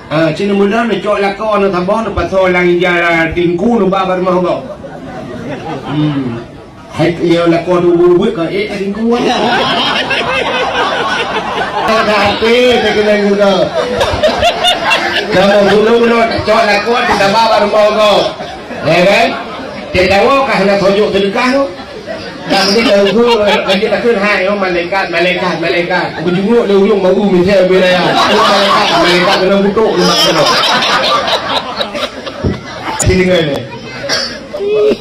Cina muda nak cok lakon nak tambah nak pasal lang jalan tingku nak babar mah kau. Hai yang lakon tu buat kau tingku kan. Ada hati tak kena guna. Kalau dulu nak cok lakon tidak babar mah kau. Ya kan? Tidak tahu kah nak tunjuk sedekah tu. Dan dia tahu lagi tak kena hai malaikat. Aku jenguk dia ujung baru misal bila ya. Malaikat kena butuk lemak kena. Sini ni.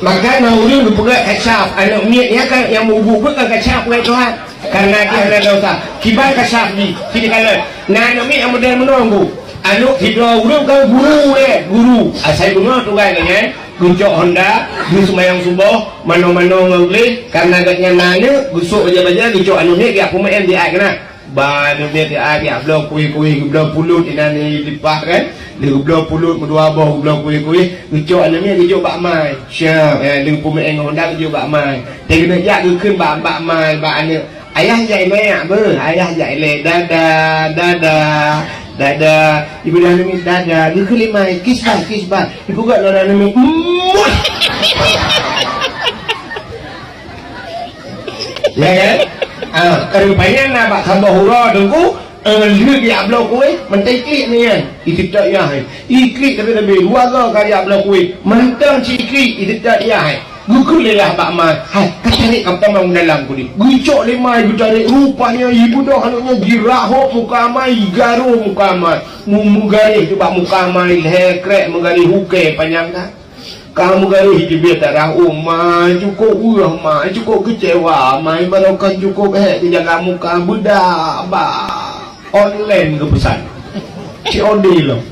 Maka nak ujung dipegat kasyaf. Anak niatnya kan yang mau buat kan kasyaf buat Tuhan. Karena dia ada dosa. Kibar kasyaf ni. Sini kalau nak ni yang model menunggu. Anu tidur ujung kan guru. Saya guna tu kan kan. Guncok Honda, gu semayang subuh, mano-mano ngeglis, karena agaknya nanya, gusuk aja-aja, guncok anu ni, dia pemain dia kena. Ban ni dia blok kuih-kuih, blok pulut, ini lipat kan, dia blok pulut, berdua boh, blok kuih-kuih, guncok anu ni, guncok bak mai, siap, dia pemain Honda, guncok bak mai, dia kena jak, guncok bak mai, bak anu, ayah jai mai, ayah jai le, dadah. Dada, ibu dah nami dada, dia kelimai, kisbat, ibu kat dah nami, ya kan? Rupanya nak bak tambah hurah dengku, lihat dia ablau kue, mentai klik ni kan, itu tak ya hai, iklik tapi lebih dua ke kali ablau kue, mentang ciklik itu tak ya hai. Gukul lelah bak mai. Hai, kacari kampung orang dalam ku ni. Gucok lemai gucari rupanya ibu dah anaknya girahok muka mai, garu muka mai. Mugari tu bak muka mai lekrek mugari huke panjang kan. Kamu gari hidup dia tak rahu mai, cukup urah mai, cukup kecewa mai, barukan cukup jaga muka budak bak online ke pesan. COD loh.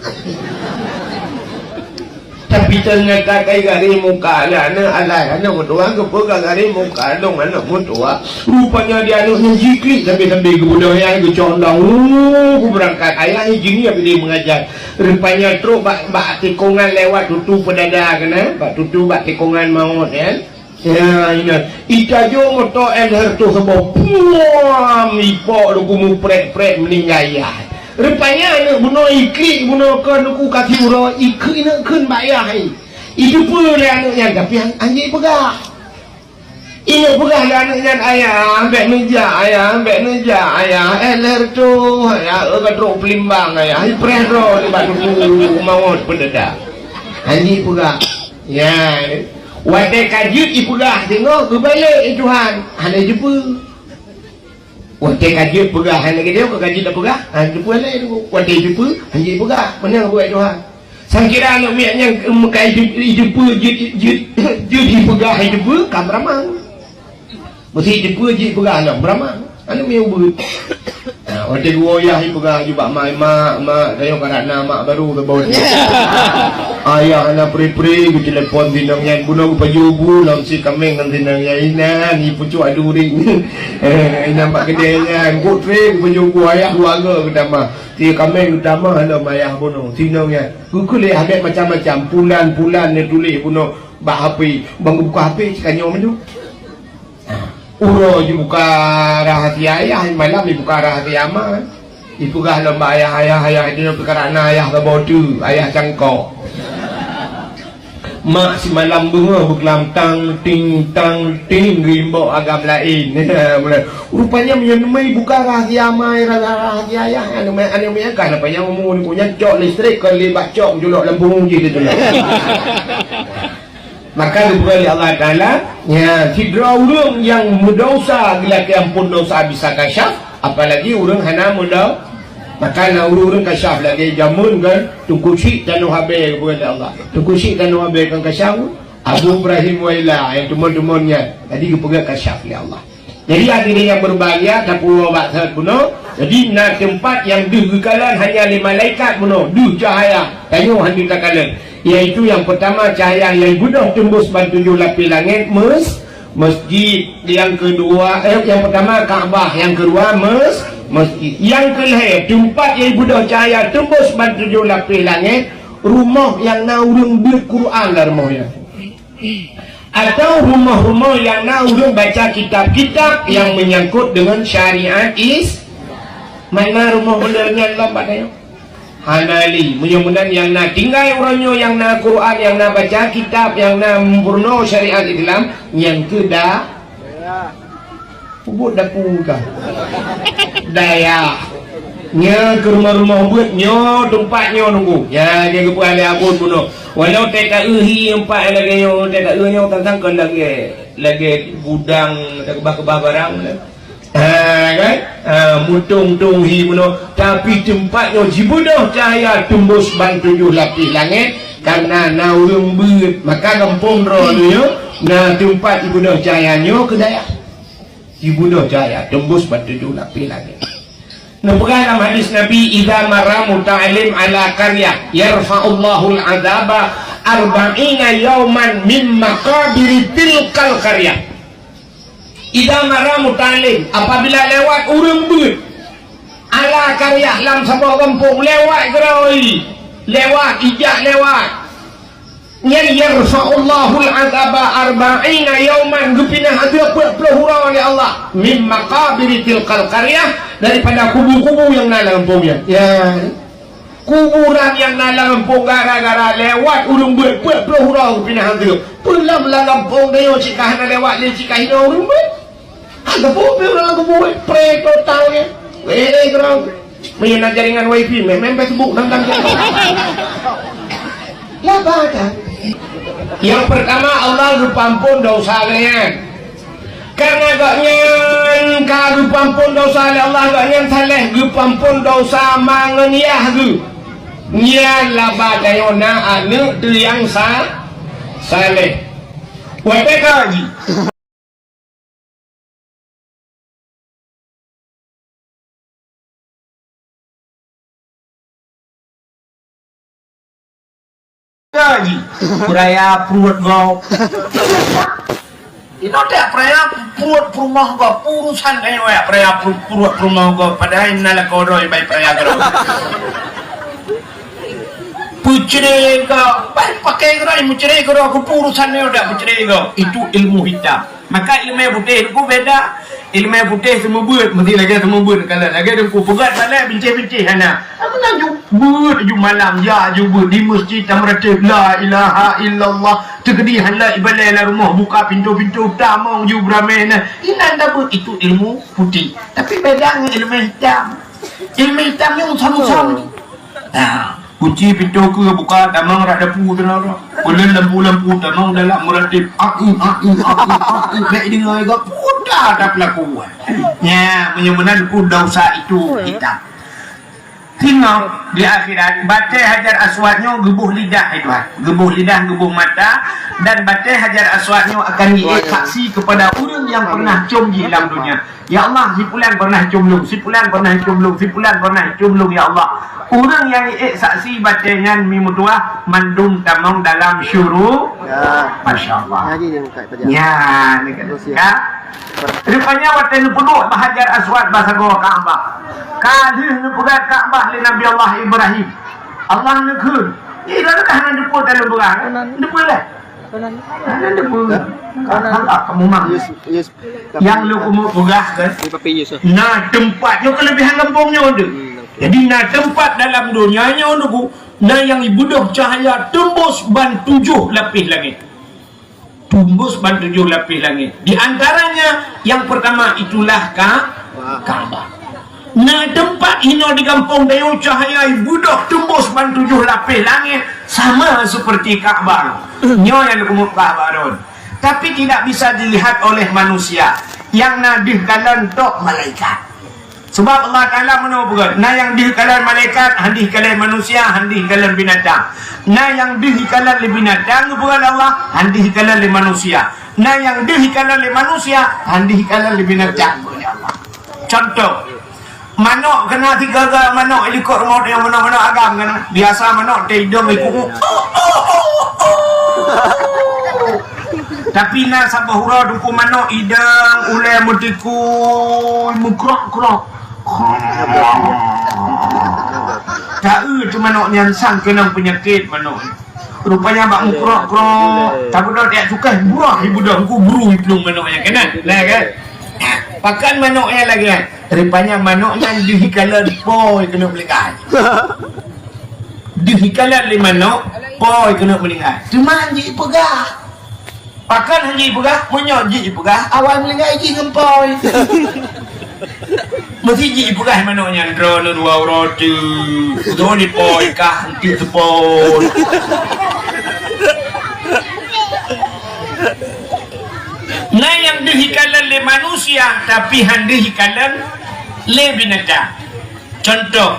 Tapi ternyata kaya gari muka anak anak mutua kepegang gari muka dong anak mutua rupanya dia anaknya jiklik sampai kebudayaan ke condong aku berangkat ayah ini apa dia mengajar rupanya teruk bak tikungan lewat tutu pedada kena bak tutu bak tikungan maut kan ya ini itajo moto elher tu sebab puam ipok lukumu prek meninggal ya. Rupanya anak bunuh iklik bunuh ke nuku kaki urah iklik nak kun bayar itu pun anaknya tapi anjing pegah ini pegah anaknya ayah ambek meja ayah eler tu ayah kadrok pelimbang ayah prero di batu maut pendeda anjing pegah ya wadai kajut ipegah tengok kebalik Tuhan hanya jumpa Wadah kaji pegah, lagi dia kau kaji tak pegah, jumpa lah itu. Wadah jumpa, hanya pegah, mana buat Tuhan? Sangkira anak miak yang makai jumpa, jut pegah, jumpa, kam ramang. Mesti jumpa, jut pegah, anak beramang. Anak miak ubah. Wadah dua ayah pegah, jumpa mak, saya karat mak baru ke bawah. Ayah anak peri-peri, aku telefon dinangnya, guna aku pajubu, langsung kambing kan dinangnya, ni pucuk aduring. Nampak kedainya, aku trip pajubu ayah keluarga utama. Dia kambing utama, ada ayah bunuh, dinangnya. Aku lihat habis macam-macam, pulan dia tulis bunuh, bak HP, bang buka HP, sekarang macam tu. Uro je buka rahasia ayah, malam dia buka rahasia aman. Ibu gah lomba ayah dia perkara ayah ke bodoh, ayah cangkok. Mak si malam bunga berkelam tang ting rimbo agam lain. Rupanya menyemai buka rahasia mai rahasia ayah anu kan apa yang umur punya cok listrik kali bacok julok lembung je tu. Maka diberi Allah Ta'ala ya sidra urang yang berdosa bila ampun dosa bisa kasyaf apalagi urang hana muda maka na urang kasyaf lagi jamun kan tungkusi tanu habe kepada Allah tungkusi tanu habe kan kasyaf Abu Ibrahim Waila yang teman-temannya tadi kepada kasyaf ya Allah jadi hadirin yang berbahagia dapur baksa kuno jadi nak tempat yang digekalan hanya di malaikat kuno cahaya tanya handi takalan yaitu yang pertama cahaya yang mudah tembus bantuju lapis langit masjid yang kedua yang pertama Kaabah yang kedua masjid yang kelihatan tempat yang mudah cahaya tembus bantuju lapis langit rumah yang naurung bil Quran lah rumahnya atau rumah-rumah yang naurung baca kitab-kitab yang menyangkut dengan syariat mana rumah modelnya lambat ayo hanali mudah-mudahan yang na tinggal orangnya yang na Quran yang na baca kitab yang na mempurno syariat Islam yang kedah ubud dapur kah daya nya ke rumah-rumah buatnya tempatnya nunggu ya dia ke puan abun puno walau TKI empat lagi yo TKI nya kan sangkan lagi gudang kebah-kebah barang kan mutung-tung hi puno tapi tempatnya jibudah cahaya tembus ban 7 lapis langit karena na urang beut maka kampung ro nya na tempat jibudah cahayanya kedaya jibudah cahaya tembus ban 7 lapis langit. Dalam hadis Nabi idza marra muta'allim ala qaryah yarfa'ullahu al-'adzaba 40 yawman min maqabir tilkal qaryah. Idza marra muta'allim apabila lewat urang beut ala qaryah lam sebuah kampung lewat geroi lewat ijak lewat yarfa'ullahu al-'adzaba 40 yawman gepinah ada 40 hurau oleh Allah min maqabir tilkal qaryah daripada kubu-kubu yang nalang kampungnya ya kuburan yang nalang kampung gara-gara lewat urung buat hurau pindah hantu pulang kampung dia cikah na lewat dia cikah hina urung buat ada pun orang kubu pre totalnya gerang menyenang jaringan wifi memang Facebook nang ya baca yang pertama Allah lupampun dosa kalian karena gaknya kalau pampun dosa Allah gaknya saleh gu pampun dosa mangeniah gu nya labadayona anu tu yang saleh WPK lagi Peraya perut kau ini ada peraya perut rumah kau urusan ini ya peraya perut rumah kau padahal nala kau doi baik peraya kau pucere kau baik pakai kau pucere kau aku urusan ini udah pucere kau itu ilmu hitam maka ilmu putih itu beda ilmu putih semua buat mesti lagi semua buat kalau lagi ada ku pegat balik bincang-bincang hana aku nak buat ju malam ya ju buat di masjid tamratib la ilaha illallah tegedihan la ibadah la rumah buka pintu-pintu utama ju beramai ini anda buat itu ilmu putih tapi beda dengan ilmu hitam yang sama-sama nah kunci pintu ke buka tamang rada pu tenara ulun lampu-lampu tamang dalam meratib aku nak dengar gak udah ada pelakuan nya menyembunan ku dosa itu hitam tinggal di akhirat batai hajar aswadnya gebuh lidah itu gebuh lidah gebuh mata dan batai hajar aswadnya akan diik saksi kepada orang yang pernah cium di dalam dunia ya Allah si fulan pernah cium si fulan pernah cium si fulan pernah cium ya Allah orang yang diik saksi batainya mimutuah mandum tamang dalam syuruk ya Masya Allah ya ya rupanya waktu ini penuh Hajar Aswad bahasa gua Ka'bah kadih ni pegat Ka'bah li Nabi Allah Ibrahim Allah nekun ini dah nak depu dalam berang depu lah depu kamu mah yang lu kamu pegah kan nah tempatnya kelebihan kampungnya ada jadi nah tempat dalam dunianya ada nah yang ibudah cahaya tembus ban 7 lapis langit tembus ban 7 lapis langit. Di antaranya yang pertama itulah Ka'bah. Nah tempat hino di kampung dayo cahaya ibudah tembus ban 7 lapis langit sama seperti Ka'bah. Nyo yang kumuk Ka'bah don. Tapi tidak bisa dilihat oleh manusia. Yang nadih kalan tok malaikat. Sebab Allah Ta'ala menubuhkan nah yang di kalan malaikat handih kalan manusia handih kalan binatang nah yang di kalan binatang bukan Allah handih kalan manusia nah yang di kalan manusia handih kalan binatang Allah. Contoh manok kena 3 manok ikut remote yang manok agam kan biasa manok tidung ikut tapi na sabahura duku manok idang ulai mutiku mukrok tak cuma manok nyansang kena penyakit manok rupanya bak mukrok tak benar dia suka burah ibu dah aku buru hidung manoknya kena lah kan pakan manoknya lagi kan rupanya manoknya dihikalan boy kena belikan dihikalan lima no poi kena meninggal cuma haji pegah pakan haji pegah menyoji pegah awal meninggal haji ngempoi mesti haji pegah mana nyandro lu dua roti tu di poi kah nanti sepoi nah yang dihikalan le manusia tapi han dihikalan le binatang contoh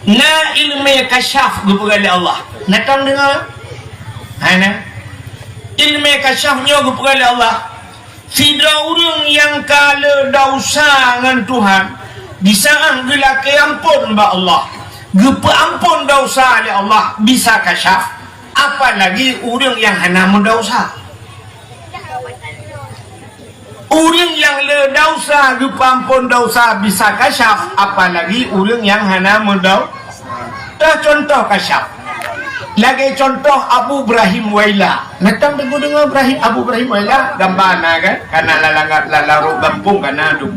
na ilmu kasyaf kepada Allah natang dengar hana ilmu kasyafnya kepada Allah tidak orang yang kala dosa dengan Tuhan bisa gelak ampun ba Allah gepa ampun dosa oleh Allah bisa kasyaf apalagi orang yang hana mendosa orang yang le dosa gepampun dosa bisa kasyaf apalagi orang yang hana mendosa dah contoh kasyaf lagi contoh Abu Ibrahim Waila natang dengar Abu Ibrahim Waila gambar kan karena lalang gampung karena tu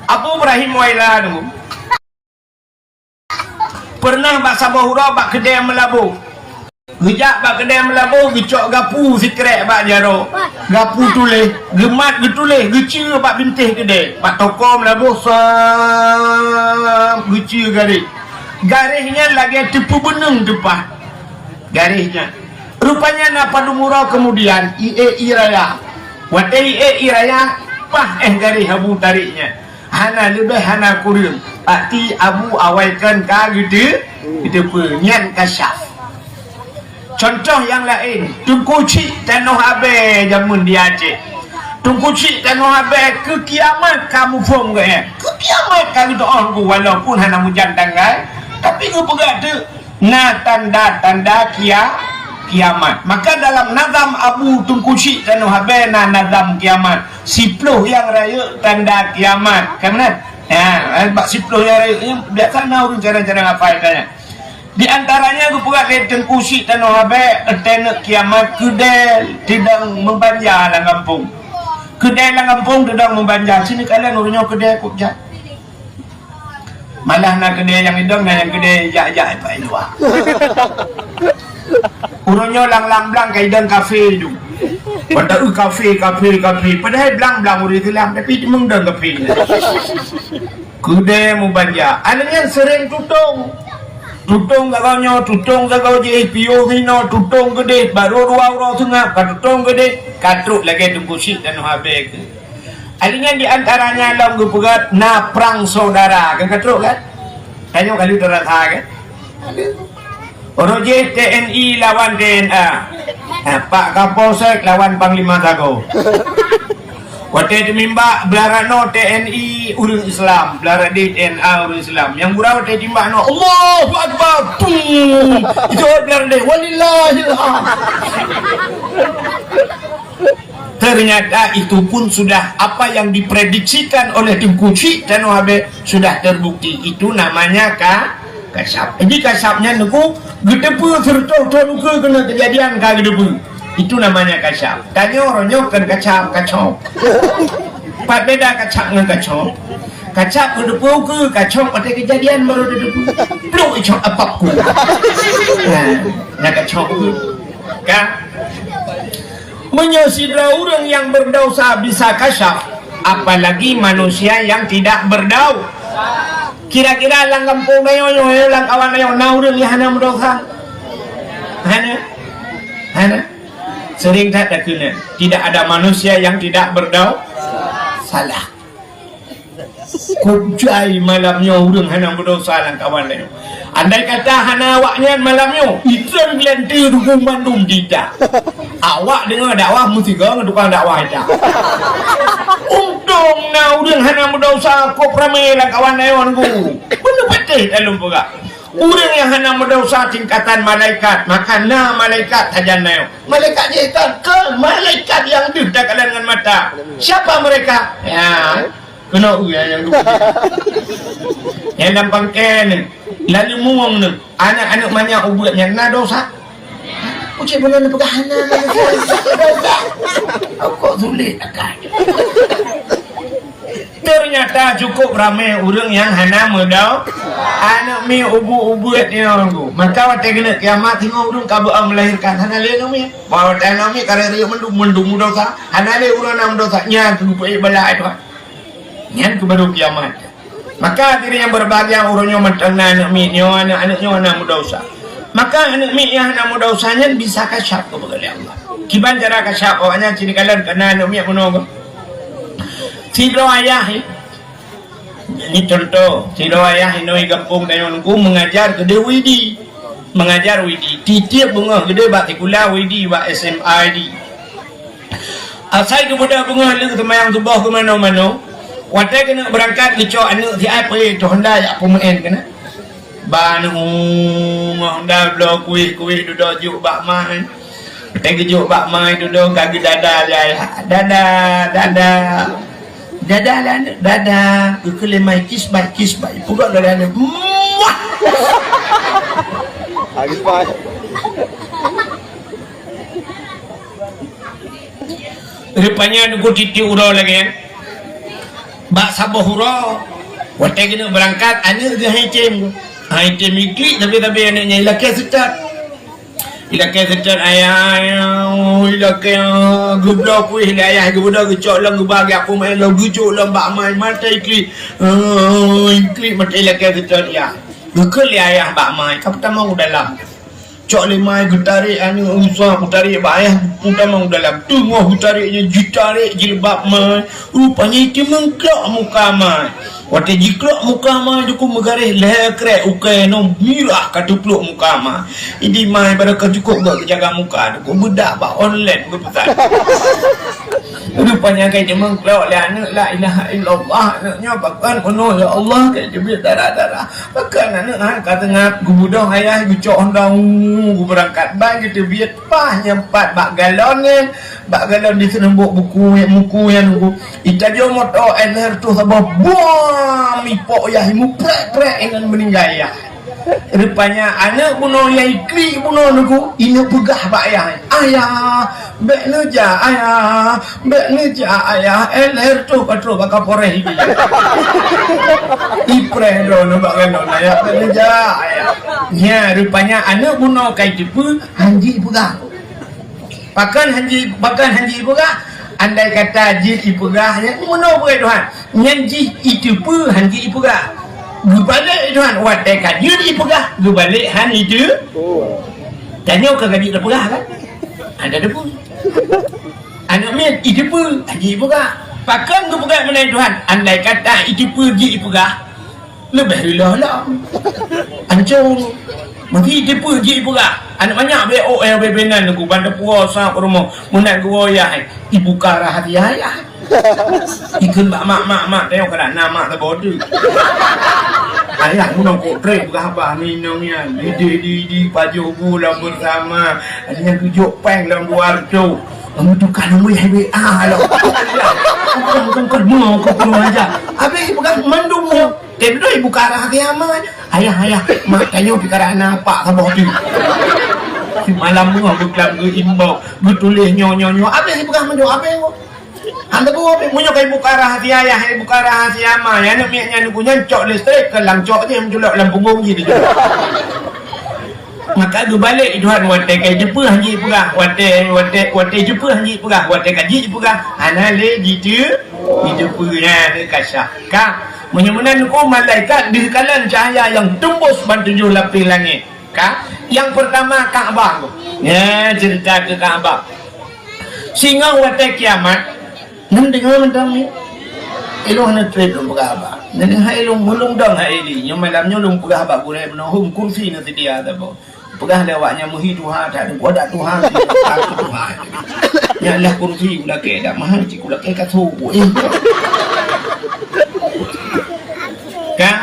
Abu Ibrahim Waila tu pernah bak sabahura bak kedai melabuh gejak bak kedai melabuh gecok gapu sikrek bak jaro gapu tulis gemat getulis gecia bak bintih kedai bak toko melabuh sam gecia garisnya lagi tepu benung depan garisnya rupanya napa dumura kemudian iraya watai iraya pah garis abu tariknya hana lebih hana kurang pati abu awaikan ka gitu penyan kasyaf. Contoh yang lain, Tungkuci Tanoh Abe jamun di Aceh. Tungkuci Tanoh Abe ke kiamat kamu fom ke ke kiamat kamu doa ku walaupun hana hujan tanggal tapi ku pegat tu na tanda-tanda kiamat. Maka dalam nazam Abu Tungkuci Tanoh Abe na nazam kiamat 10 yang raya tanda kiamat. Kan bak 10 yang raya biasa na urang cara-cara ngafal tanya. Di antaranya kepukat dari Tengkusi Tanoh Abe tenek kiamat kedai tidak membanjar lang kampung. Kedai lang kampung tidak membanjar. Sini kalian urunyo kedai kupjat. Malah nak kedai yang hidung dan yang kedai jak-jak pak luar. Urunyo lang-lang kai dan kafe itu. Padahal kafe. Padahal belang-belang urut hilang tapi mengdang kafe. Kedai membanjar. Alanya sering tutung gagawnya, tutung gagaw je pio hino, tutung gede, baru ruang tengah, tutung gede, katruk lagi Tungkusi Tanoh Abe ke. Alinya di antaranya dalam gupegat na perang saudara, kan katruk kan? Tanya kali terasa kan? Orang je TNI lawan DNA, Pak Kapolsek lawan Panglima Sago. Waktu itu mimba belarano TNI urang Islam, belara di TNA urang Islam. Yang burau waktu itu mimba no Allahu Akbar. Itu belara deh walillahilhamd. Ternyata itu pun sudah apa yang diprediksikan oleh Tungkuci Tanoh Abe sudah terbukti. Itu namanya kasyaf. Jadi kasyafnya nuku gedepu serta nuku kena kejadian ka gedepu. Itu namanya kasyaf. Tanya orangnya kan kacau. Pak beda kacau dengan kacau. Kacau ke depan ke kacau pada kejadian baru di depan. Belum itu apapun. Nah kacau ke. Kan? Menyasidra orang yang berdosa bisa kasyaf. Apalagi manusia yang tidak berdosa. Kira-kira lang kampung dayo lang kawan dayo na orang yang hana berdosa. Hana. Sering tak ada kena. Tidak ada manusia yang tidak berdosa. Salah. Kujai malamnya urang hana berdosa lang kawan lain. Andai kata hana awaknya malamnya, itran gelanti dukung Bandung tidak. Awak dengar dakwah mesti kau tukang dakwah itu. Untung na urang hana berdosa kau pramai lang kawan lain ku. Benar betul dalam pula. Orang yang hanya berdosa tingkatan malaikat, maka na malaikat hajan nayo. Malaikat dia ke malaikat yang dekat dengan mata. Siapa mereka? Ya, kena yang dulu. Yang nampang ken, lalu muang ni, anak-anak banyak ubuatnya na dosa. Ucap bulan pegahan na dosa. Kok sulit akan. Ternyata cukup ramai orang yang hana medau anak mi ubu-ubuat dia tu. Maka waktu kena kiamat tengok orang kabut melahirkan hana le mi. Bawa tanah mi karena dia mendung dosa. Hana le orang nam dosa nya tu pai balai tu. Nya tu baru kiamat. Maka diri yang berbahagia orangnya mentana anak mi nyo anak-anaknya hana dosa. Maka anak mi yang hana dosanya bisa kasyaf kepada Allah. Kiban cara kasyaf awaknya ciri kalian kena anak mi menunggu. Silo ayah ini contoh, silo ayah ini kampung dayonku mengajar ke Widi, mengajar Widi. Titip bunga gede batikula Widi ba SMA di. Asai ke budak bunga lu temayang tubuh ke mana-mana. Waktu kena berangkat ke cok anak si apa itu Honda ya pemain kena. Banu Honda blok kuih duduk juk bak mai. Tengok juk bak mai duduk kaki dada ya. Dada. Dada kelemai kiss by pugak dada muah lagi pak rupanya nunggu titi uro lagi bak sabah uro waktu kena berangkat anak dia haitem ikli tapi anaknya ilaknya secat ilaknya secat ayah ilaknya geblok kuih ayah geblok kecok lang gebagi aku main lo gujuk lang bak main mata ikli mata ilaknya secat ya gekeli ayah bak main kau pertama dalam cok lemai getarik anu usah getarik bak ayah pertama dalam tunggu getariknya jitarik jilbab main rupanya itu mengklok muka main waktu jiklok muka mah cukup megaris leher krek ukai no mirah katupluk muka mah ini mah pada cukup buat jaga muka cukup bedak bah online berpesan rupanya kayak dia mengklok lah anak la ilaha illallah anaknya bahkan penuh ya Allah kayak dia darah-darah bahkan anak kata ngap gubudong ayah gucok ondang gu berangkat bagi tu biat pah nyempat bak galon di senembuk buku yang nunggu itajo moto leher tu sabah buang mipok ya himu prek dengan meninggal ya rupanya anak bunuh ya ikli bunuh nunggu ini pegah bak ayah bek neja ayah leher tu patro bakal poreh ini ipreh do nembak galon ayah bek neja ayah ya rupanya anak bunuh kai tipu hanji pegah bahkan hanji pegah andai kata jin ipegahnya mana boleh Tuhan nyanji itu pun hanji ipegah gebalik Tuhan watai kajir ipegah gebalik han itu tanya ke gaji ipegah kan ada pun anak min itu pun hanji ipegah pakan gebegah mana Tuhan andai kata itu pun ji ipegah lebih lah ancung mesti itu pun ji ipegah anak banyak BOL bebenan aku pada puasa ke rumah menang gua ya ibu kara hati ayah ikut mak tengok kerana nama tak bodoh ayah munang kotre bukan apa minumnya di baju bulan bersama ada tujuk peng dalam luar tu kamu tukar nombor HBA lah bukan mau kau keluar aja habis bukan mandung tapi ibu kara hati amat ayah mak tanya perkara apa tak bodoh malam bunga berkelam ke imbau bertulis nyo apa sih bukan menjawab apa yang anda buat apa punya kayak buka rahasia ayah buka rahasia ama ya nak miaknya punya cok listrik ke langcok dia menjulak dalam punggung gitu maka tu balik Tuhan wate kai jepa hanji pegah wate jepa hanji pegah wate kaji pegah ana le gitu pegah de kasah ka menyamanan ko malaikat di kalan cahaya yang tembus bantujuh lapis langit ka yang pertama Kaabah ya cerita ke Kaabah sehingga wate kiamat nan dengar mentang ni elong na trade ng Kaabah nan elong mulung dong ini yang malamnya ulung Kaabah boleh menahum kursi na sedia tabo pegah lewatnya muhi Tuhan tak ada kuada Tuhan Tuhan ya lah kursi ulah ke dak mahal cik ulah ke katu ka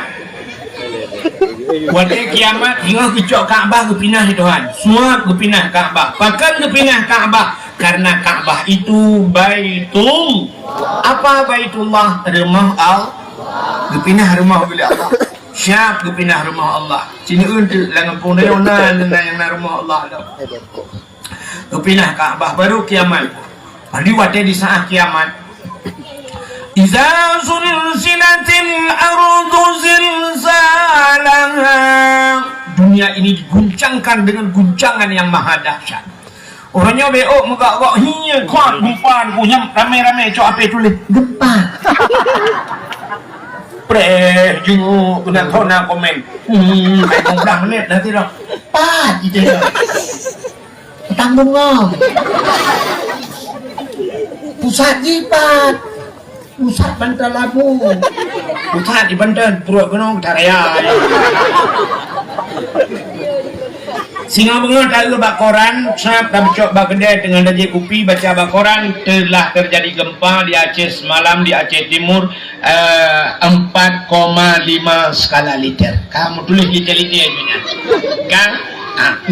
waktu kiamat hingga kecok Kaabah kepinah Tuhan semua kepinah Kaabah bahkan kepinah Kaabah karena Kaabah itu baitul apa baitullah rumah Allah kepinah rumah Allah siap kepinah rumah Allah sini untuk langampung dayonan yang rumah Allah kepinah Kaabah baru kiamat hari waktu di saat kiamat Iza zulzilatil ardu zilzalaha. Dunia ini diguncangkan dengan guncangan yang maha dahsyat. Orangnya beok megak-gak hiya kuat gempa punya rame-rame cok apa tulis gempa. Pre jenguk kena kona komen. Kayak ngomong menit nanti dah. Pat gitu ya. Tanggung ngom. Pusat jipat. Pusat Banten Labu. Pusat di Banten Purwok Gunung Caraya. Singa bengal tahu bak koran, sap dah bercok bak kedai dengan daji kopi baca bak koran telah terjadi gempa di Aceh semalam di Aceh Timur 4,5 skala liter. Kamu tulis liter-liter aja kan?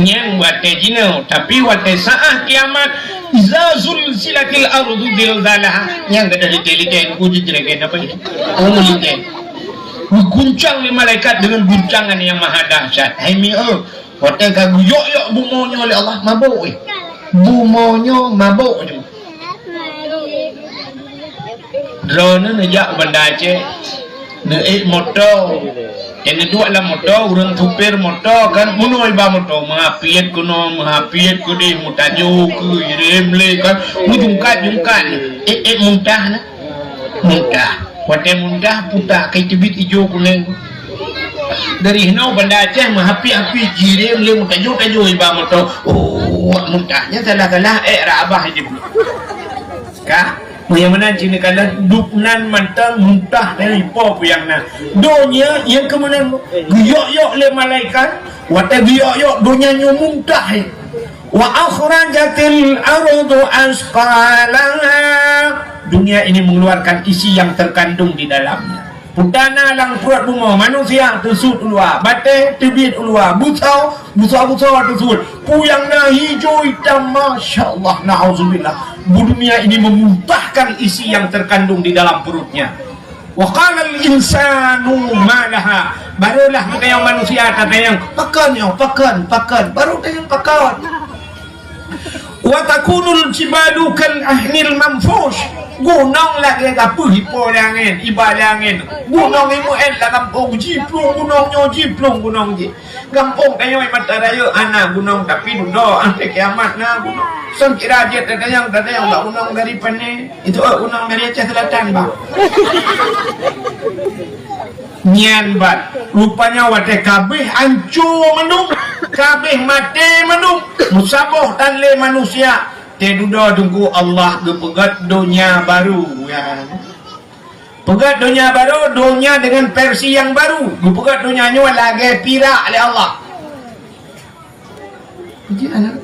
Nyang wate jino tapi wate saat kiamat iza zulzilatil ardu zilzalaha nyang kada liter-liter uji jeragen apa ini? Oh liter. Guncang ni malaikat dengan guncangan yang maha dahsyat. Hai mi hotel kagu yok bumonyo oleh Allah mabuk bumonyo mabuk je drone nejak benda Aceh neik motor yang kedua lah motor orang supir motor kan munoi ba motor mengapiat ku deh mutaju ku iremle kan jungkat muntah na muntah hotel muntah putar kai tibit hijau kuning dari hinau benda Aceh mengapi-api jirim le mutaju iba moto muntahnya salah-salah rabah hidup kah yang mana cini kala dupnan mantang muntah dari po yang na donya yang kemudian guyok le malaikat wata guyok donya nyu muntah wa akhrajatil ardu asqalaha. Dunia ini mengeluarkan isi yang terkandung di dalamnya. Putana lang perut bunga manusia tersud ulua bate tebit ulua busau tersud puyang na hijau hitam masyaallah na'udzubillah. Dunia ini memuntahkan isi yang terkandung di dalam perutnya. Wa qala al insanu ma laha. Barulah kita yang manusia kata yang pakan baru yang pakan. Wa takunul jibalu kal ahnil manfush. Gunung lagi apa hipo langit iba langit gunung imu lah kampung jiplung gunung ji kampung kayo ay matarayo ana gunung tapi dudo ante kiamat na gunung sangkira jet dadayang ba gunung dari pane itu gunung dari Aceh Selatan ba nyan bat rupanya wate kabeh hancur menung kabeh mati menung musaboh dan le manusia tedudo tunggu Allah gepegat dunia baru ya. Pegat dunia baru, dunia dengan versi yang baru. Gepegat dunia nyu lagi pirak oleh Allah. Jadi anak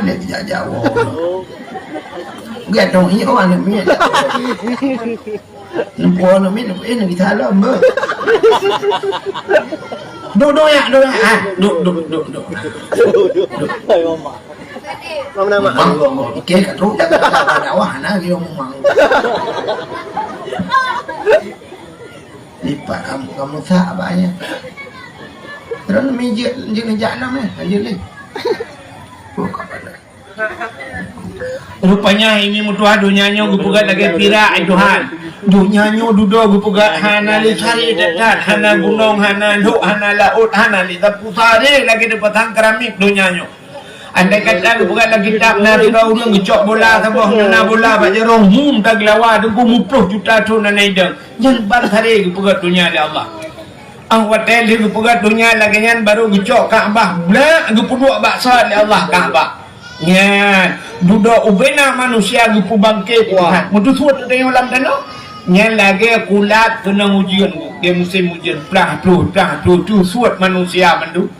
dia tidak jawab. Gak dong ini orang ni. Nampak nak minum ini kita alam ber. Duduk. Nama okey kat tu dakwah nak dia ngomong. Lipat kamu tak banyak. Terus meja jangan aja leh. Buka pada. Rupanya ini mutua dunianya gupugat lagi pira Tuhan. Dunianya duduk gupugat hana li cari dekat hana gunung hana laut hana li tapusare lagi depan keramik dunianya. Andai kata bukan lagi tak nari orang ngecok bola sabah nana bola baca rohum tak lawa dengku mupruh juta tu nana idang jangan bar hari pegat dunia ya Allah hotel di pegat dunia lagi nyan baru ngecok Kaabah bla gupu dua baksa ya Allah Kaabah nyan duduk ubena manusia gupu bangkit Tuhan mutu suat dengan alam tanah nyan lagi kulat kena ujian dia musim ujian plah tu suat manusia mendu.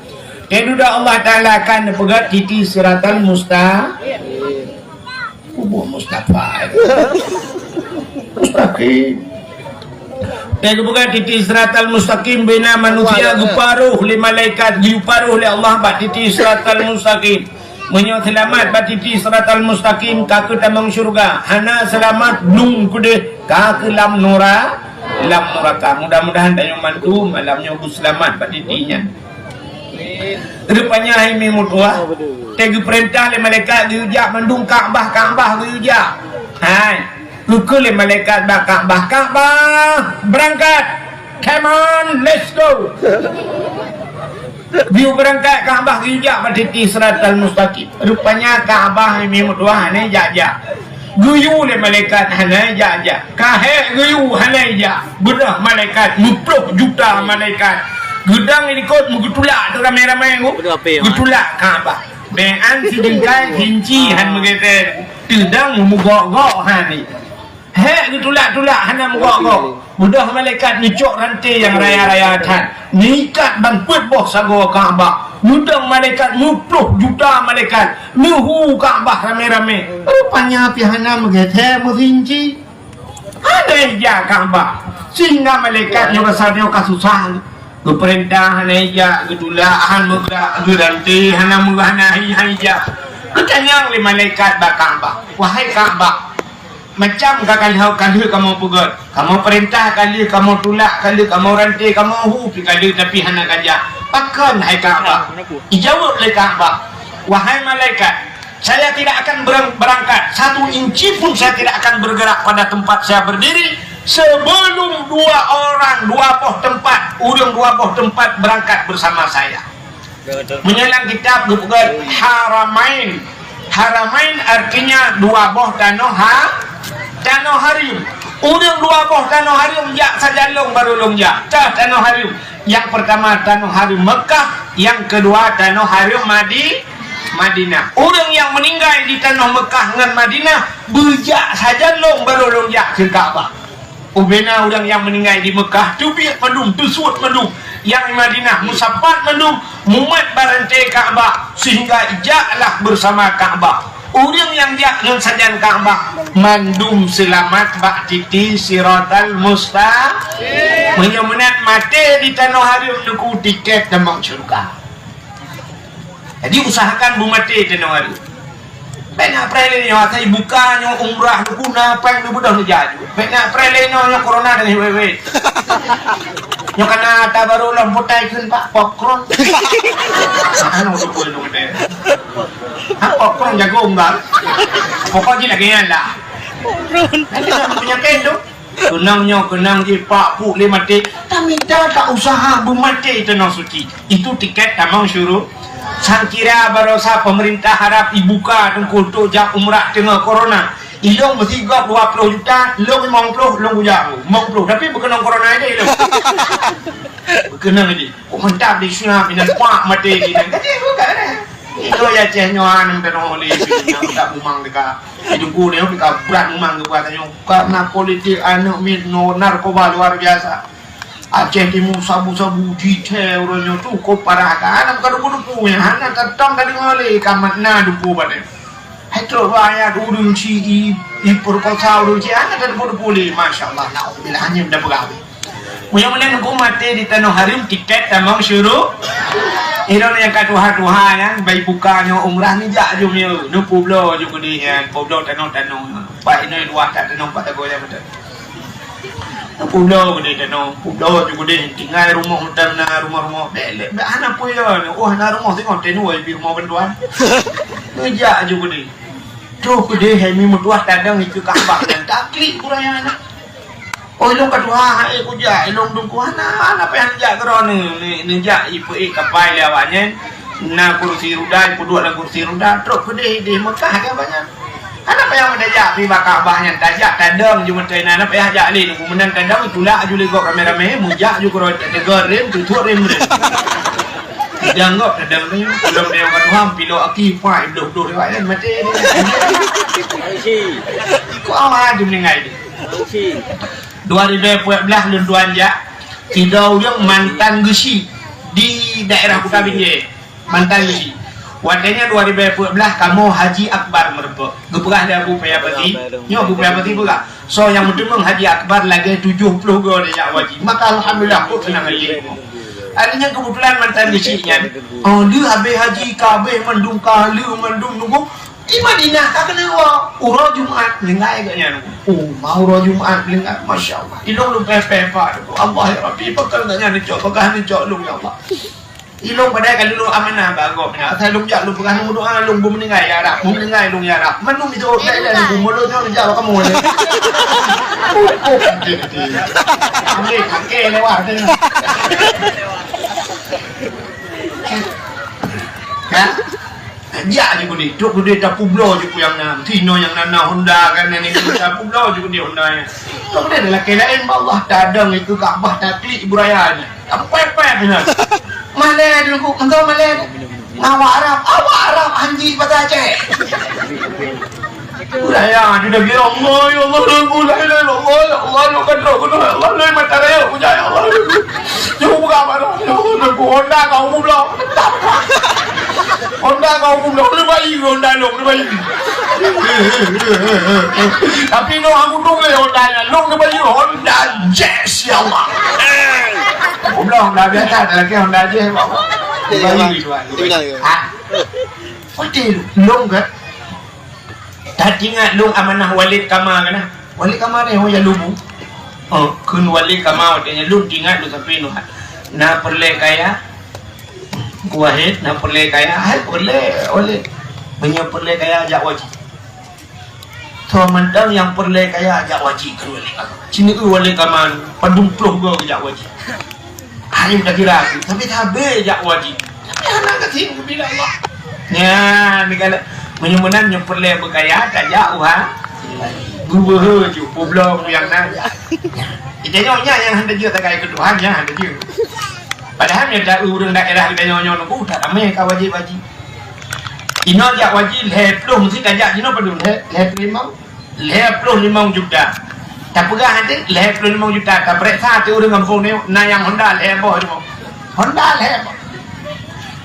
Keduda Allah Ta'ala akan pegat titi siratal mustaqim. Tegu pegat titi siratal mustaqim bina manusia guparuh li malaikat guparuh li Allah bat titi siratal mustaqim. Menyo selamat bat titi siratal mustaqim ka ke tamang syurga. Hana selamat nung kude ka ke lam neraka. Mudah-mudahan tayo mantu malamnya selamat bat titinya. Rupanya ini mutua tegu perintah le malaikat diujak mendung Kaabah diujak hai Kukul malaikat Ka'bah berangkat, come on, let's go. View berangkat Ka'bah gijak matiti siratal mustaqim. Rupanya Ka'bah ini mutuah ni jajak. Guyu le malaikat hanai jajak. Kahe guyu hanai ja. Bedah malaikat 10 juta malaikat. Gedang ini kot mugutulak tu ramai-ramai ku. Gutulak Ka'bah. Bean si jengkai hinci han mengete. Tedang mugok-gok han ni. Hek ditulak-tulak hana menggok-gok. Mudah malaikat nicok rantai yang raya-raya tan. Nikat banput boh sago Ka'bah. Mudang malaikat 10 juta malaikat. Nuhu Ka'bah rame-rame. Rupanya pihana mengeteh merinci. Ada ija Ka'bah. Sehingga malaikat yang besar yang kasusah. Keperintah hana ija. Ketulak han muka. Gerantai hana muka hana hija. Ketanyang li malaikat ba Ka'bah. Wahai Ka'bah. Macam kali kamu pugot, kamu perintah kali kamu tulak kali kamu rantai kamu hupi kali tapi hana gajah. Pakan hai Ka'bah. Dijawab oleh Ka'bah, wahai malaikat, saya tidak akan berangkat 1 inci pun saya tidak akan bergerak pada tempat saya berdiri sebelum 2 buah tempat, urang 2 buah tempat berangkat bersama saya. Menyelang kitab bukan Haramain. Haramain artinya 2 buah Tanah Harim. Udang 2 buah Tanah Harim jak saja long baru long jak. Tanah Harim. Yang pertama Tanah Harim Mekah, yang kedua Tanah Harim Madinah. Udang yang meninggal di Tanah Mekah dengan Madinah bejak saja long baru long jak ke Ka'bah. Ubena udang yang meninggal di Mekah tubiak mandum, tusut mandum. Yang di Madinah musafat mandum, mumat barantai Ka'bah sehingga jaklah bersama Ka'bah. Orang yang jalan sajan Ka'bah mandum selamat bak titi siratal mustaqim. Menyemenat mati di Tanah Harim nuku tiket tembang syurga. Jadi usahakan bu mati Tanah Harim. Banyak prelenya saya buka nyo umrah nuku napang nu budak nu jaju. Banyak prelenya nyo corona dan wewe. Nyo kana ta baru lamputai keun Pak popcorn. Anu tu pun nu teh. Popcorn jagung kan? Pokoknya lagi lah. Nanti kamu punya kendo. Kenang di Pak Pu le mati. Kami tak usaha bu mati Tanah Suci. Itu tiket tamang syuruh. Sangkira barosa pemerintah harap dibuka tengkul tu jak umrah tengah corona. Ilong mesti gap 20 juta, long 50, long ujar 50. Tapi berkenang corona aja ilong. Berkenang aja. Oh mantap di Syah bina pak mati di dan kaje buka dah. Itu ya cehnyuan teno oleh yang tak memang dekat. Hidupku ni dekat berat memang kebuatannya karena politik anu no narkoba luar biasa. Aceh Timur sabu-sabu detail orangnya tu kau parah kan bukan duku-duku yang hanya tetang dari ngale kamat na duku pada hetro raya urung ci i perkosa urung ci hanya dari duku le masyaallah naudzubillah hanya dah bergawe mudah-mudahan aku mati di Tanah Harim tiket tamang syuruh iron yang katuha-tuha yang bayi bukanya umrah ni jak jumnya nu publo juga di publo tanah pak ini luar tak tanah pak tagoya betul pulau gede tano pulau juga deh tinggal rumah hutan rumah belek anak pun ya anak rumah tengok tenu di rumah bantuan ngejak juga deh tuh gede hemi mutuah tadang itu Ka'bah dan taklik kurang anak ilong kedua kuja ilong dungku anak apa yang jak kerana ni jak ipu kapai lewatnya na kursi roda ipu 2 kursi roda terus gede di Mekah kan banyak. Anak payah menajak pi Ka'bahnya tajak tadang cuma tena anak payah jak lin kemudian tadang tulak aju legok kamera-kamera mujak ju kro tegar rem tutur rem rem janggap tadang ni belum dia katuham pilo aki pai dok riwayat mati ko awak aju mengai dia 2012 lunduan jak tidau yang mantan gesi di daerah Kota Binjai mantan gesi. Wadanya 2012 kamu Haji Akbar merebut. Geperah dia Abu Payapati. Nyo Abu Payapati pula. So yang mendemang Haji Akbar lagi 70 go dia wajib. Maka alhamdulillah aku senang lagi. Artinya kebetulan mantan gesinya. Oh dia habis haji kabeh mendung kalu mendung nunggu. Di Madinah tak kena urah Jumaat lengai agaknya nunggu. Oh mau urah Jumaat lengai masya-Allah. Ilong lu pepe Allah ya Rabbi bakal tanya ni cok bakal ni cok lu ya Allah. Ilung pada kalau lu amanah bago na thay lung ja lu bukan lu doa lung bum ningai ya rap bum ningai lung ya rap man lu itu dai dai bum lu tu ja lo kamu le ambil kakek lewat tu kan ya je budi duk budi dah publo je yang nam tino yang nana Honda kan ni dah publo je budi Honda nya tu budi adalah kelain Allah dadang itu Kaabah takli ibu raya ni apa-apa benar Malay dulu, entah Malay. Awak Arab anjing pada Aceh. Budaya, dia dah kira Allah, ya Allah, aku la ilaha illallah, ya Allah, lu kan roh, Allah lu mata raya, puja ya Allah. Jauh buka mana? Aku Honda kau mula. Honda kau mula, lu bayi Honda lu bayi. Tapi no aku tu le Honda nya, lu bayi Honda Jazz ya Allah. Aku bilang Honda biasa, ada lagi Honda Jazz. Bayi tu. Ah. Betul, lu kan? Tadi ingat lu amanah Walid Kamar kan? Walid Kamar ni yang lubu. Oh, kun Walid Kamar dia lu ingat lu sampai nu. Na perle kaya. Wahid na perle kaya. Hai perle oleh. Banyak perle kaya ajak wajib. So mentang yang perle kaya ajak wajib ke Walid Kamar. Sini tu Walid Kamar padung ploh gua ajak wajib. Hari dah kira aku, tapi tak habis ajak wajib. Tapi anak kecil aku bilang Allah. Ya, ni kalau menyumenan yang perle berkaya tak jauh ha. Gubah je publok yang nak. Itanya yang hendak je tak kaya kedua nya hendak je. Padahal dia tak urang daerah kita nyonya nunggu tak ramai ka wajib-wajib. Ino jak wajib leploh mesti kajak jino pedul leploh 5 juta. Tak pegah hati leploh 5 juta tak periksa tu urang kampung ni na yang Honda leboh tu. Honda leboh.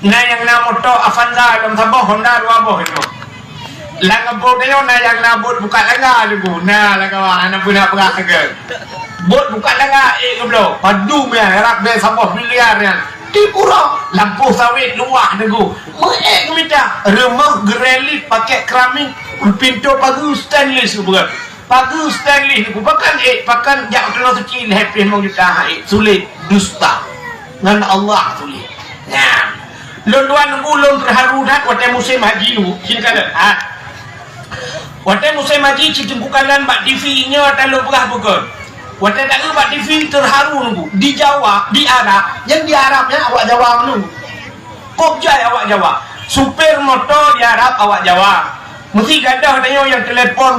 Na yang na motor Avanza dalam sabah Honda 2 boh tu. Lang kampung ni na yang na bot buka langgar tu. Na lah kawan anak pun nak perah ke. Bot buka langgar ke belum. Padu meh harap dia sabah miliar yang. Di pura lampu sawit luah nego. Meek minta remah gerelit pakai keramik pintu pagu stainless bukan. Pagu stainless ni pakan jak kena suci happy mau juta sulit dusta. Ngan Allah sulit. Nah. Luan ulun terharu dah waktu musim haji lu. Sini kata. Waktu musim haji citungkukalan bak TV nya tak perah bukan. Waktu tak bak TV terharu nunggu. Di Jawa, di Arab, yang di Arabnya awak Jawa menunggu. Kopjai awak Jawa. Supir motor di Arab awak Jawa. Mesti gadah tanya yang telefon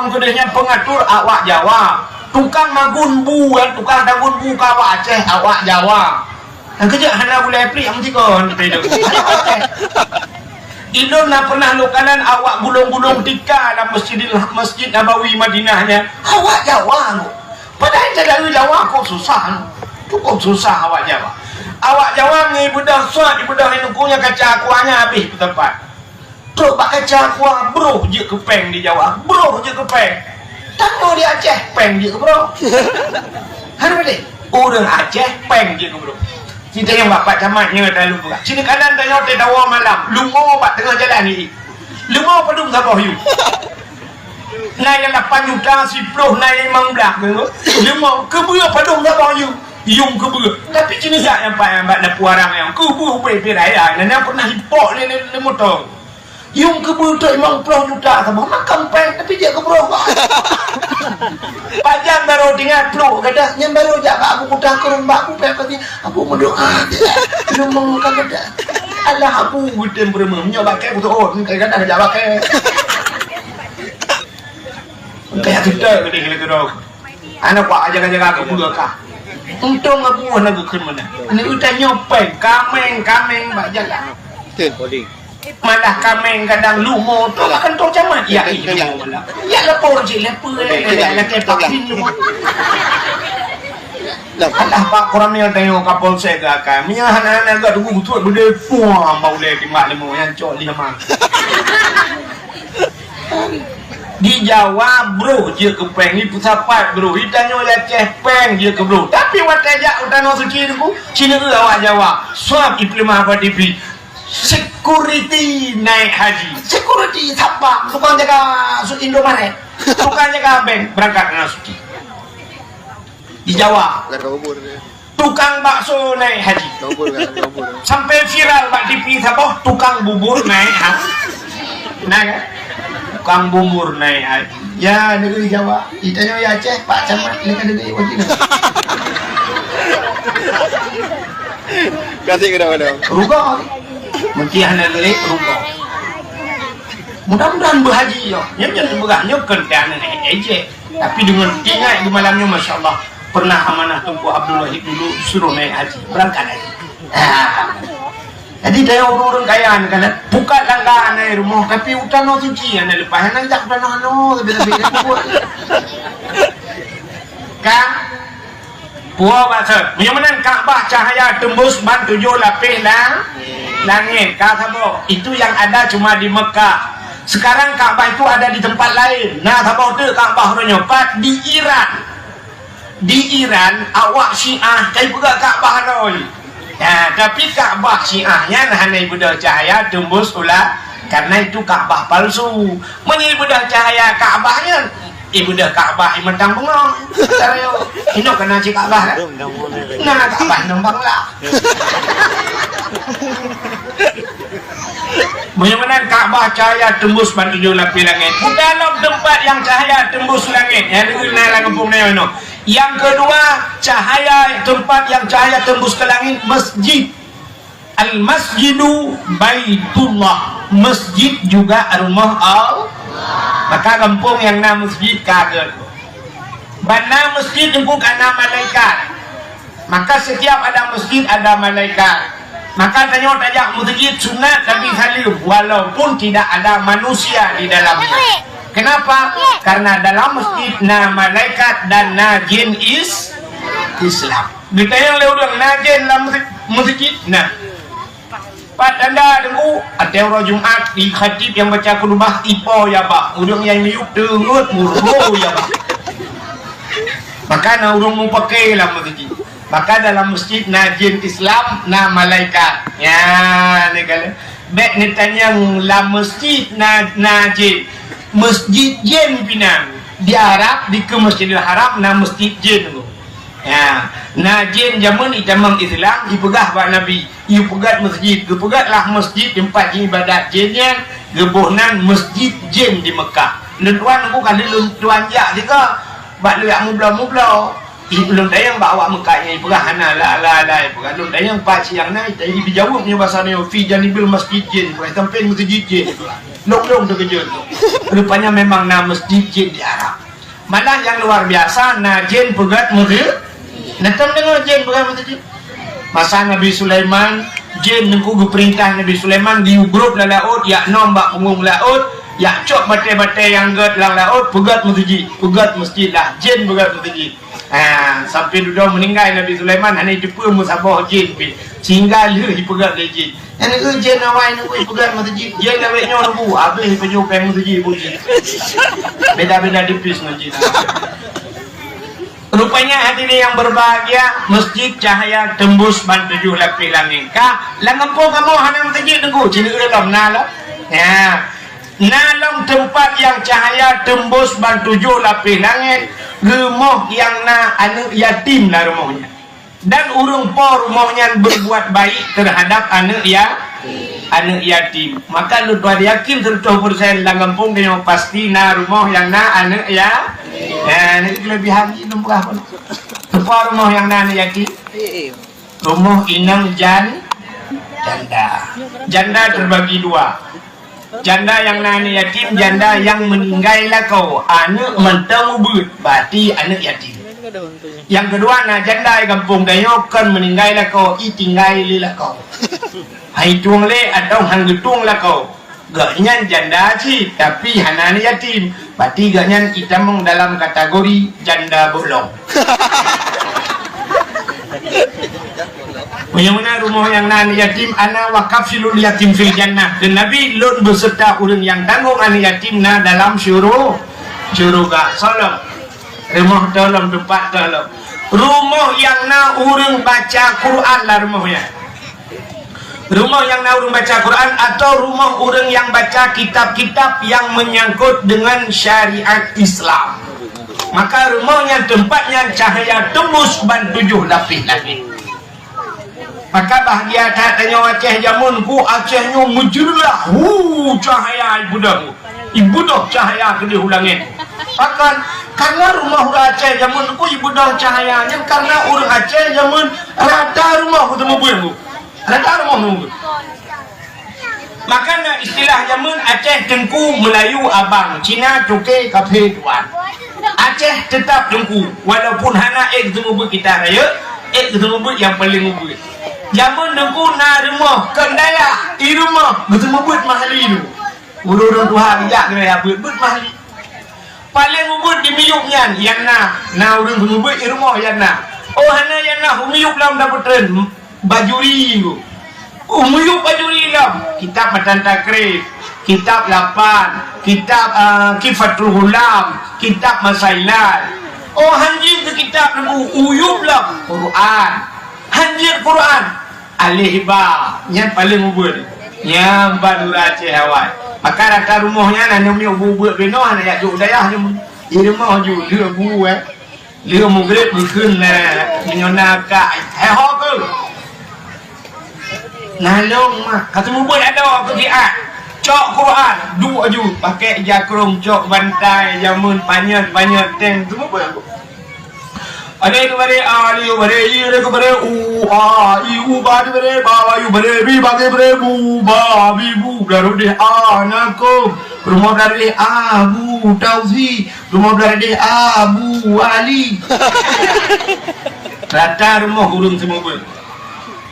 kodenya pengatur awak Jawa. Tukang magun bu kan, tukang dagun bu ka awak Aceh awak Jawa. Yang kerja hana boleh apply yang mesti kon pedo. Idul nak pernah lokalan awak gulung-gulung tika dalam Masjid Nabawi Madinahnya. Awak Jawa. Padahal dari Jawa kok susah. Cukup susah awak Jawa. Awak Jawa ni budak suat, budak hinukunya kaca akuanya habis tempat. Terus pakai kaca akuah bro je ke peng di Jawa. Bro je ke peng. Tangguh di Aceh peng je ke bro. Hari ni orang Aceh peng je ke bro. Kita yang bapak camatnya dah lupa. Sini kanan tanya hotel dawa malam. Lungo pak tengah jalan ni. Lungo padung sabah you. Naik yang 8 juta, 10, naik 15. Lungo kebua padung sabah you. Yung kebua. Tapi sini tak yang pak nak puarang yang kebua boleh raya. Nana pernah hipok ni motor. Yung kebua tu 50 juta sabah. Makan peng tapi dia kebua. Pajang baru dengar peluk kata yang baru jak aku kudah kurung aku pasti aku berdoa dia mengangkat kata Allah aku gudem berem nyoba pakai betul oh kadang jak pakai kayak kita gede gitu dong anak pak aja aku kah untung aku nak ke mana ini udah nyopeng kameng bajalah holding malah kameng kadang lumo tu makan tu camat ya malah ya lapor je lapor nak kepakin alah pak korang yang tengok kapal saya akan minyak anak-anak agak tunggu betul benda puang mau le timbak lemo yang cok 5 di Jawa bro je ke peng ni pusapat bro hitanya leceh peng je ke bro tapi watajak utano suci tu cina awak Jawa swab implement apa TV security naik haji security siapa tukang jaga Indomaret tukang jaga bank berangkat dengan suci di Jawa tukang bakso naik haji. Sampai viral Pak TV apa? Tukang bubur naik haji. Nah kan? Tukang bubur naik haji. Ya negeri Jawa. Ditanya ya Aceh, Pak Camat ini kan negeri wajib. Kasih kedua-kedua. Rugo. Mungkin negeri rugo. Mudah-mudahan berhaji yo. Yang jangan berahnya kerjaan aja. Tapi dengan ingat di malamnya Masya Allah pernah amanah Tunku Abdullah dulu suruh naik haji, berangkat haji. Jadi dia orang kaya kan, buka langgahan dari rumah, tapi utang no suci, anda lepas nanti udah no, tapi buat. Kak, puas bahasa, menyamakan Ka'bah cahaya tembus ban 7 lapis langit. Kata bo, itu yang ada cuma di Mekah. Sekarang Ka'bah itu ada di tempat lain. Nah, apa tu Ka'bah nyopat di Iran. Di Iran awak Syiah kai juga Ka'bah noi. Ya, tapi Ka'bah Syiahnya hanya ibadah cahaya tembus ulah karena itu Ka'bah palsu. Mengibadah cahaya Ka'bahnya ibadah Ka'bah mentang bengong. Tayo, ino kena ci Ka'bah. Nah, Ka'bah nembang lah. Menyamakan Ka'bah cahaya tembus ban 7 lapis langit. Dalam tempat yang cahaya tembus langit, yang dikenal kampung Neo. Yang kedua, cahaya tempat yang cahaya tembus ke langit, masjid. Al-masjidu Baitullah. Masjid juga rumah Allah. Maka kampung yang nama masjid kaget. Bana masjid itu karena malaikat. Maka setiap ada masjid ada malaikat. Maka tanya masjid sunat tapi halil walaupun tidak ada manusia di dalamnya. Kenapa? Karena dalam masjid na malaikat dan na jin Islam. Ditanya oleh orang na jin dalam masjid. Nah, Pak anda dengu ada orang Jumat di khatib yang baca khutbah ipo ya Pak. Orang yang niup dengut murmu ya Pak. Maka na orang mau pakai dalam masjid. Maka dalam masjid na jin Islam na malaikat. Ya, ni kalau baik ni tanya la masjid na jin. Masjid jin pinang di Arab di ke Masjidil Haram na masjid jin tu. Ya, na jin zaman itamang Islam dipegah Pak Nabi. Ia pegat masjid, gepegatlah masjid tempat ibadat jinnya, gebuhnan masjid jin di Mekah. Lentuan aku kan lentuan jak juga. Bak liak mubla-mubla. Belum dayang bawa Mekahnya pegah hana la pegah belum dayang pak siang naik tadi dijawabnya bahasa neo fi janibil masjid jin pegah sampai masjid jin long terkejut rupanya memang nama masjid jin di Arab. Malah yang luar biasa na jin pegat masjid natam dengan jin pegat masjid masa Nabi Sulaiman jin nengku perintah Nabi Sulaiman diugrub la laut ya nombak punggung laut ya cok bate-bate yang get lang laut pegat masjid lah jin pegat masjid. Sampai duduk meninggal Nabi Sulaiman hanya jumpa musabah jin sehingga dia dipegat oleh jin. Yang jin awal ni pegat masjid jin awaknya lembu habis penyupai masjid puji. Beda-beda tipis masjid. Rupanya hadirin yang berbahagia, masjid cahaya tembus ban 7 lapis langit. Kah, langampung kamu hanya masjid tunggu sini dalam nala. Ya. Dalam tempat yang cahaya tembus ban 7 lapis langit, rumah yang na anak yatim lah rumahnya. Dan urung po rumahnya berbuat baik terhadap anak yatim. Maka lu tuan yakin 100% dalam kampung dia pasti na rumah yang na anak ya. Ini kelebihan ini berapa? Apa rumah yang na anak yatim? Rumah inang janda. Janda terbagi 2. Janda yang nani yatim, janda yang meninggal lah kau. Anak mentang ubud, berarti anak yatim. Yang kedua, na janda yang kampung dayo kan meninggal lah kau, tinggal lah kau. Hai tuang le atau hang getung lah kau. Gaknya janda sih, tapi hanani yatim. Berarti gaknya kita meng dalam kategori janda bolong. Bagaimana rumah yang nan yatim ana wakaf silul yatim fil jannah. Dan Nabi lun beserta urang yang tanggung anak yatim na dalam syurga. Salam. Rumah dalam tempat dalam. Rumah yang na urang baca Quran lah rumahnya. Rumah yang na urang baca Quran atau rumah urang yang baca kitab-kitab yang menyangkut dengan syariat Islam. Maka rumahnya tempatnya cahaya tembus ban 7 lapis langit. Maka bahagia tanya Aceh jamun ku Acehnya menjerlah cahaya ibu dah cahaya ke di hulangin. Akan karena rumah orang Aceh jamun ku ibu dah cahayanya karena orang Aceh jamun rata rumah ku temu bu rata rumah nunggu. Maka istilah jamun Aceh tengku Melayu abang Cina cukai kafe tuan. Aceh tetap tengku walaupun hana ketemu bu kita raya ketemu bu yang paling bu. Jamun dengku na rumah kendala di rumah betul mebut mahali tu urun Tuhan jak kena bet mahali paling mebut di miyuknya yang na urun mebut di rumah yang oh hana yang miyuk lam dapat tren bajuri tu miyuk bajuri lam kitab matan takrif kitab 8 kitab kifatul hulam kitab masailat oh hanjir ke kitab uyub lam Quran hanjir Quran alih ba yang paling ubud yang baru Aceh awal maka rata rumahnya nak ni ubud beno nak yak juk dayah di rumah ju leu bu leu mugrib dikeun na nyona ka ho ke nalong mah kata ubud ada ke dia cok Quran dua ju pakai jakrung cok bantai jamun panjat teng tu ubud ada itu bare ali bare ire ko bare i u ba de bare ba yu bare bi ba de bare bu ba bi bu garu de anako rumah dari Abu Taufi rumah dari Abu Ali rata rumah urun semua pun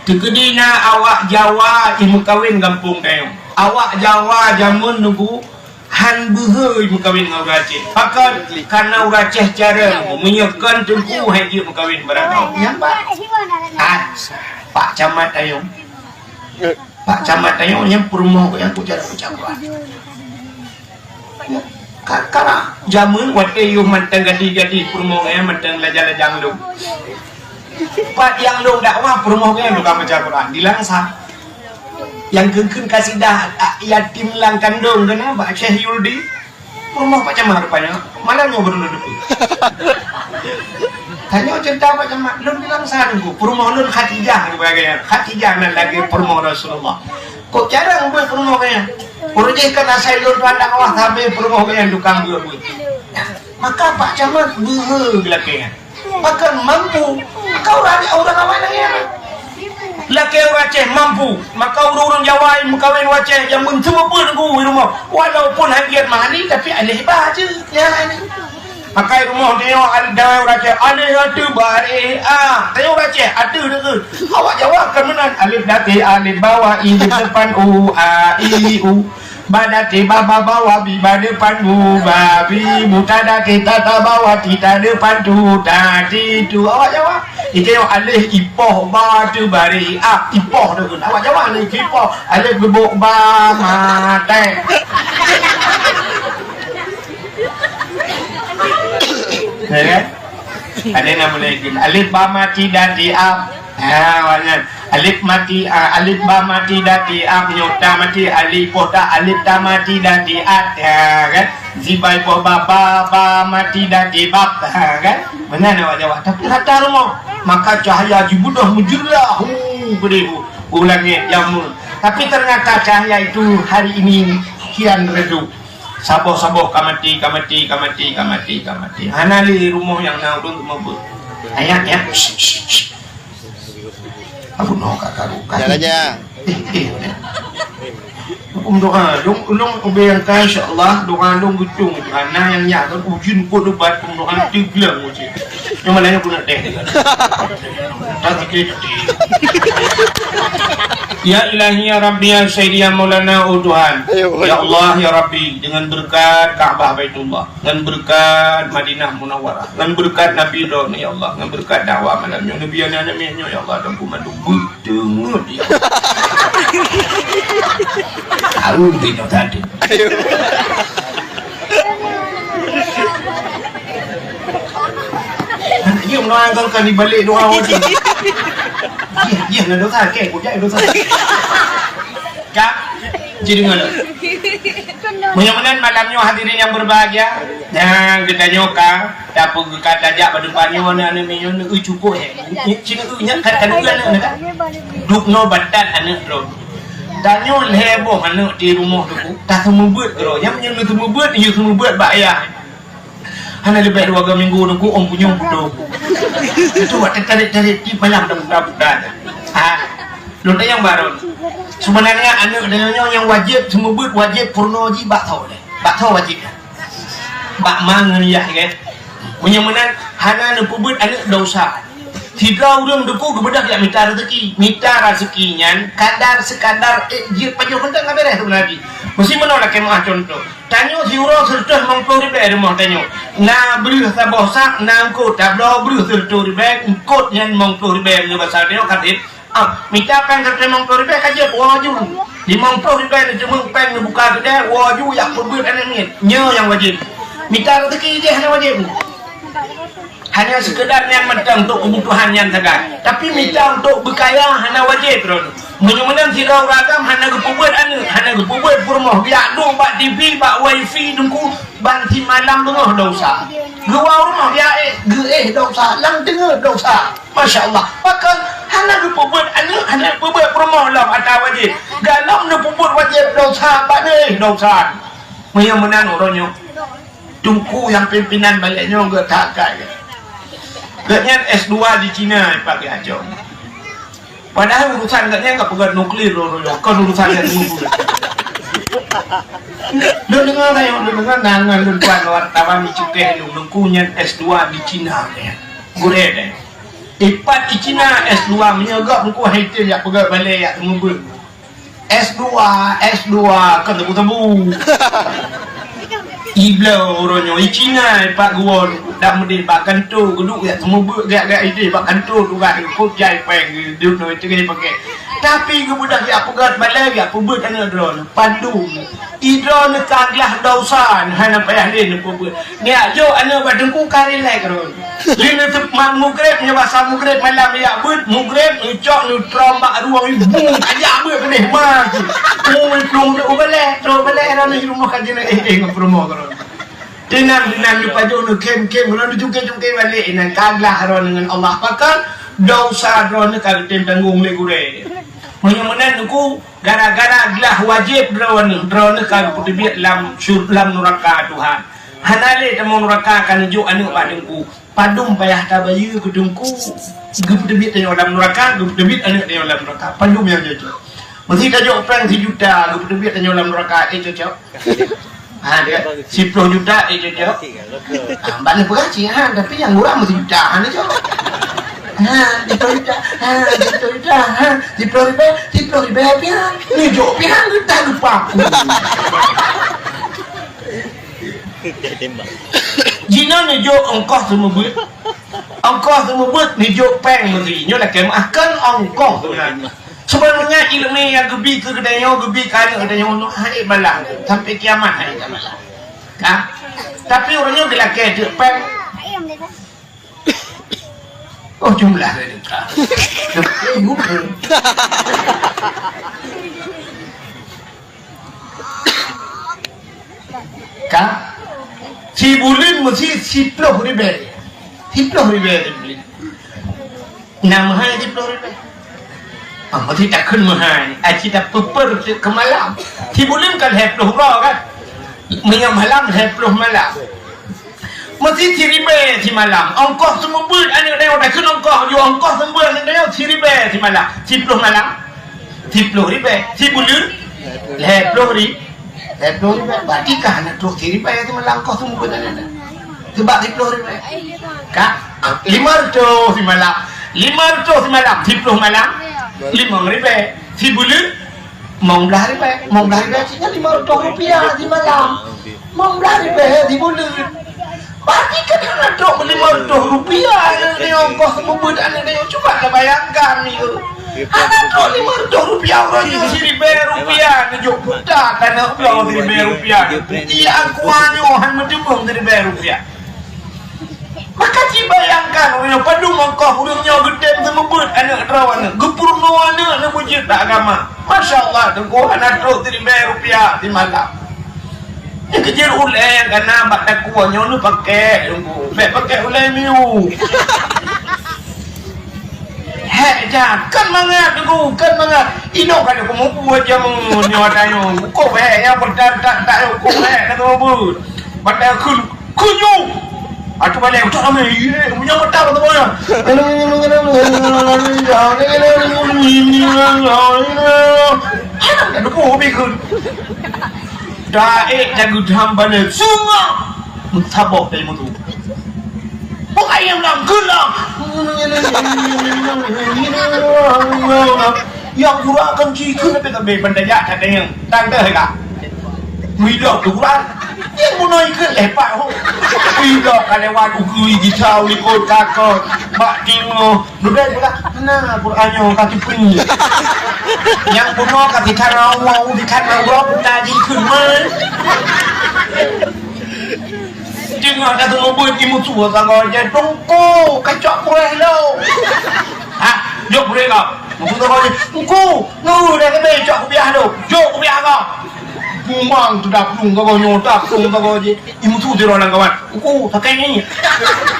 tegedina awak Jawa ibu kawin kampung kayo awak Jawa jamun nunggu han buhoi mukawin dengan orang Aceh pakar karena orang Aceh cara menyekan tengku hai dia mukawin barang yang Pak Camat Ayong yang perumah yang aku cara ucapan karena jamun wate yu mantang gadi perumah yang mantang lajang lu Pak yang lu dakwah perumah yang lu kamu Quran dilangsa yang kengkeng kasih dah yatim lang kandung kenapa Syekh Yuldi rumah Pak Camat rupanya malah ngobrol dulu tanya cerita Pak Camat lun bilang sahabatku rumah lun Khadijah Khadijah nan lagi rumah Rasulullah kok jarang buat rumah kaya urujih kan asal lun pandang Allah tapi rumah kaya dukang dua buat maka Pak Camat buhe belakangnya maka mampu kau orang awal yang laki orang Aceh mampu maka orang Jawa yang mengkawin Aceh yang semua pun di rumah walaupun hagiat mahali tapi alih baca ya maka rumah dia ada orang Aceh alih ada bare dia orang Aceh ada tu awak Jawa kan menan alif dati alif bawah i depan u a i u badati baba bawa bi depan bu babi mutada kita bawa tidak depan tu tadi tu awak Jawa itu yang alih ipoh batu bari ipoh tu awak Jawa alih ipoh alih gebuk ba mate ya ada nama lagi alif ba mati dati awalnya alif mati alif ba mati dati nyota mati alif pota alif ta mati dati ya kan zibai po ba mati dati bab kan benar awak Jawa tapi rata rumah maka cahaya jibudah menjerlah beribu ulangnya jamur tapi ternyata cahaya itu hari ini kian redup saboh kamati hanali rumah yang naudun mabut ayatnya aku nak kakaru jalannya doa dong ubiang ka insyaallah doa dong gutung karena yang nya kan ujin ko debat doa tiglang uji yang malanya pun teh tak kita ya ilahi ya rabbi ya sayyidi ya maulana Tuhan ya Allah ya rabbi dengan berkat Ka'bah Baitullah dengan berkat Madinah Munawwarah dengan berkat Nabi Ron ya Allah dengan berkat dakwah malamnya Nabi anaknya ya Allah dan kumadu dengut ya tahu dino tadi dia menanggalkan di balik doa wajib iya nak dosa ke aku jadi dosa kak jadi mana mudah-mudahan malamnya hadirin yang berbahagia Yang kita nyoka, apa kata jak pada panyo na ane menyo na cukup cina nya kan kan duk no badan ane ro. Tanyo lebo ane di rumah tu tak semua buat ro. Yang semua buat you semua buat bak ayah. Hana lebih 2 minggu tu om punya tu. Itu buat tarik-tarik di malam budak-budak. Lu yang baru. Sebenarnya ane yang wajib semua buat wajib purno ji bak tahu deh. Bak tahu wajib. Bak mangan ya kan punya menan hana ne pubut anak dosa tidak urang deku gebedak ya minta rezeki nyan kadar dia panjang kentak ngaberes lagi mesti menolak kemah contoh tanyo si uro serta mangko ribe rumah tanyo na beri sabosak na angkut tablo beri serta ribe angkut nyan mangko ribe ne basal dia katit minta peng serta mangko ribe kaje waju di mangko ribe ne cuma peng buka gede waju yak pubut anak ni nyo yang wajib minta rezeki je hanya wajib. Hanya sekedar yang mentang untuk kebutuhan yang tegak. Tapi minta untuk berkaya hanya wajib terus. Menyumbang sirau ragam hanya kepubuat hanya kepubuat purmoh biak dong bak TV bak wifi dengku banti malam tengah dosa. Gua rumah biak dosa lang tengah dosa. Masya Allah. Maka hanya kepubuat hanya kepubuat purmoh lah atau wajib. Galam ne kepubuat wajib dosa bak dosa. Menyumbang orangnya. Tungku yang pimpinan baliknya enggak tak kaya. Katanya S2 di Cina Pak Hajo. Padahal urusan katanya enggak pegang nuklir loh. Kan urusan yang dulu. Lu dengar nangan lu tuan wartawan di Cukeh lu nungkunya S2 di Cina ya. Gure deh. Ipat di Cina S2 menyegak muka haitil ya pegang balik ya tunggu. S2 kan tebu-tebu. Iblau orangnya Cina pak gua dah mesti pak kantor duduk ya semua gak ide pak kantor tu kan kau jai peng duduk no itu pakai tapi kemudian ya apa gat balai ya apa buat anak drone pandu idron taglah dausan hana payah ni pun ni ajo anak badengku kari lai kron lini teman mugreb nya bahasa mugreb malam ya buat mugreb ucok nu trombak ruang ibu aja buat ni mah plong balai ran di rumah kajian ngopromo kron Dinam lupa jauh kem kalau juga balik nan kaglah ron dengan Allah pakar dosa ron kalau tanggung legure. Menyemenan aku gara-gara gelah wajib ron kalau putih biat lam neraka Tuhan. Hanale temu neraka kan jo anu padengku. Padum payah tabayu kudungku. Putih biat tanya dalam neraka, putih biat anu tanya dalam neraka. Padum yang jojo. Mesti tajuk perang 1 juta, putih biat tanya dalam neraka jojo. Dia 10 juta jojo. Balik bergaji tapi yang murah mesti jutaan aja. 10 juta. 10 ribu pian. Ni jo pian kita lupa. Jina ni jo ongkos semua buat. Ongkos semua buat ni jo peng mesti. Nyo lah kemahkan ongkos tu lah. Sebenarnya ilmu yang gebi ke kedainya, gebi kaya kedainya untuk hari malam sampai kiamat hari malam. Tapi orangnya bila kaya peng. Oh jumlah dia Kak, si bulan mesti 10 ribu. 10 ribu bulan. Namanya 10 ribu. Mesti tak kun mahal. Kita peper ke malam. Si bulan kan 10 kan. Minggu malam 10 malam. Mesti 10 ribu si malam. Ongkos semua buat anak dia dah kun ongkos. Yo ongkos semua anak dia 10 ribu si malam. 10 malam. 10 ribu. Si bulan 10 ribu. 10 ribu. Berarti kan anak tu 10 ribu si malam ongkos semua buat anak dia. Sebab 10 ribu. Kak, 500 si malam. 500 si malam. 10 malam. 5 ribu. Si bulan 15 ribu. 15 ribu sehingga 500 rupiah di malam. 15 ribu di bulan. Berarti kan anak tu 500 rupiah ni ongkos semua buat anak dia. Cuba lah bayangkan ni. Anak tu 500 rupiah orang ni 1000 rupiah ni jok budak kan orang 1000 rupiah. Ia angkuannya orang menjemput 1000 rupiah. Maka bayangkan orang padu mangkah urangnya gede sama buat anak rawan gepurno anak wujud tak agama. Masya Allah tengku anak tu 1000 rupiah di malam. Kecil ulai yang kena mbak takua nyono pakai tunggu. Bek pakai ulai miu. Heh jangan kan mangat tunggu kan mangat. Ino kan aku mau buat jam nyodayo. Kau bek yang berdan tak kau bek kan mau. Badai kunyu. Aku balik ucap nama ye punya mata apa tu ya? Ada aku hobi kun. Dae jago hambane semua mentabok dari mutu. Bukan yang nak gelap. Yang gurakan cikgu nanti tak berdaya tak ada yang tak ada hega. Video gurang yang munoi ke lepak ho. Video kalewat ukui gitau likot kakot. Mak tingo dudai pula. Nah Qurannya kaki puni. Yang puno kaki tarau mau dikarang rob tadi kunman. Jangan ada mobil imu tua sangat je tungku kacok boleh lo. Ha, jok boleh kau. Maksud kau je tungku. Nu dah kena cok biar lo. Jok biar kau. Kumang tu dah pun kau nyotak pun kau je. Imu tua dia orang kawan. Tungku tak ni.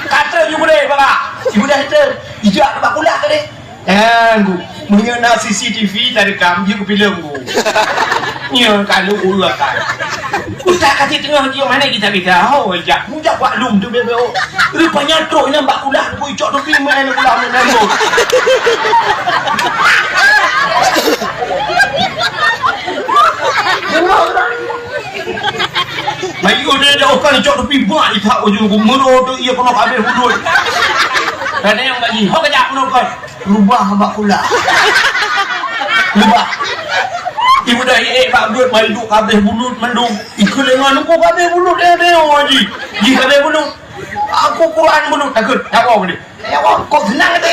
Kata you boleh bapa. Ibu dah itu. Ijak tak kulah tadi. Aku mengenal CCTV dari kami aku pilih aku. Nya kalau ulah kan. Udah kasih tengah dia mana kita beda. Oh ya, mudah buat lum tu bebo. Rupanya truk nampak kulah aku icok tu film main kulah main tu. Mai udah dah kan icok tu film buat itu ujung kumuro tu ia kena habis hudud. Ada yang bagi, hok kejap menukar. Rubah mbak kula. Rubah. Ibu dah pak duit mari duk habis bulut mendung. Ikut dengan aku habis bulut dia haji. Ji habis bulut. Aku Quran bulut takut. Tak apa ni. Ya Allah, kok senang tu.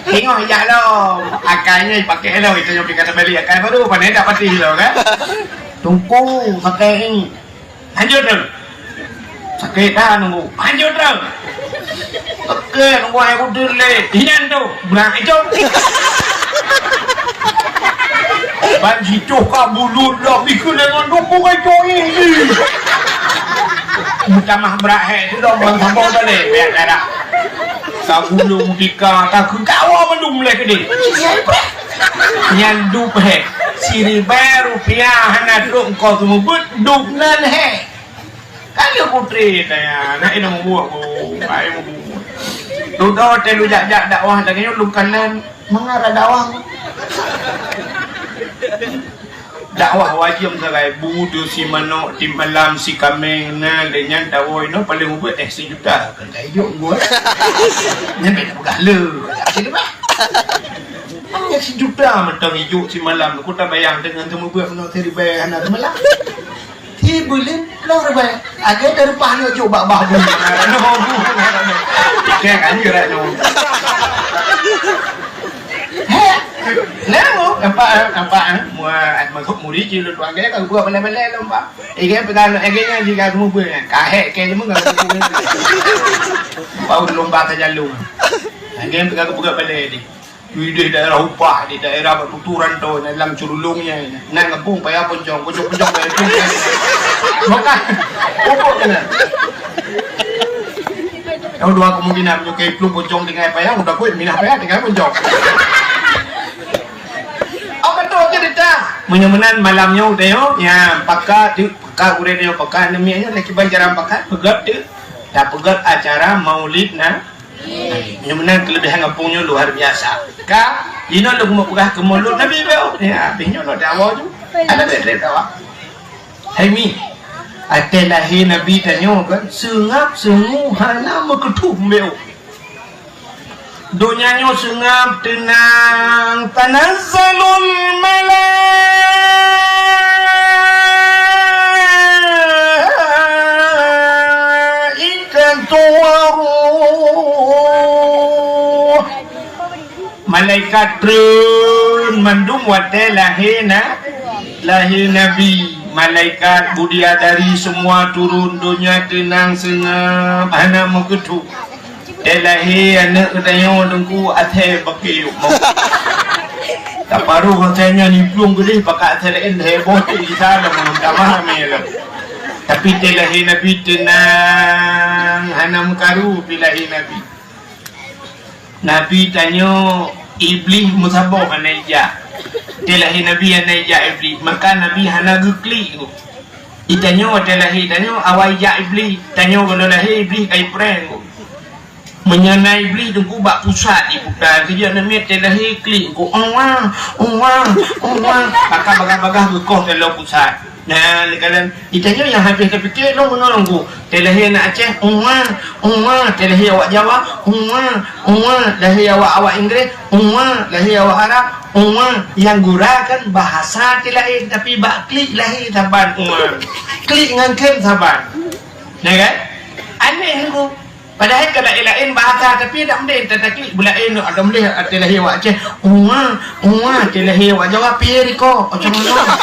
Tengok ya lo. Akalnya pakai lo itu yang dikata beli akal baru pandai dapat ti lo kan. Tunggu pakai ini. Lanjut tu. Sakit dah nunggu. Lanjut tu. Okey, nunggu aku dulu. Hinan tu. Bulan hijau. Banji cokak bulut lah. Bikul dengan dukung hijau ini. Mutamah berakhir tu dah. Bang-bang balik. Biar tak ada. Kau gulung dika. Kau kawa belum mulai ke dia. Yang dup he. Siri baru rupiah. Hana duk kau semua but. Dup nan he. Kali putri tanya, nak ina membuat ko, ay membuat. Ludo telu jak dakwah lagi lu kanan mengarah dakwah. Dakwah wajib sagai budu si manok di malam si kameng na dengan dakwah no paling ubet 1 juta. Kan hidup gua. Nyampe buka le. Sini ba? Hanya 1 juta mentang hidup si malam. Aku tak bayang dengan temu buat no teri bayar anak malam. Ibulin lo reba agak dari panel coba bahu no kayak kan gerak no namo nampak muat masuk muri ci lu agak kan gua bele-bele lo mbak ege pegang egenya jika kamu buat kahe kayak cuma enggak bau lomba saja lu ege pegang buka bele di di daerah upah di daerah pertuturan tu dalam curulungnya nang kampung payah poncong payah tu makan pokok kena yang dua kemungkinan menyukai peluk poncong dengan payah udah kuat minah payah dengan poncong apa tu cerita menyemenan malamnya udah yo ya pakat udah yo pakat namanya lagi banjaran pakat pegat tu dah pegat acara maulid nah yang mana kelebihan kampungnya luar biasa. Kak, ini lo mau pegah ke mulut Nabi beo. Ya, habisnya lo dakwah tu. Ada beda dakwah. Hai mi, ada lahir Nabi tanya kan, sengap sengu hana meketuh beo. Donyanya sengap tenang, tanazzalul malaikatu malaikat turun mendung wate lahir Nabi malaikat budiadari semua turun dunia tenang sengap anak mengetuk lahir anak ketanya tunggu athe bakiyuk Tak paruh katanya ni belum gede pakai selain heboh di sana mengamah mereka. Tapi telahi Nabi tenang, hanam karu bilahi Nabi. Nabi tanya iblis musabah anaija. Telahi Nabi anaija iblis, maka Nabi hana gekli tu. Itanya telahi tanya awai ja iblis, tanya kalau lahi iblis kai prank tu. Menyenai iblis tu ku bak pusat di bukan kerja Nabi telahi klik ku maka bagah gekoh dalam pusat. Nah, kalau ditanya yang habis terfikir lo menolong ku. Telahi nak Aceh, telahi awak Jawa, lahi awak Inggeris, lahi awak Arab, yang gurakan bahasa telahi tapi bak klik lahi saban klik dengan kem saban. Ya kan? Aneh ku. Padahal kalau lain bahasa tapi tak mending klik bulain ada mending telahi awak Aceh, telahi awak Jawa piye ko macam mana?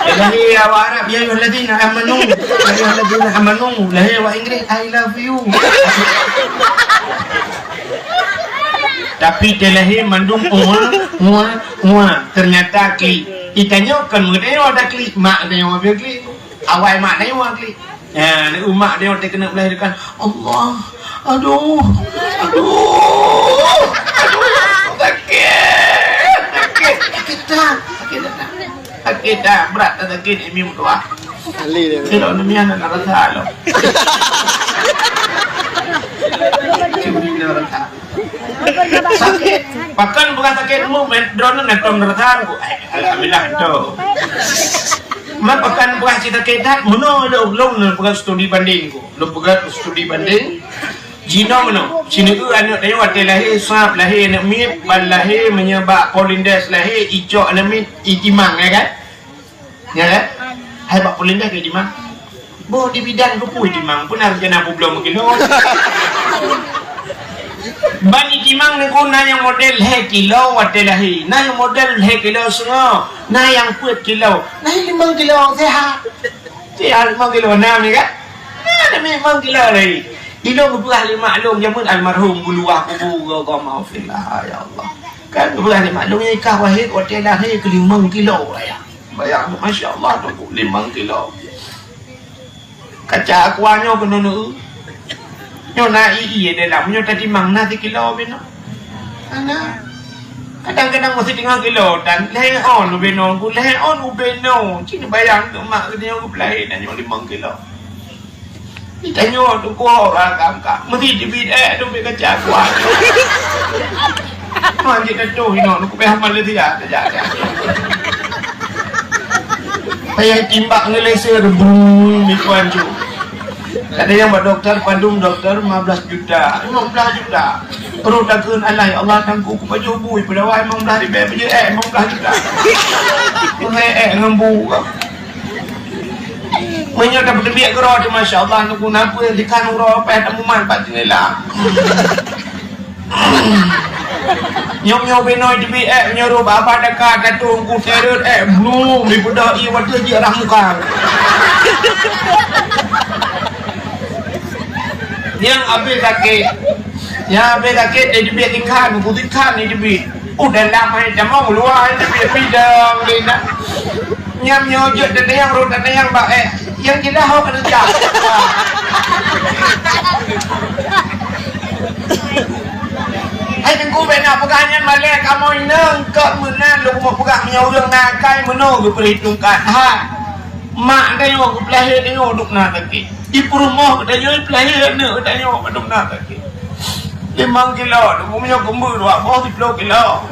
Lahi awak Arab ya ayyuhallazina amanu lahi awak Inggeris I love you. Tapi telahi mandung ternyata klik. Itanya kan mudahnya ada klik mak dia mau klik. Awal mak dia mau klik. Ya, umat dia orang kena melahirkan Allah. Aduh, sakit dah, berat dah sakit ini mudah. Kalau ni anak rasa lo. Sakit, bahkan bukan sakit mu, drone netom rasa aku. Alhamdulillah tu. Mapakan bukan cerita ketat, mana lo bukan studi banding ko, lo bukan studi banding. Jino mana? Sini tu anak dia waktu lahir sab lahir anak mit, bal lahir menyebab polindes lahir icok anak mit itimang ya kan? Ya kan? Hai bak polindes ke itimang? Boh di bidang rupu itimang pun harus jana belum mungkin lo. Bani timang ni guna yang model he kilo waktu lahir, nah yang model he kilo semua, nah yang kuat kilo, nah 5 kilo sehat 5 kilo enam ni kan? Nah 5 kilo lagi. Kilo berbelah maklum jamun almarhum buluah kubur kau maafillah ya Allah. Kan berbelah maklum yang ikah wahid waktu lahir ke 5 kilo ya. Bayang masya Allah tu 5 kilo. Kaca akuanyo kena nu. Nyo na iya dalam nyo tadi mang na 3 kilo beno. Ana. Kadang-kadang mesti 3 kilo dan leher on beno ku leher on beno. Cini bayang tu mak dia ku pelai dan nyo 5 kilo. Ditanya tu ku orang kam mesti dibid tu be kaca kuat. Mang kita tu hino ku be hamal le dia saja. Payah timbak ngeleser bum ni kuan tu. Ada yang buat doktor, pandum doktor 15 juta 15 juta perut dagun alai Allah tangku ku baju bui pada wai 15 ribu baju 15 juta ngembu menyo dapat biak gero di masyaallah nu guna apa di kan ro pa tamu man pa tinela nyom beno di bi nyoro baba dekat katung ku terut blue mi budak i waktu je arah muka yang habis sakit dia dibiak tingkan ku tingkan ni dibiak udah lama dah mau luar dibiak bidang dia nyam nyojot dan yang rot dan yang baik yang kita hau kerja hai tengku benar pegangan malek kamu inang ke menan lu mau pegang nyaurang nakai meno ku perhitungkan ha mak dia ku pelahir dia duk nak sakit ibu rumah dia pelahir nak dia duk nak sakit 5 kilo tu punya gembu 20 kilo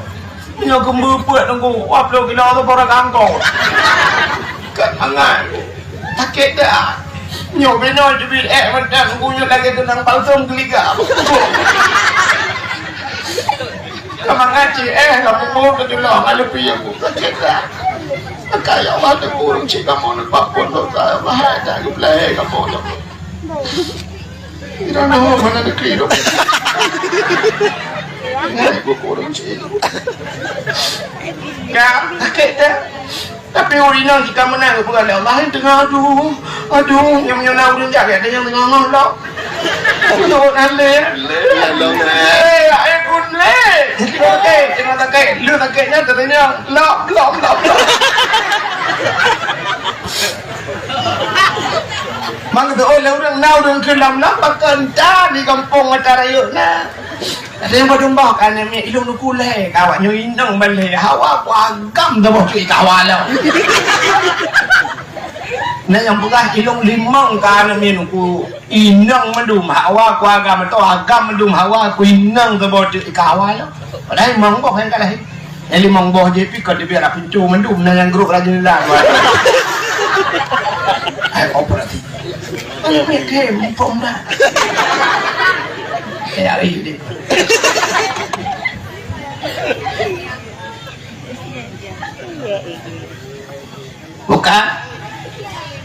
punya gembu buat tunggu 20 kilo tu orang kangkong kat mangan sakit dah nyok beno jadi macam punya lagi tenang palsum geliga kamu ngaji kamu mau ke dulu kalau piye aku sakit dah kaya Allah tu kurang cik kamu nak papun tu kaya bahaya dah aku pelai kamu tu tidak nak mana nak hidup aku kurang cik kau sakit dah tapi urina kita menang bukan Allah yang tengah aduh yang nak urin jaga ada yang tengah ngelok aduh ale aku le tengah takai lu takainya katanya lok mang tu oi orang nau orang kelam pakan ta di kampung acara yuk na ada yang berdomba kan ni ilung nuku le kawan nyu inang bale hawa agam dah bok kawan lah na yang pegah ilung limang kan ni nuku inang mendum hawa agam tu agam mendum hawa ku inang dah bok kawan lah padahal mang bok yang kalah yang limang bok je pi kad biar pincu mendum na yang grup rajin lah ai operasiไม่เข้มผมนะแค่อะไรอยู่ดิbukan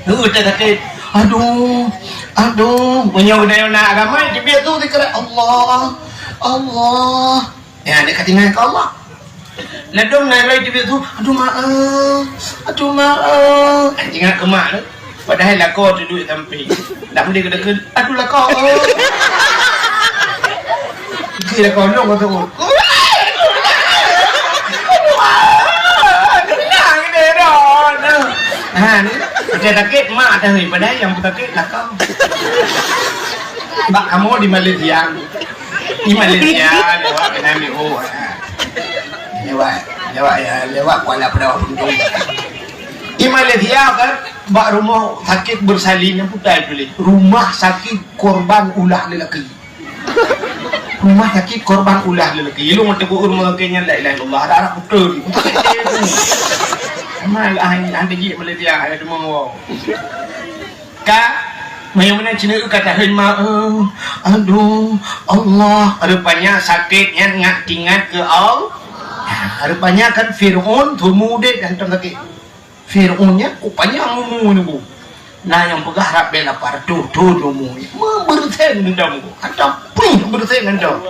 lu udah tadi aduh punya udara agama dia tu dikira Allah ya dia ketinggalan ke Allah ledom naik dia tu aduh maaf anjing ke mak tu padahal lakau tu duit sampai dah boleh kena aduh lakau kira kau long kau tu kenang dia dah ni macam sakit mak dah padahal yang sakit lakau bak kamu di Malaysia lewat PNMO lewat Kuala Perawat Pentung di Malaysia kan bak rumah sakit bersalin yang putih boleh rumah sakit korban ulah lelaki lu mau tengok rumah kenya la ilaha illallah ada anak putih mal anda gi Malaysia ada rumah ka yang mana Cina kata maaf aduh Allah rupanya sakitnya ingat ke Allah rupanya kan Fir'aun tumude dan sakit Fir'aunnya rupanya amu nunggu nah yang pegah harap bela partu tudumu bersen hendamu hantam pun bersen hentam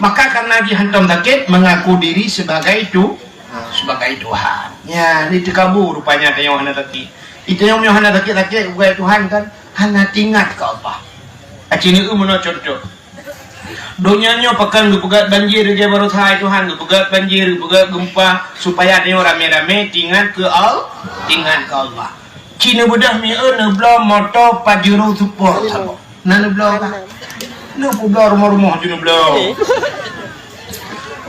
maka karena dihantam sakit mengaku diri sebagai Tuhan ya itu kabur rupanya ada yang hana sakit itu yang hana sakit bukan Tuhan kan hana tingkat ke Allah acini mana contoh donyanya pakan gepegat banjir dia baru thai Tuhan gepegat banjir gepegat gempa supaya ada yang rame-rame tingkat ke Allah Cina budak mi nebla motor pajero support sabo na nebla ka nebla rumah-rumah Cina nebla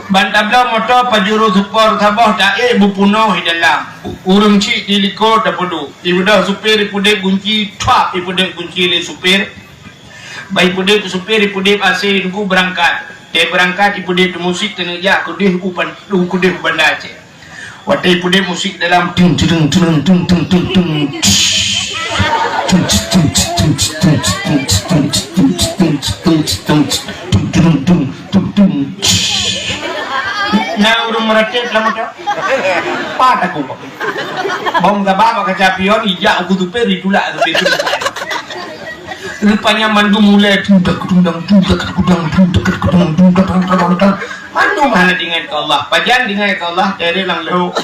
bantabla motor pajero support sabo tak bupuno dalam urang ci di liko dapodo ibuda supir ipude kunci thwa ipude kunci le supir baik pude supir ipude ase nunggu berangkat ipude musik tenaga kude upan kude banda Aceh watai pude musik dalam tung nah urung meretet lama dah pada aku bom gabah kacapion ijak aku tu peri tulak tu rupanya mandu mulai mandu mana dengan ke Allah pajan dengan ke Allah dari lang lo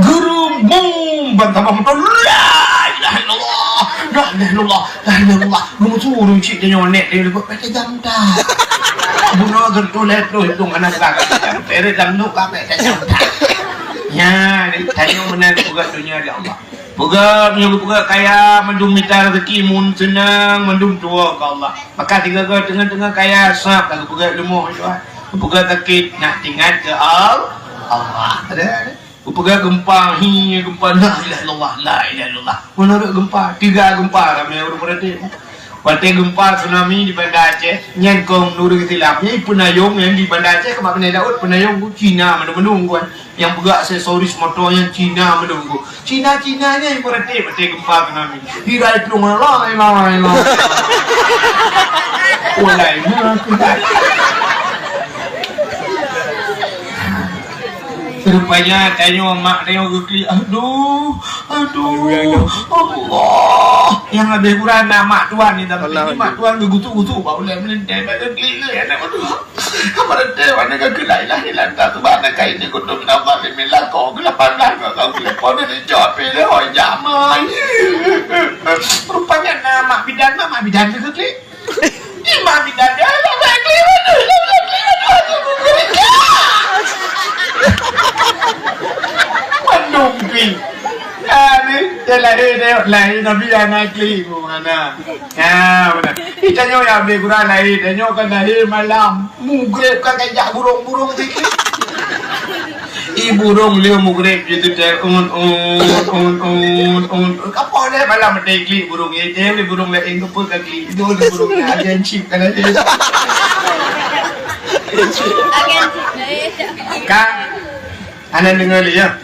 guru bum bantama motor la ilaha illallah lu suruh cik dia nyonek dia buat pakai jam dah bunuh tertulis tu hitung anak kakak dari jam tu kakak jam dah ya tanya benar juga dunia ada Allah Buka kaya mendung minta rezeki mun senang mendung tua ke Allah. Maka tiga ke tengah-tengah kaya sap lagu buka lemah itu. Buka sakit nak tinggal ke Allah. Ada. Buka gempa gempa la ilaha illallah. Menurut gempa 3 gempa kami orang berarti. Partai gempa tsunami di Banda Aceh, nyangkong nurut silapnya penayung yang di Banda Aceh kemarin Daud penayung Cina menunggu yang buka aksesoris motor yang Cina menunggu. Cina-Cinanya yang berarti partai gempa tsunami. Hirai pelung la. Ulai rupanya tanya mak dia geli aduh Allah yang lebih kurang nama tuan ni tapi mak tuan gutu-gutu bau le melentai geli le anak aduh kamar dia warna gelai lah hilang tak bana kain ni kutu nama le melako 18 kau telepon ni jawab le hoi jaman rupanya nama bidan geli mak bidan dia lah geli burung kli. Ni dia lahir Nabi anak kli mana. Benar. Kita nyo yang lebih kurang lahir, dia nyo kan lahir malam. Mugrib kan kajak burung-burung sikit. Burung dia mugrib gitu teh apa dia malam ada kli burung dia dia burung lain tu pun kli itu burung agensi kan aja kan anda dengar ya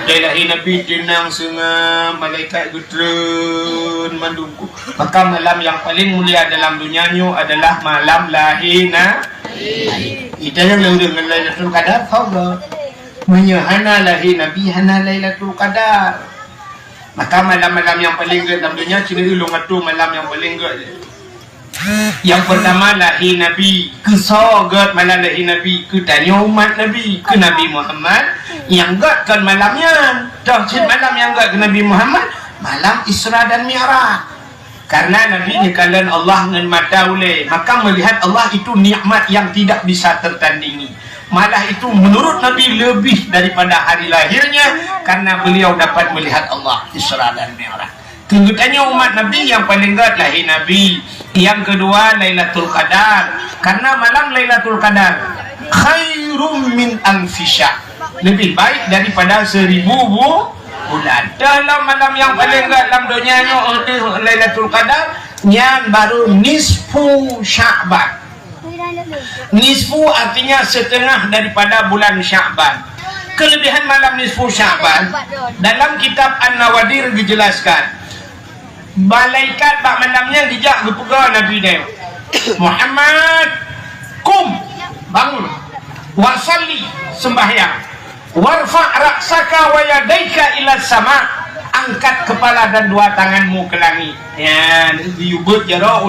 Ilahi Nabi jenang sungai malaikat gutrun mandungku maka malam yang paling mulia dalam dunianya adalah malam lahir kita yang lalu dengan Lailatul Qadar fadl menyahana lahir Nabi hana Lailatul Qadar maka malam-malam yang paling gede dalam dunia cina ulung atu malam yang paling gede yang pertama lahir Nabi kesogat malam lahir Nabi ke tanya umat Nabi ke Nabi Muhammad yang gede kan malamnya tauhid malam yang gede ke Nabi Muhammad malam Isra dan Mi'raj karena Nabi dikalian Allah dengan mata oleh maka melihat Allah itu nikmat yang tidak bisa tertandingi malah itu menurut Nabi lebih daripada hari lahirnya karena beliau dapat melihat Allah Isra dan Mi'raj. Kegiatannya umat Nabi yang paling gede lahir Nabi. Yang kedua Lailatul Qadar karena malam Lailatul Qadar khairum min alfisya lebih baik daripada 1000 bulan. Dalam malam yang paling gede dalam dunianya Lailatul Qadar yang baru nisfu Sya'ban. Nisfu artinya setengah daripada bulan Sya'ban. Kelebihan malam nisfu Sya'ban dalam kitab An-Nawadir dijelaskan. Malaikat bak malamnya dijak berpegang Nabi dia. Muhammad kum bangun wasalli sembahyang warfa' ra'saka wa yadaika ila sama angkat kepala dan dua tanganmu ke langit. Ya, diubut jara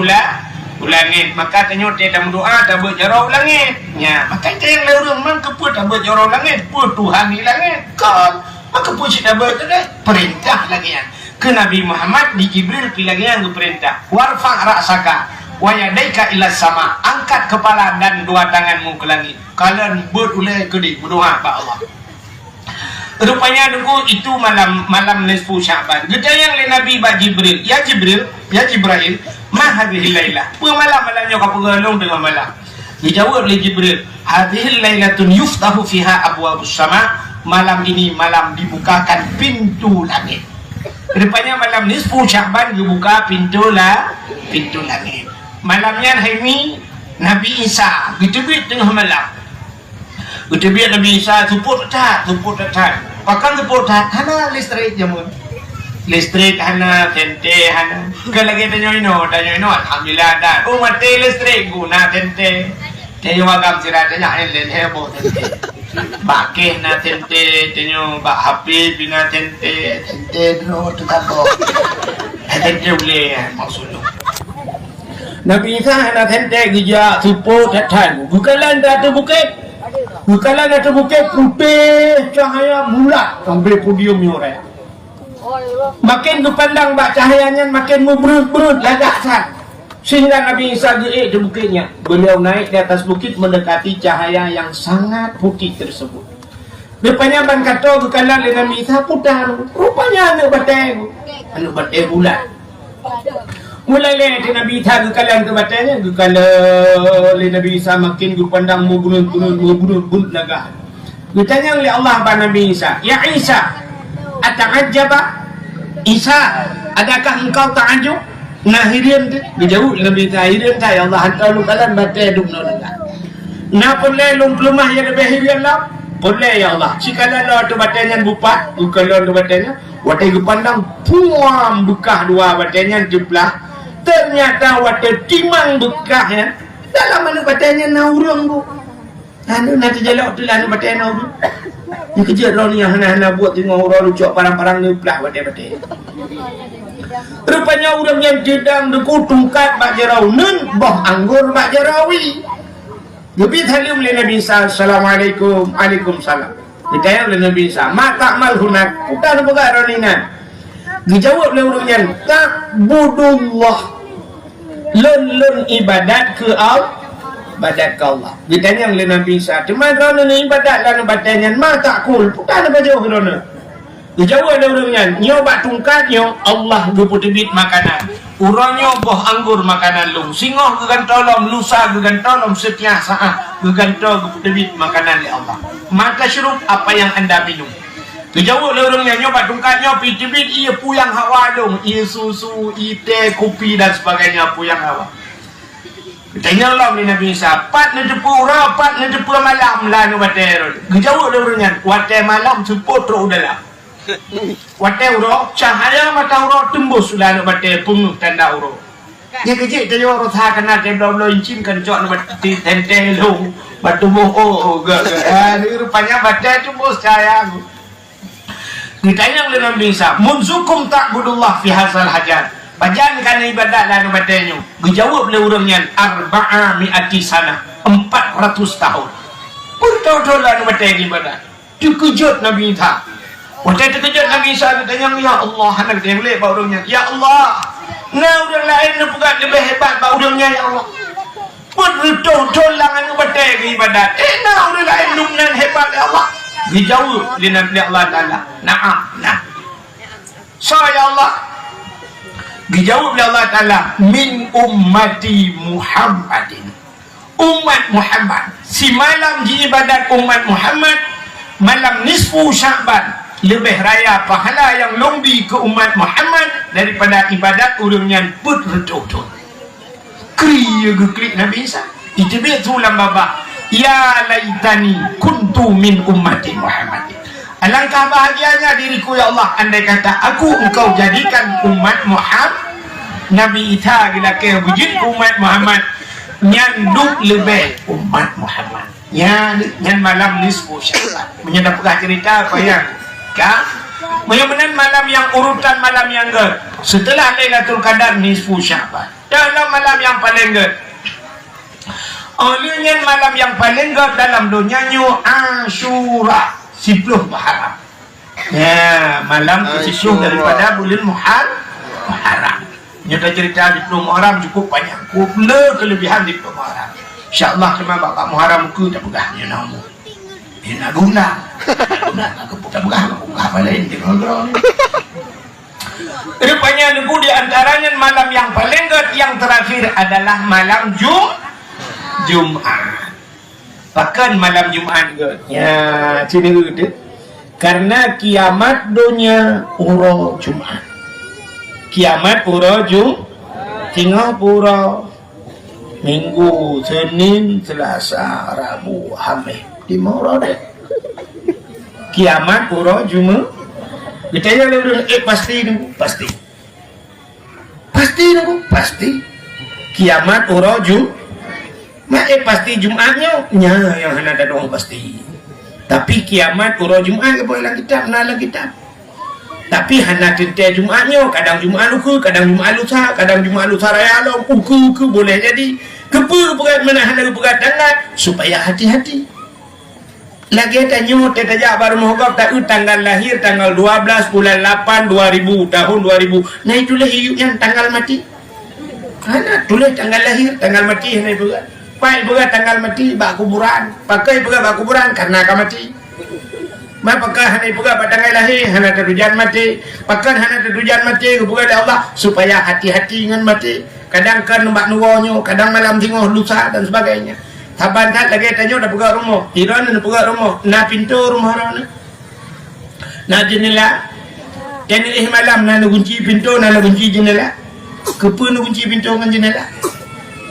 ulangit maka tanya dia dalam doa tak berjarah langit ya maka kita yang lalu memang keput tak berjarah langit pun Tuhan di langit kan maka pun kita perintah lagi ya ke Nabi Muhammad di Jibril lagi yang perintah warfa' ra'saka wa yadaika ila sama angkat kepala dan dua tanganmu ke langit kalian berulai kedai berdoa kepada Allah rupanya dulu itu malam nisfu Sya'ban kita yang le Nabi ba Jibril ya Jibril ma hadhihi lailah malam-malamnya kau pengalung dengan malam dijawab oleh Jibril hadhihi lailatun yuftahu fiha abwabus sama malam ini malam dibukakan pintu langit rupanya malam nisfu Sya'ban dibuka pintu langit malamnya hari ini Nabi Isa ditebit tengah malam ditebit Nabi Isa tuput tat pakan tuput tat hana listrik jamun listrik hana tente hana kelagi tanyo ino alhamdulillah ada mati listrik guna tente tanyo agam sira tanya len hebo tente bakeh na tente tanyo ba happy bina tente no tukako tente boleh maksudnya Nabi Isa hana tente gija tuput tan bukalan dah bukit bukalan dah bukit putih cahaya bulat sampai podium orang makin dipandang bak cahayanya makin berut lagaksan sehingga Nabi Isa di bukitnya beliau naik di atas bukit mendekati cahaya yang sangat putih tersebut rupanya ban kata bukalan Nabi Isa putih rupanya anu batai bulat mulai di Nabi Isa bukalan ke batanya bukalan Nabi Isa makin dipandang berut lagak ditanya oleh Allah pada Nabi Isa ya Isa ata'ajjaba Isa adakah engkau ta'ajub nah hirian tu dijawab Nabi Isa hirian ya Allah hantar lu kalan batai duk no lega na boleh lum plumah ya lebih hirian lah boleh ya Allah sikala lo tu batainya bupat bukan lo batainya watai pandang puam bekah dua batainya jeblah ternyata watai timang bekah ya dalam mana batainya naurung bu anu nanti jalak tu lah anu batai naurung ni kerja orang ni yang hana buat tengok orang lucuk parang-parang ni pelah batai-batai rupanya orang yang sedang dekutungkat bak jarau nun boh anggur bak jarawi lebih salim oleh Nabi Isa Assalamualaikum Waalaikumsalam ditanya oleh Nabi Isa ma ta'mal hunak bukan perkara ni nan dijawab oleh orang yang ta'budullah lun ibadat ke Allah badat ke Allah ditanya oleh Nabi Isa cuma kerana ni ibadat lah batanya ma takul bukan apa jauh kerana Jawa ada orangnya, nyo bak tungkatnya Allah geputibit makanan. Uronyo boh anggur makanan lu. Singoh gegantolom, lusa gegantolom setiap saat gegantol geputibit makanan di Allah. Maka syuruk apa yang anda minum. Jawa ada orangnya, nyo bak tungkatnya pitibit iya puyang hawa dong, iya susu, iya teh, kopi dan sebagainya puyang hawa. Tanya Allah ni Nabi Isa, pat na depu ura, pat na depu malam lah nu batero. Jawa ada orangnya, wate malam sepotro udah wate uro cahaya mata uro tembus sudah nak bate penuh tanda uro ya kecil tadi uro tha kena tembok lo incin kan cok nak bate tente lo batu boh ni rupanya bate tembus cahaya ditanya oleh Nabi Isa munzukum ta'budullah fi hadzal hajat pajan kan ibadat lah nak bate nyu dijawab oleh orangnya 400 sana 400 tahun betul-betul lah nak bate ibadat dikejut Nabi Isa. Waktu terkejut Nabi Isa bertanya, ya Allah, anak dia yang boleh pak urungnya. Ya Allah, nah orang lain ni bukan lebih hebat pak urungnya ya Allah. Betul-betul langan berbagai ibadat. Nah orang lain lumnan hebat ya Allah. Dijawab oleh Allah Ta'ala. Naam, nah. So ya Allah. Dijawab oleh Allah Ta'ala. Min ummati Muhammadin. Umat Muhammad. Si malam di ibadat umat Muhammad. Malam nisfu Sya'ban. Lebih raya pahala yang lebih ke umat Muhammad daripada ibadat urangnya betul-betul. Kriya geklik Nabi Isa. Itu betul lambaba. Ya laitani kuntu min ummati Muhammad. Alangkah bahagianya diriku ya Allah andai kata aku engkau jadikan umat Muhammad. Nabi Isa bila ke wujud umat Muhammad nyanduk lebih umat Muhammad. Yang malam nisfu Sya'ban. Menyedapkan cerita apa yang benar malam yang urutan malam yang ke setelah Lailatul Qadar nisfu Sya'ban dalam malam yang paling ke olehnya malam yang paling ke dalam dunia Asyura 10 Muharram ya malam ke-10 daripada bulan Muharram nyata cerita di 10 Muharram cukup banyak kumla kelebihan di 10 Muharram insyaAllah kemana Bapak Muharram ku tak pegahnya nama ini guna aku buka lain di ngobrol. Rupanya nunggu di antaranya malam yang paling yang terakhir adalah malam Jumat. Bahkan malam Jumat ya sini gitu. Karena kiamat dunia uro Jumat. Kiamat uro tinggal pura Minggu, Senin, Selasa, Rabu, Khamis. Di mana deh? Kiamat pura Jumat. Ditanya dulu, pasti nunggu, pasti. Pasti nunggu, pasti. Kiamat pura Jumat, pasti Jumatnya, yang ada dong pasti. Tapi kiamat pura Jumat, boleh kitab, nala kitab. Tapi hana tente Jumatnya, kadang Jumat luka, kadang Jumat lusa, kadang Jumat lusa raya long, uku boleh jadi. Keperat mana hana keperat tangan, supaya hati-hati. Lagi tanya tajak baru mohon tak tanggal lahir tanggal 12 bulan 8 2000 tahun 2000. Nah itulah hidupnya tanggal mati. Karena tulis tanggal lahir tanggal mati hanya berat. Pai berat tanggal mati bak kuburan. Pakai berat bak kuburan karena akan mati. Maka hanya berat pada tanggal lahir hanya tujuan mati. Pakai hanya tujuan mati kepada Allah supaya hati-hati dengan mati. Kadang kan nombak nuwonyo, kadang malam tengok lusa dan sebagainya. Taban tak lagi tanya dah pegang rumah. Iran dah pegang rumah. Na pintu rumah orang na jendela. Jendela malam na kunci pintu na kunci jendela. Kepa na kunci pintu dengan jendela.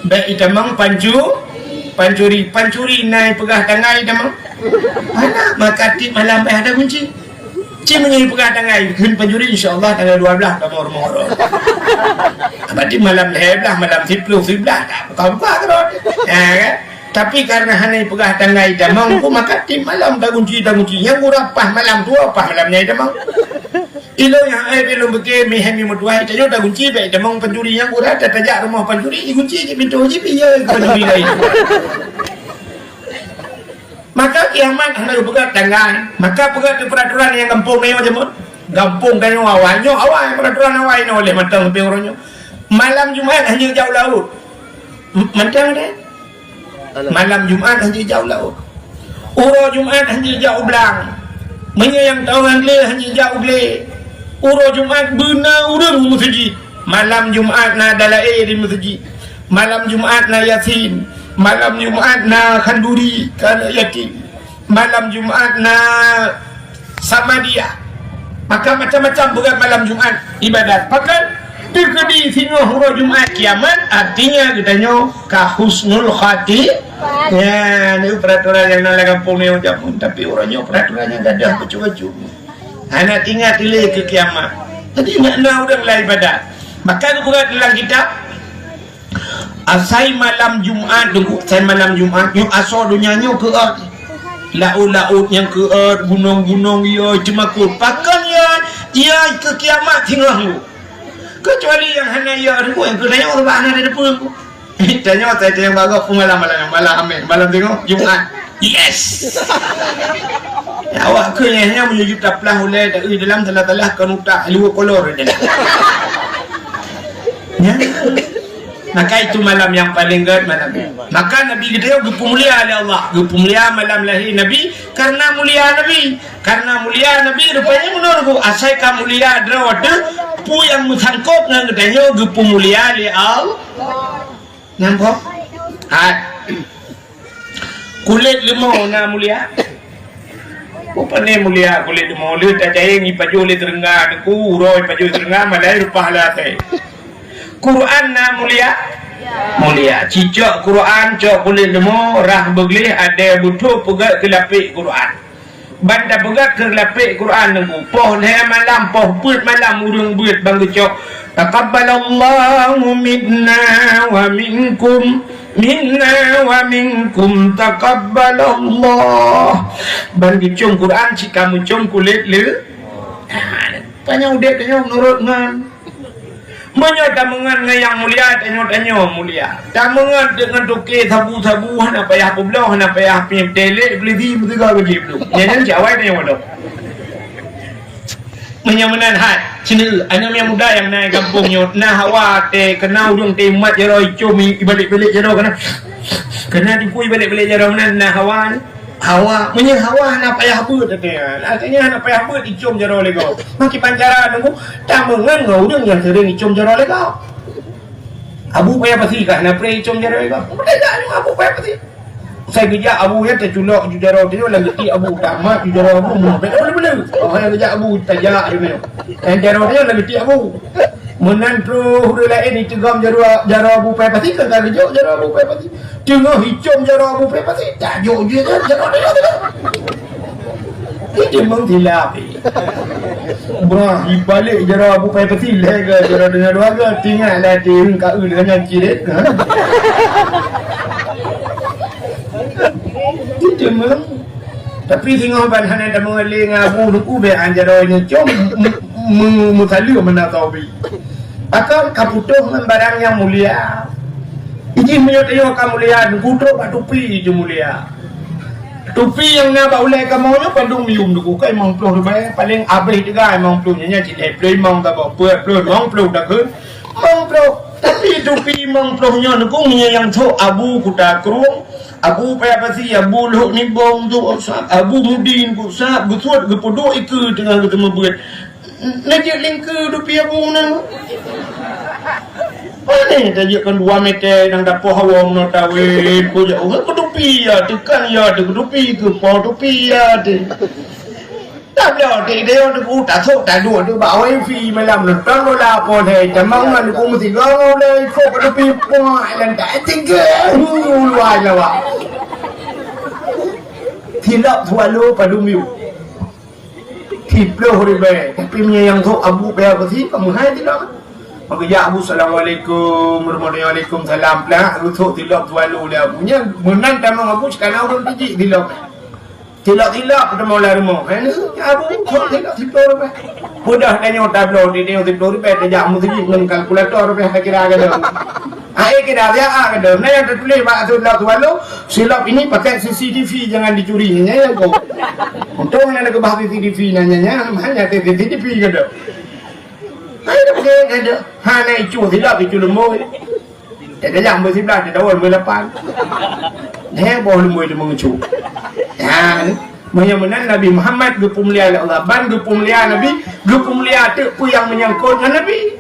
Baik itamang pancuri naik pegah tangai itamang. Mana makati malam ada kunci. Cik menyanyi pegah tangai. Kun pancuri insya-Allah tanggal 12 kamu rumah orang. Berarti malam lehelah malam 10 tak buka terus. Ya kan? Tapi karena hanya pegah tangai damang ku maka tim malam dah kunci yang urapah malam tu apa malamnya damang ilo yang belum betul mehemi mutuai tajo dah kunci baik damang pencuri yang urat tajak rumah pencuri dikunci je pintu je biar pencuri lain maka kiamat hanya pegah tangan maka pegah peraturan yang kampung ni macam kampung kan awalnya awal peraturan awal ni oleh matang lebih orangnya malam Jumat hanya jauh laut matang deh malam Jumat hanya jauh laut uro Jumat hanya jauh belang Yang tahu le hanya jauh le. Uro Jumat benar urang masjid. Malam Jumat na dalai di masjid. Malam Jumat na yasin. Malam Jumat na khanduri kana yatim. Malam Jumat na samadiyah. Maka macam-macam berat malam Jumat ibadat. Pakai terkedi singoh uro Jumat kiamat artinya katanya kahusnul khati. Ya, ini peraturan yang nak kampung ni macam tapi orangnya peraturannya enggak ada kecuali. Anak ingat ile ke kiamat. Jadi nak orang lain ibadat. Maka berat dalam kitab asai malam Jumat dulu, asai malam Jumat yang asal dunianya ke earth. Laut-laut yang ke earth, gunung-gunung ya cemakut. Pakan ya ke kiamat tinggal lu. Kecuali yang hanya ya tu yang kedanya orang bahana ada depan tu. Tanya saya yang bagus malam tengok Jumat. Yes. Awak kenyanya menuju taplah oleh dari dalam telah kanuta luar kolor dia. Ya. Maka itu malam yang paling gad malam. Maka Nabi kita gepu mulia oleh Allah. Gepu mulia malam lahir Nabi karena mulia Nabi. Karena mulia Nabi rupanya menurutku asai ka mulia drawada pu yang musangkop nang katanya gepu mulia oleh Allah. Nampak? Kulit lemau na mulia. Upane mulia kulit lemau le tak jaya ngi pajole terengah ku uroi pajole terengah malai pahala te. Quran na mulia. Mulia. Cicak Quran cok kulit lemau rah beglih ada butuh pegat ke lapik Quran. Banda pegat ke lapik Quran nunggu. Poh le malam poh put malam urung buat bang cok. Taqabbalallahu minna wa minkum taqabbalallah. Bagi cung Quran si kamu cung kulit le. Tanya udah tanya menurut ngan. Menyo tamungan yang mulia tanya mulia. Tamungan dengan toke sabu-sabu hana payah publau hana payah pim tele beli di mutiga bagi belum. Nyanyi jawai tanya waduh. Menyamanan hat sini anak yang muda yang naik kampungnya nah hawa te kenal dong te mat jero cumi balik-balik jero kena dipui balik-balik jero nah hawa punya hawa nak payah but katanya artinya nak payah but dicum jero lego maki pancara nunggu tamungan ngau dong yang sering dicum jero lego abu payah pasti kah nak pre dicum jero lego tidak abu payah pasti saya kerja abu ya terculok jujaro dia lagi ti abu tamat jujaro abu mau boleh oh yang kerja abu tajak dia yang jaro dia lagi ti abu menan pro huru lain itu gam jaro abu pai pasti kan kerja jaro abu pai pasti tengah hicam jaro abu pai pasti tajuk je jaro dia itu memang hilap di balik jaro abu pai pasti lega jaro dengan warga tinggal lah ting ka dengan ciret itu memang tapi tengok bahan ada mengalir ngabu nuku be anjaronya com mutalu mana tahu bi akan kaputuh barang yang mulia izin menyotayo kamuliaan kudo patupi itu mulia tupi yang na baulai kamonya pandung mium nuku kai mong ploh bae paling abih juga mong plohnya cik ploi mong ta ba puat ploh mong ploh dak mong ploh tapi tupi mong plohnya nuku yang tho abu kuda kerung Abu payah pasti Abu Luhuk ni bom tu Abu Mudin ku sahab betuat ke podok iku tengah ketemu buat najak lingke dupi Abu nang mana tajukkan 2 meter nang dapur hawa menotawin ku jauh ke dupi ya tekan ya ke dupi ke po dupi ya te tak ada dia tu tak sok tak dua tu bawa wifi malam nonton bola po he jamang man ku mesti ngau le ko dupi po lan tak tinggal luai lawa tilap tualu padumiu tiplo horibe tapi yang tu abu bayar pasti kamu hai tidak maka ya abu assalamualaikum warahmatullahi salam lah tu tilap tualu dia punya menang tamang abu sekarang orang tiji tilap kita mau lari mau kan abu kok tilap mudah tanya tablo di dia tilap ribe dia jamu tiji dengan kalkulator kira ada kira dia ada nah yang tertulis pak tilap tualu silap ini pakai CCTV jangan dicuri ya kok untuk mana ke bahas CCTV nanya hanya CCTV ada ada hanya itu silap itu lembu ada yang bersiblah ada awal 18 boleh mui dia mengecu Menyamanan Nabi Muhammad gepulia oleh Allah, ban gepulia Nabi, gepulia tu ku yang menyangkut dengan Nabi.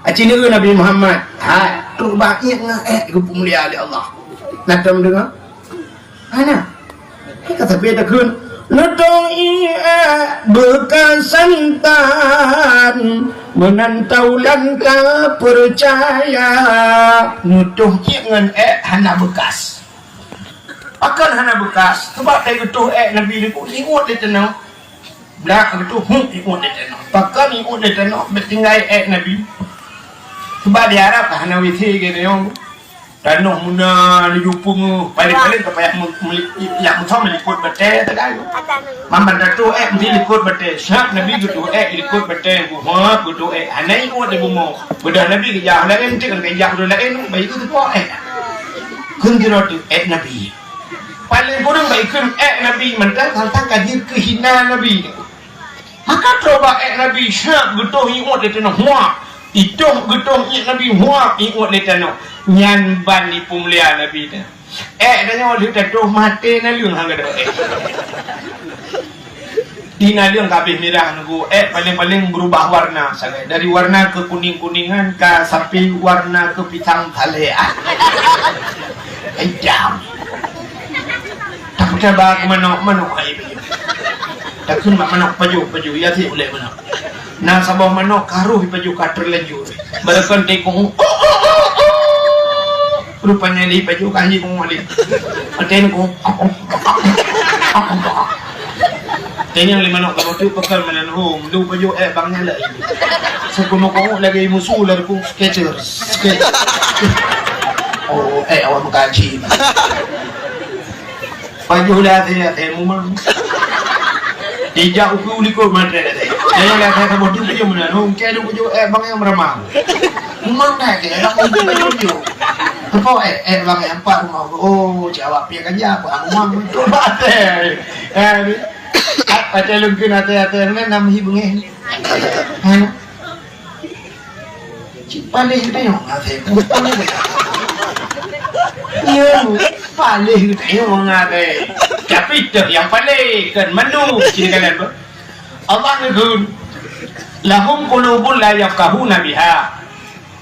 Acini Nabi Muhammad, ha, terbaik ngah gepulia oleh Allah. Nak tahu dengar? Ana. Kita tapi ada kun. Notong bekas santan menantau langkah percaya. Nutuh ngan hana bekas. Akan hana bekas sebab dia getuh Nabi ni pun ingat dia tenang belak getuh ingat dia tenang pakan ingat dia tenang bertinggai Nabi sebab dia harap hana withi gini yang tanah muna ni jupung paling-paling kepayak yang musuh melikut betul tak mamban datu mesti likut betul syak Nabi getuh likut betul buhat getuh hana ingat dia bumo bedah Nabi kejah lain cik kan kejah lain baik itu po kun kira tu Nabi paling kurang baikkan Nabi mentang tentang kaji kehina Nabi maka coba Nabi syak getuh ingat dia tanah muak itu getuh Nabi muak ingat dia tanah nyan ban di pumulia Nabi dah tanya dia tatuh mati na liung hang ada di na liung kabeh merah nunggu paling-paling berubah warna sangat dari warna ke kuning-kuningan ke sampai warna ke pitang talean jam tak coba ke manok ai tak kun manok paju ya ti boleh manok na sabah manok karuh paju ka terlanjur balakan tekong rupanya li paju kanji kong ali aten kong tanya lima manok kamu tu pakal manan home lu paju bangnya lai sekono kong lagi musuh lari kong sketchers oh awak mengkaji paju lah teh mumang dijak uku uliko matre saya lihat saya kamu tu paju manan home kaya lu paju bang yang meramah mumang dah kaya nak paju apa bang yang empat rumah oh jawab dia kan ya apa mumang tu mate ada lungkin hati-hati ni nama hibungnya paling tengok hati paling tengok hati tapi tu yang paling kan menu ciri kalian Allah negun lahum qulubun la yafqahuna biha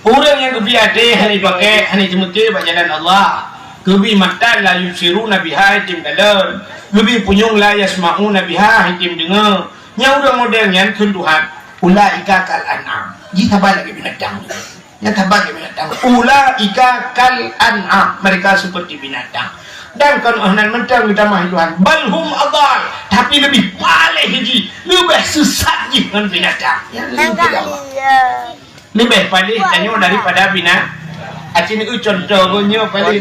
orang yang kebiade hani pakai hani jemute jalan Allah kebi mata la yusiruna biha tim dalam kebi punyung la yasmauna biha tim dengar nya udah modelnya kun Tuhan ulaika kal an'am jika balik binatang yang tabak binatang ulaika kal an'am mereka seperti binatang dan kan ahnan mentang kita mah Tuhan balhum adal tapi lebih paling hiji lebih sesat dengan binatang yang lebih paling tanya daripada bina acin itu contohnya paling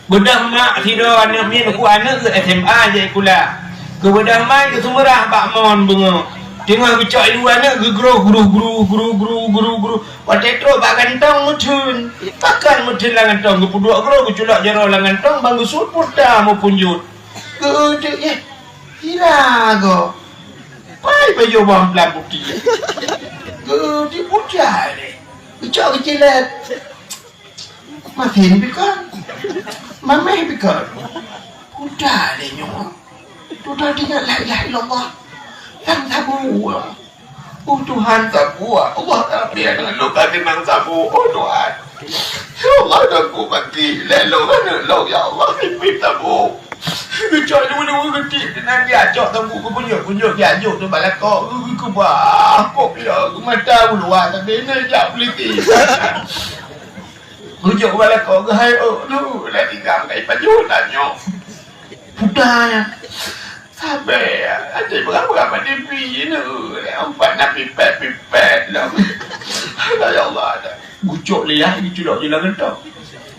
budak mak tidur anak min ku anak ke SMA je kula ke budak mai ke sumerah bak mon bunga tengah bicak luar anak ke guru potato bak gantong mutun pakan mutun lah gantong ke puduk guru ke culak jaro lah gantong banggu sud pudah mau punjut ke dia hira go pai payo bang plan bukti di puja ni bicak kecilat makin bikan mamai bikan udah deh nyok udah tinggal la ilaha illallah yang sabu oh Tuhan sabu Allah tak dia dengan luka tenang sabu oh Tuhan ya Allah dah ku mati lalu mana lo ya Allah pipit sabu bicak dulu kecil tenang dia ajak sabu ku punyuk dia ajak tu balakok ku bakok ya ku mata luar tapi ni jak peliti ujuk balakok ke hai oh lu dah tinggal kai paju tanya budaya sampai ada berapa TV ni empat nak pipet lah ya Allah ada ujuk liah itu dah jalan entah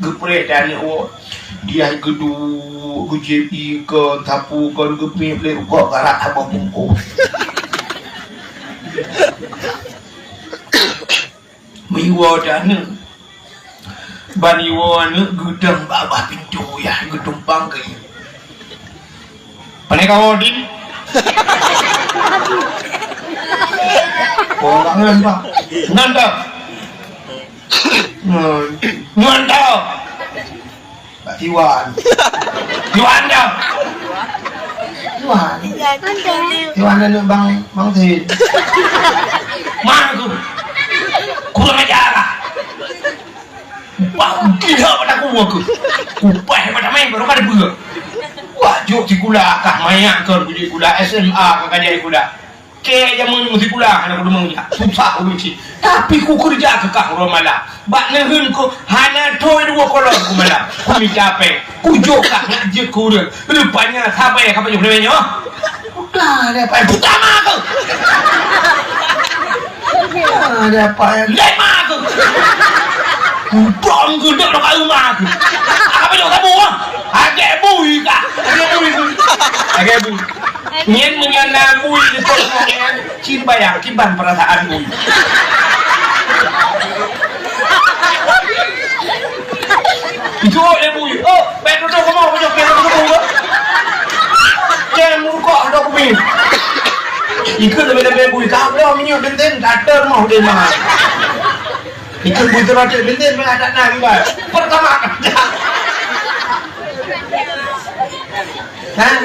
gepre dan dia gedu gujepi ke sapu kon gepi play kok karat apa bungku miwa dan baniwa ni gudang babah pintu ya gedung bangkai panik kau di orang ngantau Pak Tiwan Yuan dah. Yuan. Yuan ni bang Tin. Mana tu? Kurang ajar lah. Wah, gila pada aku. Upah pada main baru kada ber. Wah, jok si kula kah mayak kau puji kula SMA kah kajai kula. Ke zaman mesti kula anak rumah dia. Susah ulu si. Tapi ku kerja ke kah romala. Bak nehun ku hana toy dua kolor ku malam. Ku mi capek. Ku jok kah ngaji ku dia. Rupanya sampai kapan jok lebenyo. Lah, ada apa? Pertama aku. Ada apa? Lima aku. Bom gede dok rumah aku. Apa jok kamu? Agak bui kah? Agak bui. Nyen menyana bui di tolong cin bayang kiban perasaan bui. Itu dia bui. Oh, betul tu kamu punya kena kamu. Jangan murkok dok bui. Ikut lebih bui kau dah minyak benten datar mau dia mah. Ikut bui terus benten mana ada nak juga. Pertama kerja. Hah?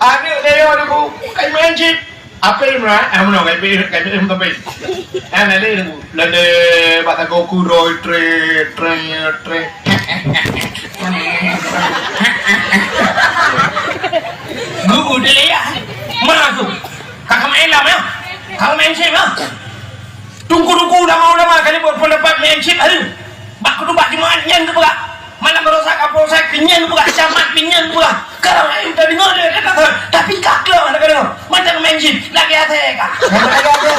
Ada dia aku kai main chip. Apa ini mah? Amo nak kai tapi. Ana le aku. Lade bata Goku roy tre. Guru dia ya. Mana tu? Kakak main lah ya? Kakak main chip ya? Tunggu dah mau kali buat pendapat main chip aduh. Bak kudu bak di mana nyen tu pula. Mana merosak kapolsek pinyen pula camat pinyen pula. Kalau ayo tadi ngode kata tapi kaklo ada kata macam main chip lagi ada kah? Lagi ada.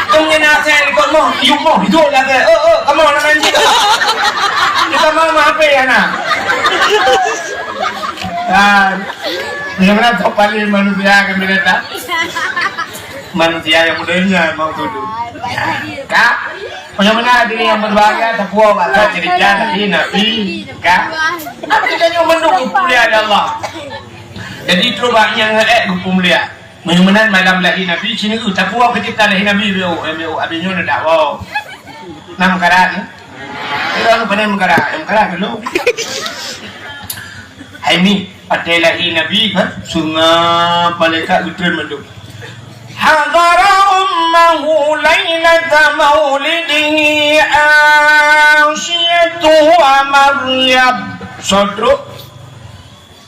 Tunggu nasi ikut mo, yuk mo itu lagi. Kamu nak main chip? Kita mau apa ya nak? Bagaimana paling manusia kembali tak? Manusia yang mudanya mau tuduh. Kak, bagaimana diri yang berbahagia tak puas baca cerita dari Nabi? Kak, apa kita yang mendukung mulia Allah? Jadi terubahnya ngek mulia. Bagaimana malam lahir Nabi sini tu tak puas ketika lahir Nabi abinya dah wow. Nam karat ni. Kita tu pandai mengkarat dulu. Hai mi, ada lahir Nabi kan? Sungai malaikat gutren menduk. حضر أمه ليلة مولده آسية ومريم Saudara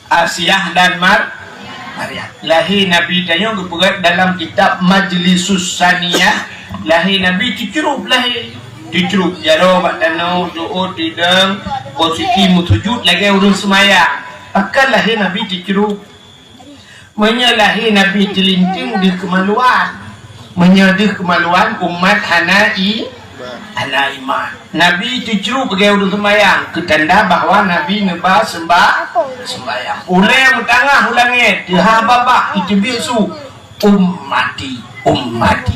Asiyah dan Maryam. Lahir Nabi tanya kepegat dalam kitab Majlisus Saniyah. Lahir Nabi dicerup lahir. Dicerup jaro bak danau doa tidang posisi mutujud lagi urus semayang. Akan lahir Nabi dicerup. Menyalahi Nabi jelinting di kemaluan, menyedih kemaluan umat hanai iman. Nabi diceru bagi urus sembahyang, ketanda bahawa Nabi nebah sembahyang. Ulai mutangah ulangnya, diha babak itu bisu ummati, umat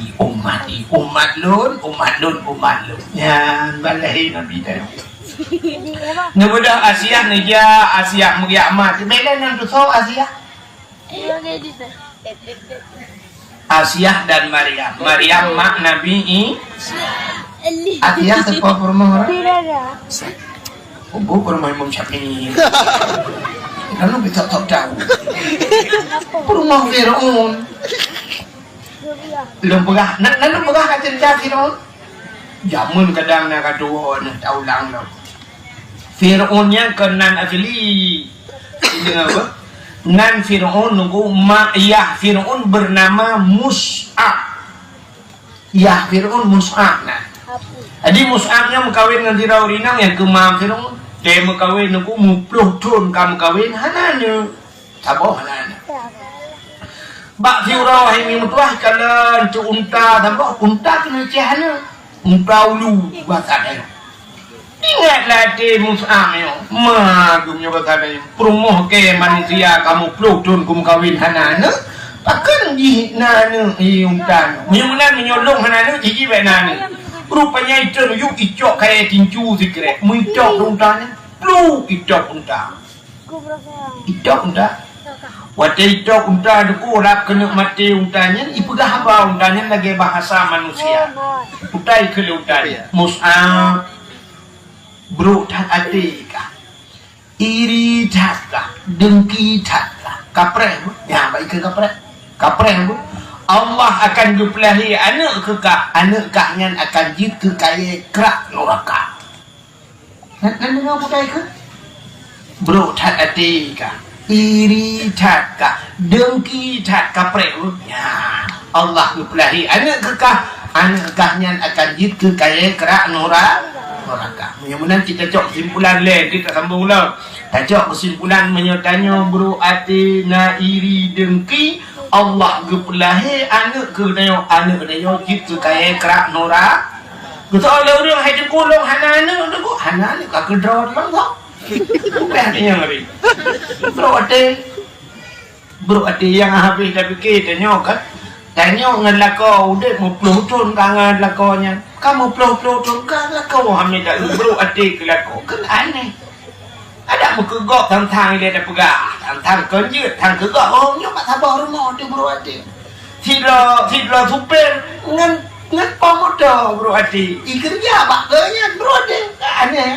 lun. Ya, balahi Nabi dah. Nebudah Asia neja Asia mugiamat. Beda yang tu so Asia. Asiyah dan Maryam. Maryam mak Nabi Asiyah sepupu rumah orang. Sepupu rumah Imam Syafi'i. Kalau kita tak tahu. Rumah Fir'aun. Belum pegah. Nak pegah kat cerita Fir'aun. Jamun kadang nak kedua nak ulang lah. Fir'aunnya kenan asli. Dengan apa? Nan Fir'aun nunggu ayah Fir'aun bernama Mus'ab. Yah Fir'aun Mus'ab nah. Jadi Mus'abnya mengkawin dengan Fir'aurinang yang kemam Fir'aun. Dia mengkawin nunggu mupluh tun kamu kawin hananya. Saboh hananya. Bak Fir'au ini mutuah kalau untuk unta saboh unta kena cihana. Unta ulu bakatnya. Ingatlah di Mus'amnya magumnya berkata perumoh ke manusia kamu pelutun kum kawin hanana takkan di nana iungtan menyunan menyolong hanana jiji benana rupanya itu yuk icok kayak tinju sikret muicok untanya plu icok unta waktu icok unta duku rap kena mati untanya ipegah apa untanya lagi bahasa manusia utai kelutanya Mus'ab bro tak ada kah iri tak kah dengki taklah kapreh ya baik ke kapreh bu Allah akan gepelahi anak kaknya akan jid ke kaya kerak neraka nan dengar bukai ke bro tat ati ka iri tat ka dengki tat kapreh ya Allah gepelahi anak kaknya akan jid ke kaya kerak neraka. Kemudian kita cok kesimpulan lain, kita sambung lah. Kita cok kesimpulan menyertanya bro ati na iri dengki Allah gepelahi anak kedaya gitu kaya kerak nora. Kita oleh orang hai kulong hana ka kedrot lang tau. Bukan yang lagi. Bro ati yang habis dah fikir tanya kan. Tanya dengan lakau udah mau pelutun kangen lakonya. Kamu pelutun kan lakau hamil dah bro ati ke lakau kan aneh. Ada mau kegok tang dia dah pegah. Tang konjut tang kegok oh nyo mak sabar rumah tu bro ati. Tidak super ngan pamodo bro ati. Ikerja bakanya bro ati. Aneh.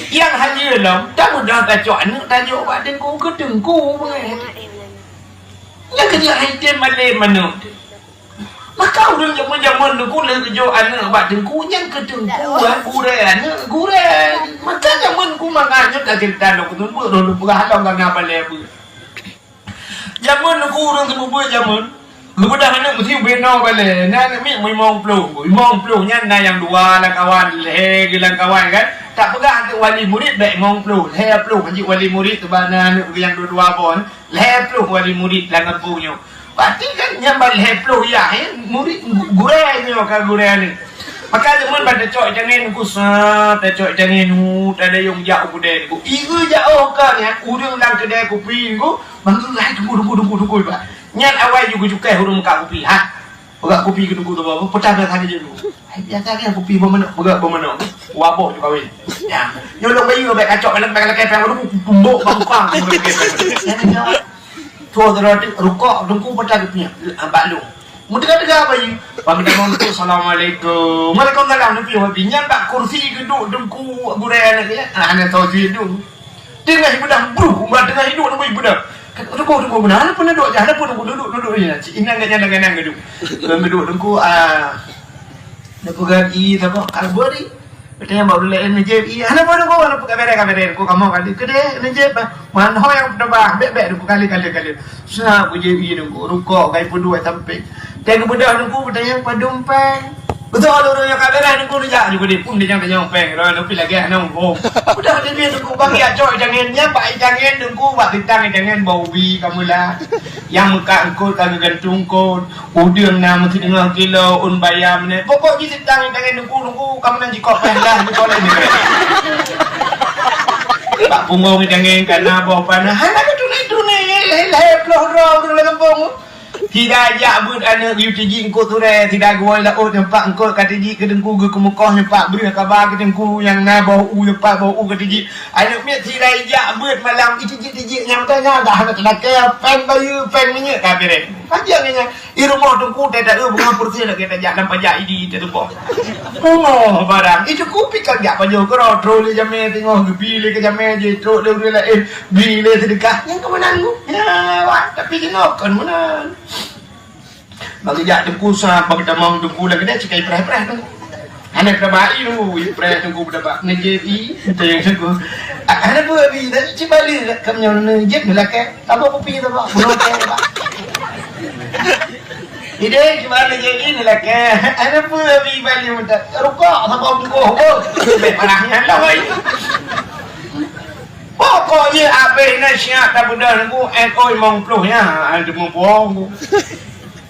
Yang haji lam tak mudah kacau anak tajuk badan ku ke dengku mengat. Yang kerja item malay manu. Maka orang zaman dulu le kerja anak bak dengku yang ke dengku gure. Maka zaman ku manganya tak cerita lu tu dulu berhalang dengan balai bu. Zaman ku orang tu buat zaman. Lu dah anak mesti beno balai. Nak mi mong plu nya na yang dua lah kawan gelang kawan kan. Tak pegang tu wali murid baik ngong plu. Plu haji wali murid tu bana yang dua pun. Plu wali murid lah ngampunya. Berarti kan nyambal heplo ya murid gureh ni kan gureh ni. Maka zaman pada cok jangan ku sa ta cok jangan tak ada yang jauh kedai ku. Igu jauh kan ya urang lang kedai kopi ku bangku lai tunggu ba. Nyan awai juga hurung ka kopi ha. Pegak kopi ke tunggu tu apa pecah dah tadi je dulu. Ai biasa kan kopi bermana pegak bermana. Waboh tu kawin. Ya. Nyolong bayu baik kacok dalam pakai pang tu tumbuk bangkang. Tuh terus rukuk dengku pecah punya balu. Mudah-mudah bayi. Pagi mau tu assalamualaikum. Waalaikumsalam nabi wa binyan tak kursi duduk dengku gureh anak dia. Anak tahu dia duduk. Tengah ibadah bro, tengah hidup nak ibadah. Dengku benar apa nak duduk jangan pun duduk ya. Inang ganang duduk. Duduk dengku dengku gagi apa kalbori. Katanya baru lain najib iya ana pun ko ana kamera ko kamu kali kede najib man ho yang dah bek ko kali sa ko je iya ko ruko kai pun dua sampai tengok budak aku bertanya padumpang betul orang yang kamera aku dia juga dia pun dia jangan nyompeng ro lebih lagi ana ngom budak dia aku bagi coy jangan nyampak jangan aku buat tentang jangan bau bi kamu lah yang muka engkau kagak gantung kau udang nama tu dengan kilo un bayam ni pokok di tentang jangan aku kamu nanti kau lah kau lagi Pak Punggung jangan kena bawa panah hana tu ni leploh ro dalam kampung tidak ajak buat anak UTG engkau tu re tidak gua lah oh tempat engkau kata ji ke dengku ke mukoh tempat beri khabar ke dengku yang na bau tempat bau kata ji anak mi tidak ajak buat malam UTG yang tanya dah nak nak pen bayu pen minyak kabere panjangnya di rumah dengku tak ada bunga kursi nak kita ajak dan pajak ini tu pun oh barang itu kopi kan jak pajak kau troll jamnya tengok bila ke jamnya je troll dia lah bila sedekah yang kemenang ya wah tapi tengok kan mana bagi jak dengku sa bagi damang dengku lagi dah cikai perah tu anak terbaik tu perah dengku berdapat nejebi itu yang aku ada dua bi dah cibali kamnya nejeb belaka apa kopi tu pak belum pak ide cuma nejebi belaka ada dua bi bali muda rukuk sama dengku parahnya lah oi pokoknya apa nasihat tak budak dengku oi mong pluhnya ada membuang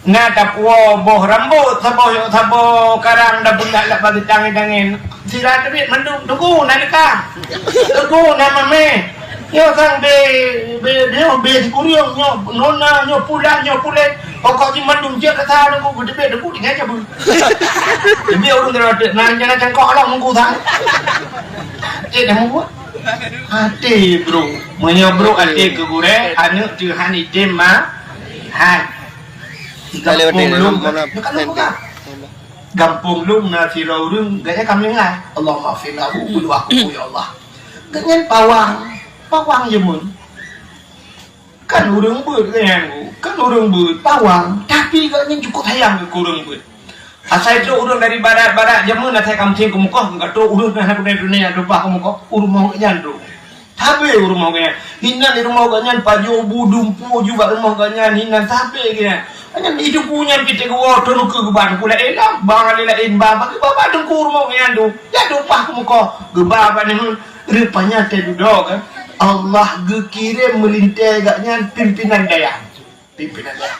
na tapwo boh rambut sabo karang dah bunda lah bagi tangan sila duit mendung tunggu nalika tunggu nama me yo sang be kuriong nyo nona nyo pula pokok di mendung je kata tunggu gede tunggu dengan aja bu demi orang terade nan jangan cangkok lah munggu sang dah mau hati bro menyobro hati ke gure anu Tuhan item mah hai Gampung lum na sirau rung gaya kami ngai Allah maafin aku ya Allah dengan pawang jemun Kan urang beut kan urang beut pawang, tapi gaknya cukup sayang ke urang beut. Asal itu urang dari barat jamun na saya kamcing ke muka enggak tahu urang dari dunia lupa ke muka urang mau nyan tu. Tapi urang mau nyan. Hinan di rumah ganyan pajo budung pu juga rumah ganyan hinan tapi gini. Hanya itu punya kita gua turun ke geban pula elah bang lain baba ke baba deng ku rumah nyan tu. Ya lupa ke muka gebaba ni rupanya teh duduk kan. Allah gekirim melintai agaknya pimpinan daya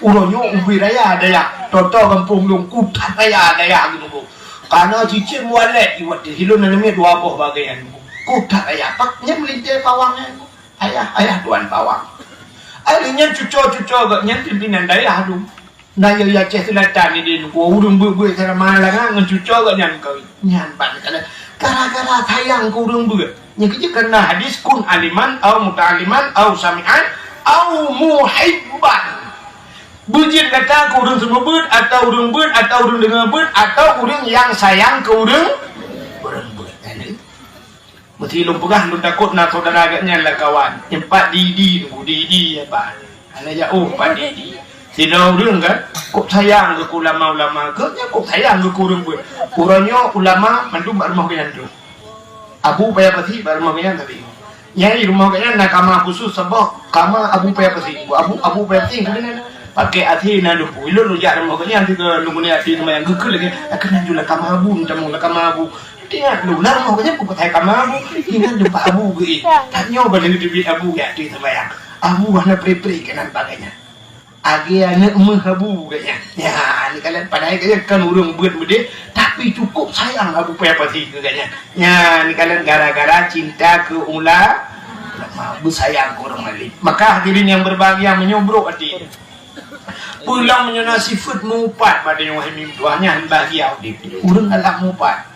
uronyo ubi raya daya toto kampung lungku raya daya gitu karena cicir mualet iwat di hilun namanya dua boh bagian kuda raya paknya melintai pawangnya ayah tuan pawang akhirnya cucu agaknya pimpinan daya aduh naya ya ceh selatan ini gua urung bue cara malang ngan cucu agaknya kau nyan pan gara-gara sayang ku urung bue yang kerja kena hadis kun aliman au muta'aliman au sami'an au muhibban bujin kata ke urang semua beut atau urang beut atau urang dengar beut atau urang yang sayang ke urang beut mesti lu pegah lu takut nak saudara agaknya lah kawan empat didi ya pak ana ya pak didi sida urang kan kok sayang ke ulama-ulama ke kok sayang ke urang beut urangnya ulama mandu rumah kalian tu Abu payah pasti baru mamanya tadi. Nyai rumah kayaknya nak kamar khusus sebab kamar Abu payah pasti. Abu payah pasti kemudian pakai hati nado. Ilo lu jangan rumah kayaknya nanti ke nungguin hati sama yang gekel lagi. Akan jual kamar Abu, minta mau kamar Abu. Dia lu lah rumah kayaknya bukan hai kamar Abu. Ini jumpa Abu gini. Tanya balik di Abu ya di sama yang Abu warna pre-pre kenan bagainya. Agiannya menghabu kayaknya. Ya, ini kalian pada kayaknya kan urung buat bede, tapi cukup sayang Abu payah pasti kayaknya. Ya, ini kalian gara-gara cinta ke ulama bersayang ke orang lain. Maka hadirin yang berbahagia menyobrok hati. Pulang menyana sifat mupat pada yang wahai tuanya bahagia urung alam mupat.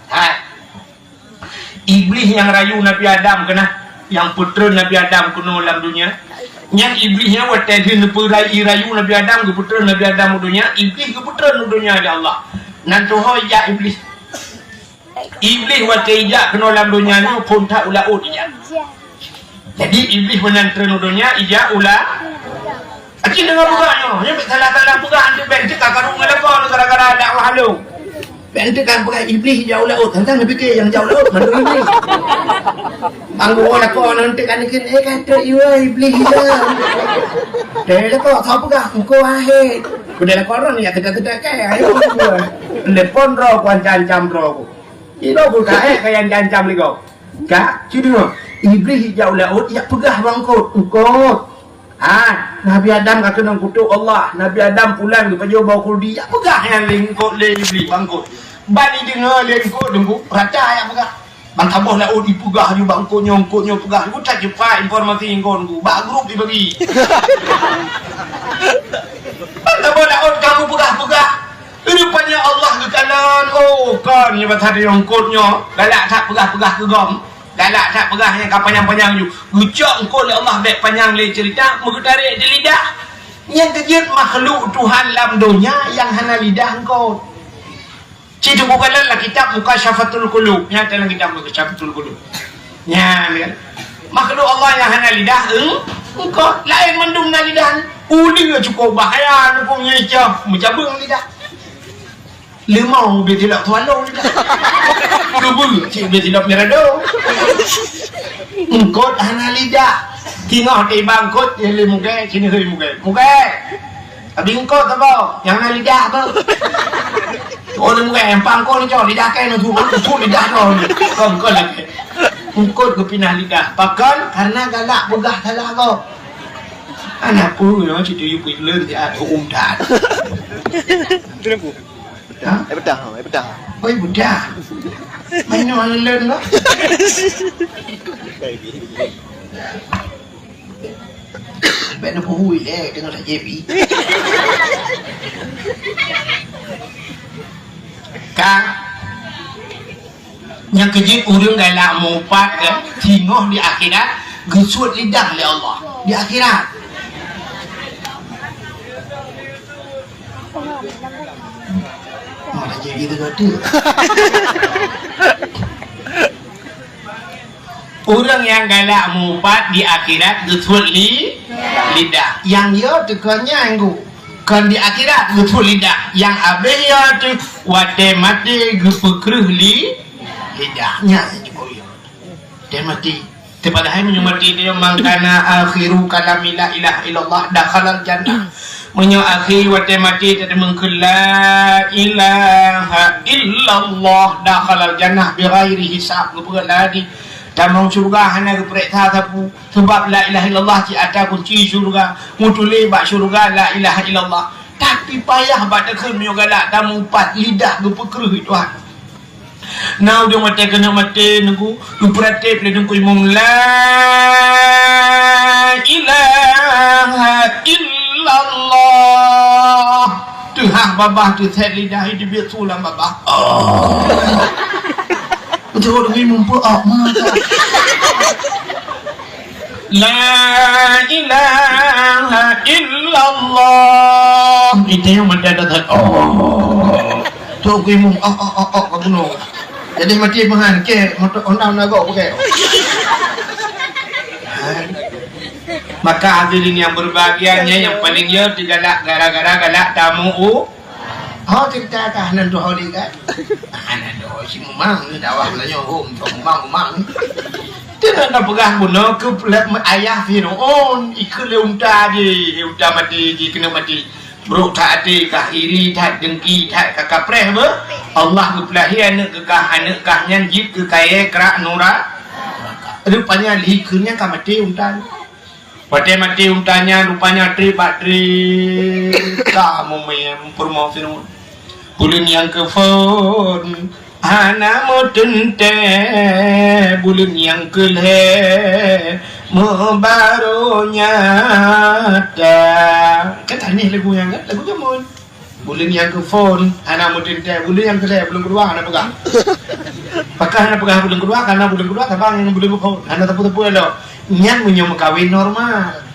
Iblis yang rayu Nabi Adam kena, yang putra Nabi Adam kena dalam dunia. Yang iblisnya watai dia rayu Nabi Adam ke putra Nabi Adam dunia, iblis ke putra dunia ya Allah. Nanti ya iblis. Iblis watai ija kena dalam dunia ni pun tak ulah ija. Jadi iblis menantra dunia ija ulah. Aci dengar buganya, nya salah-salah bugan tu bentuk karung ngelakon gara-gara dakwah lu. Bentuk kan bukan iblis jauh laut, tentang fikir yang jauh laut menurut iblis. Anggo lakon nanti kan kata iblis dah. Dah kok tahu bukan engko ahe. Kuda lakon ni ya tegak-tegak ayo. Telepon ro kuan cancam ro. Ilo buka kayak cancam ligo. Kak, cidu iblis jauh laut ya pegah bangkot. Engko Nabi Adam kata nang kutuk Allah. Nabi Adam pulang ke pajau bawa kurdi. Ya pegah yang lengkot lebih bangkot. Bani dengar lengkot dengku. Raca yang pegah. Bang tabuh laut dipegah je bangkotnya, ongkotnya pegah. Aku tak cepat informasi ingkon ku. Bak grup dibagi. Bang tabuh laut kamu pegah-pegah. Rupanya Allah kekalan. Oh kan ni batas dia ongkotnya. Galak tak pegah-pegah ke gom. Galak tak pegahnya kau panjang-panjang you. Gucok engkau oleh Allah baik panjang le cerita mengetarik di lidah. Yang kejut makhluk Tuhan dalam dunia yang hana lidah engkau. Cerita bukanlah kitab Mukasyafatul Qulub. Yang dalam kitab Mukasyafatul Qulub. Ya, makhluk Allah yang hana lidah engkau lain mendung na lidah. Uli cukup bahaya ni punya ijab menjabung lidah. Lemau dia tidak tualau lidah. Kubur cik dia tidak merado. Engkau hana lidah. Tengok di bangkot yang le muka sini ke muka. Tapi engkau tak apa yang hana lidah apa? Oh le muka yang pangkot ni cak lidah kan tu lidah kau. Kau lagi. Engkau ke pindah lidah. Pakan karena galak begah salah kau. Anak pun no cik tu you pun learn dia dah. Itu lembu. Bedah. Oi budak. Main orang lain lah. Bạn nó vui đấy, đừng có lại dễ bị. Kang, yang kejut urang gala mufat tinggal di akhirat, gesut lidah oleh Allah di akhirat. Malah jadi gitu. Orang yang galak mufat di akhirat gesut lidah. lidah. Yang dia tekannya anggu. Kan di akhirat betul lidah. Yang habis ya tu wate mati gepekreh lidahnya juga ya. Dia mati. Tepadahai menyumati dia mangkana akhiru kalami la ilaha illallah dakhalal jannah. Menyo akhir wate mati tadi mengkela ilaha illallah dakhalal jannah bighairi hisab gepekreh lagi. Tamang syurga hana geprek tapu sebab la ilaha illallah ci ada kunci syurga mutule bak syurga la ilaha illallah tapi payah bak dekeun nyo galak tamu pat lidah gepekreh Tuhan. Now dia mati kena mati nunggu luprate ple nunggu mong la ilaha illallah Tuhan babah tu set lidah hidup dia tulang babah. Betul dengan mumpul mata. La ilaha illallah. Itu yang mendadak. Tu gue kamu. Jadi mati bahan ke motor ondang nago pakai. Maka hadirin yang berbahagianya yang paling dia digalak gara-gara galak tamu cerita kah nan doh ni kan. Anak doh si memang ni dawah nanya memang. Tidak nak pegang bunuh ke pelat ayah Firaun ikut leunta je unta mati je kena mati. Bro tak ada kah iri tak dengki tak kakapreh ber. Allah kepelahi anak kah nyanjib ke kaya kerak nura. Rupanya likurnya kah mati unta. Pada mati untanya rupanya tri kamu mempermau Firaun. Bulan yang kefon hana mutente bulan yang keleh membarunya ta. Kata ni lagu yang lagu jamun. Bulan yang kefon hana mutente bulan yang keleh bulan kedua hana pegang. Pakah hana pegang bulan kedua karena bulan kedua tabang yang bulan kefon hana tepu-tepu lo. Nyan menyom kawin normal.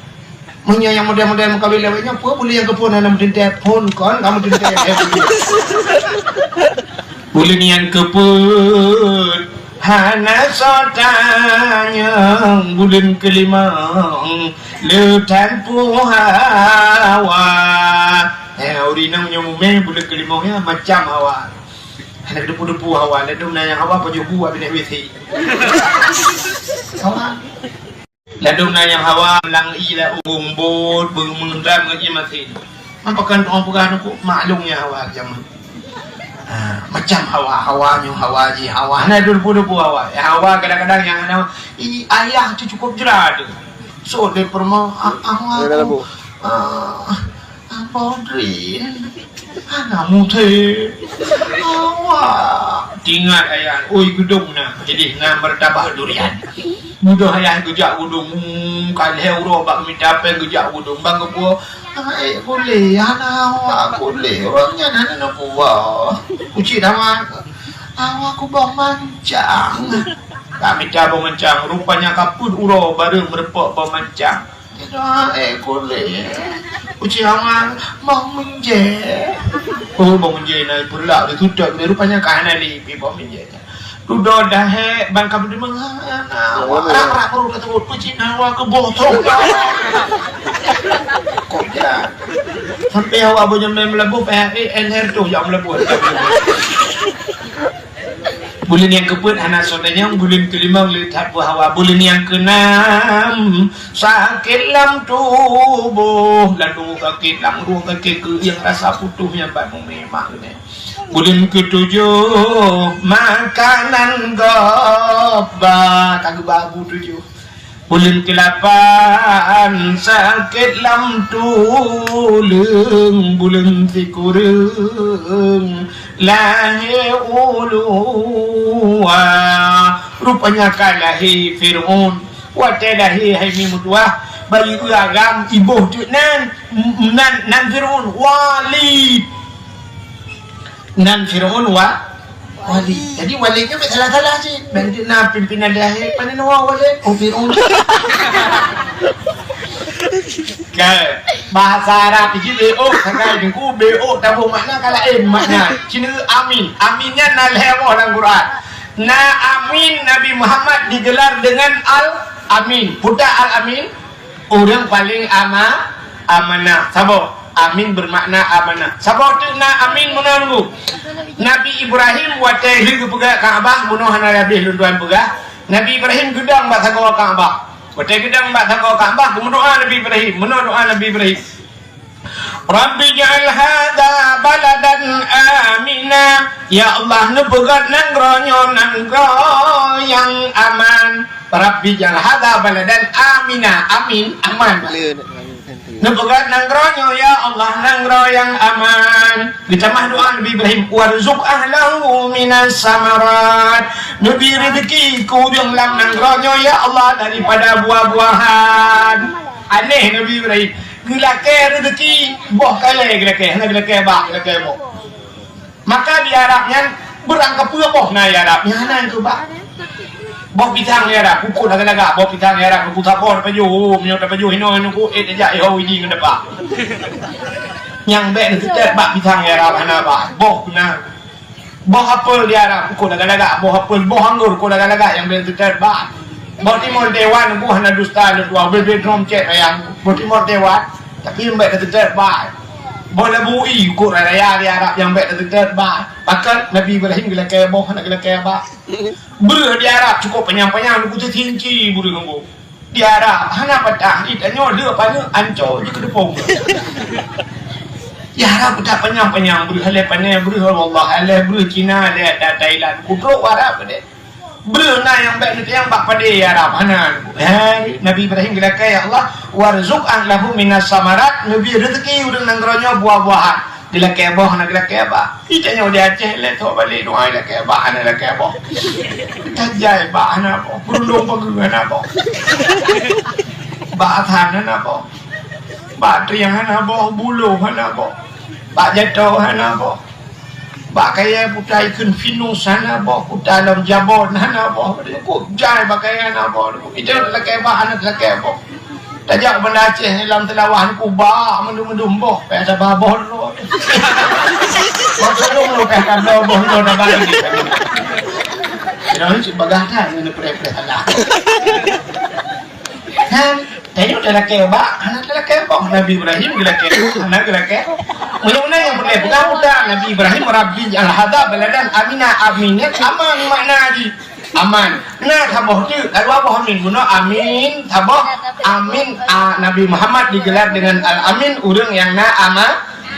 Menyo yang model-model mengkawin lewatnya apa boleh yang kepun anak mentintai pun kon kamu tintai boleh yang kepun hana sotanya bulan kelima letan hawa orina menyomong bulan kelima ya macam hawa hana depu-depu hawa ledum nanya hawa pejubu abis wisi hawa ladung nanya hawa lang ila umbut mengendam ngaji masih mampakan orang pegang aku maklumnya hawa zaman macam hawanya hawaji hawa nah dulu hawa hawa kadang-kadang yang ada ini ayah tu cukup jerah tu so dia perma aku Bodrin anak mutih awak tinggal ayah oi gedung nah jadi ngam bertabah durian mudah ayah gejak gudung kalhe uro bak minta pen gejak gudung bang kepo boleh anak awak boleh orangnya nana buah uci nama awak ku bang mancang kami cabang mancang rupanya kaput uro baru merepok pemancang tidak boleh uci awak mau menje mau menje naik pula dia tutup dia rupanya kanan ni mau menje Dudo dah bang kamu di mana? Orang perlu kata uci awak ke botol. Kok ya? Sampai awak punya melebu NR tu yang melebu. Bulan yang keempat anak saudaranya bulan kelima lihat hawa bulan yang keenam sakit lam tubuh lalu kaki lam ruang kaki ke yang rasa putuhnya baru memang ni. Bulan ketujuh makanan goba kagak babu tujuh. Bulan ke-8 sakit lam tulung bulan tikurung lahir uluwa rupanya kalahi Fir'aun watelahi haimi mutuah bagi agam ibuh tu nan Fir'aun wali nan Fir'aun wali. Jadi walinya salah-salah sih. Nanti pimpinan lahir mana nawa wali? Oh Fir'aun. Kan bahasa Arab itu BO sekarang jengku BO tahu makna kalau makna. Cina amin. Aminnya nalhewa dalam Quran. Amin Nabi Muhammad digelar dengan al-amin. Budak al-amin. orang paling amanah. Sabo amin bermakna amanah. Sabo tu na amin menunggu. Nabi Ibrahim wate higu pegak Kaabah bunuh hana Nabi lunduan pegak. Nabi Ibrahim gedang bak sago Kaabah. Wate gedang bak sago Kaabah berdoa Nabi Ibrahim, doa Nabi Ibrahim. Rabbi ja'al hadha baladan amina. Ya Allah nubugat nangronyo nangro yang aman. Rabbi ja'al hadha baladan amina. Amin, aman. Nubugat nangronyo ya Allah nangro yang aman. Ditambah doa Nabi Ibrahim, warzuq ahlahu minas samarat. Nabi rezeki ku yang lam nangronyo ya Allah daripada buah-buahan. Aneh Nabi Ibrahim. Gelake rezeki boh kale gelake hana gelake bak gelake boh. Maka di Arabnya berangkap pula boh na ya Arab hana itu bak. Boh pitang ya Arab kuku naga boh pitang ya Arab kuku tapor paju menyo paju hino nuku aja ho idi ngada bak. Yang bek itu bak pitang ya Arab hana bak boh na. Boh apel di Arab kuku naga boh apel boh anggur kuku naga yang bek itu bak. Boh timur dewan ku hana dusta dua bedroom cek yang boh timur dewan tapi yang baik terdekat baik. Boleh bui ukur raya di Arab yang baik terdekat baik. Bahkan Nabi Ibrahim gila kaya boh nak gila kaya baik. Ber di Arab cukup penyang-penyang aku tertinggi buru nunggu. Di Arab hana patah ditanya dia pada ancor je ke depan. Di Arab patah penyang-penyang buru halai panai buru Allah halai buru Cina ada Thailand kudruk Arab pada. Berna yang baik itu yang bak pada Arab hana. Nabi Ibrahim gila kaya Allah warzuq ahlahu minas samarat. Nabi rezeki udah nangronyo buah-buahan. Gila kaya boh hana gila kaya bak. Itanya udah Aceh le to balik doa gila kaya bak hana gila kaya boh. Tajai bak hana boh. Berundung pegu hana boh. Bak athan hana boh. Bak triang hana boh. Bulu hana boh. Bak jatuh hana boh. Bak kaya putai kun finu sana boh ku dalam jabon hana boh ku jai bakai hana boh itu laki bah anak laki boh tajak benda Aceh dalam telawah ku ba mendum boh pada baboh lo maksudnya lo kata boh lo dah bagi jangan sebagainya ini pre-pre halah kan tanya udah laki bah anak laki boh Nabi Ibrahim laki anak laki mana yang boleh bukan udah Nabi Ibrahim Rabbi ja'al hadha baladan amina aminnya aman makna lagi aman nah taboh tu lalu apa amin guna amin taboh amin Nabi Muhammad digelar dengan al-amin urang yang na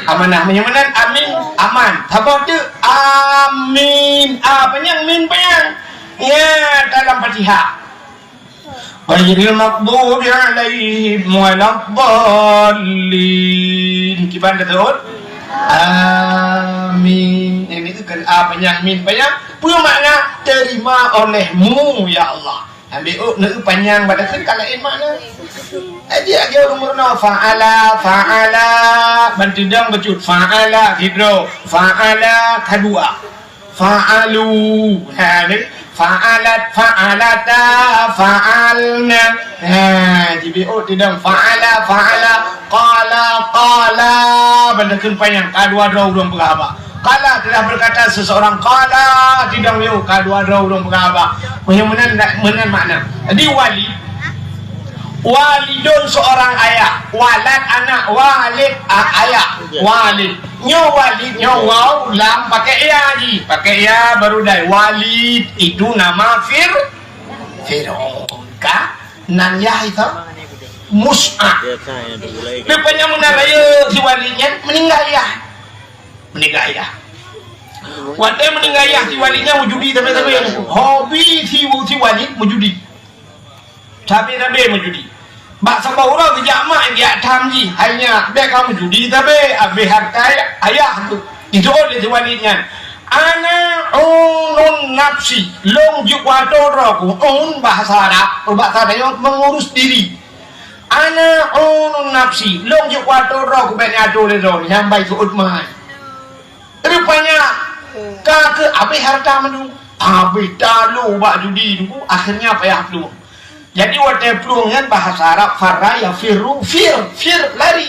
amanah menyamanan amin aman taboh tu amin penyang min penyang ya dalam Fatihah ghairil maghdubi alaihim waladdallin gimana betul amin ini itu kan penyang min penyang punya makna terima olehmu ya Allah ambil nak panjang pada kan kalau makna dia orang murna fa'ala bantu dang becut fa'ala gitu fa'ala kedua fa'alu ni fa'alata fa'alna JBO tidak fa'ala qala benarkan panjang kedua orang berapa qala telah berkata seseorang qala tidak yo kedua orang berapa menan makna jadi walidun seorang ayah walad anak walid ayah walid nyo walid nyo waw lam pakai ya ji pakai ya baru dai walid itu nama Fir'aun ka nan ya itu Mus'ab rupanya menaraya si walidnya meninggal ya wate meninggal ya si walidnya wujudi tapi hobi si walid wujudi tapi mujudi bak sama orang berjamaah dia tamji hanya dia kamu judi tapi abe harta ayah itu oleh walidnya ana unun nafsi long jukwato roku bahasa Arab yang mengurus diri ana unun nafsi long jukwato roku benyato ledo yang baik utmah rupanya ke abe harta menung abe dalu bak judi itu akhirnya payah dulu. Jadi waktu pelungan bahasa Arab farra ya firru fir lari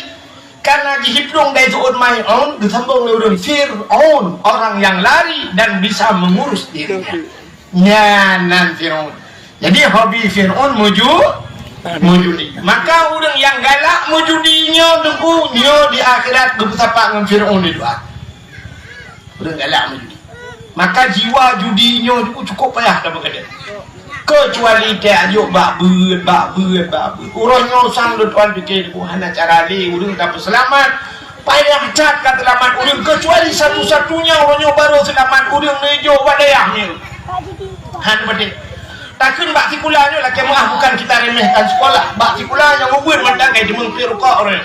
karena dihitung dari tu'un mai'un disambung dengan fir'aun orang yang lari dan bisa mengurus dirinya nyanan Fir'aun jadi hobi Fir'aun Mujudi. Maka orang yang galak mujudinya tunggu dia di akhirat bersapak dengan Firaun di doa. Orang galak mujudi. Maka jiwa judinya tu cukup payah dah berkata. Kecuali dia ajuk bak-bet. Orangnya sang tuan fikir ku hana cara li urang tak selamat. Payah cat kata selamat urang kecuali satu-satunya orangnya baru selamat urang nejo wadayahnya. Han bade. Takkan bak sikulanya lah kemah bukan kita remehkan sekolah. Bak sikulanya ubur mendagai di mengpirukak orang.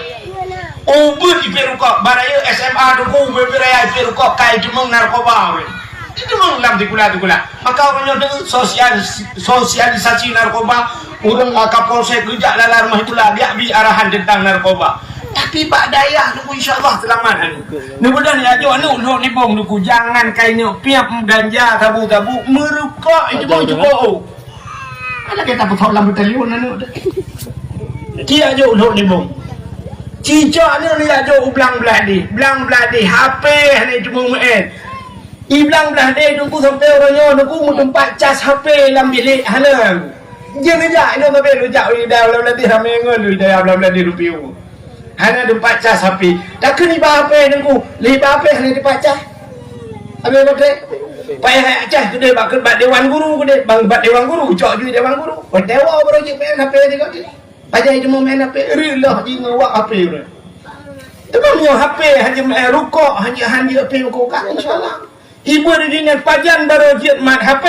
Ubur di pirukak baraya SMA tu ku beraya pirukak kai di meng narkoba orang. Itu memang tikula. Maka orangnya dengan sosialisasi narkoba, orang Kapolsek kerja dalam rumah itulah dia beri arahan tentang narkoba. Tapi Pak Dayah nuku insyaAllah selamat. Nuku dah ni aja ni bong nuku jangan kainnya piap ganja tabu-tabu merukak itu bong cukup. Ada kita betul lampu telefon anu. Dia aja ni bong. Cicak ni aja belang beladi HP ni cuma main. Iblang belah dia tunggu sampai orangnya tunggu tempat cas HP dalam bilik halang. Dia ngejak itu sampai rujak dah belah ramai ngon dah belah rupiah. Hana tempat cas HP. Takkan ni HP tunggu, libat HP hana tempat cas. Habis betul. Payah cas gede bak dewan guru gede, bang bak dewan guru, cok juga dewan guru. Dewa baru je main HP dia kata. Pajak itu mau main HP, rilah je ngawak HP dia. Temanya HP hanya rukuk, hanya HP kau kan insya-Allah. Ibu dengan pajan baru jimat HP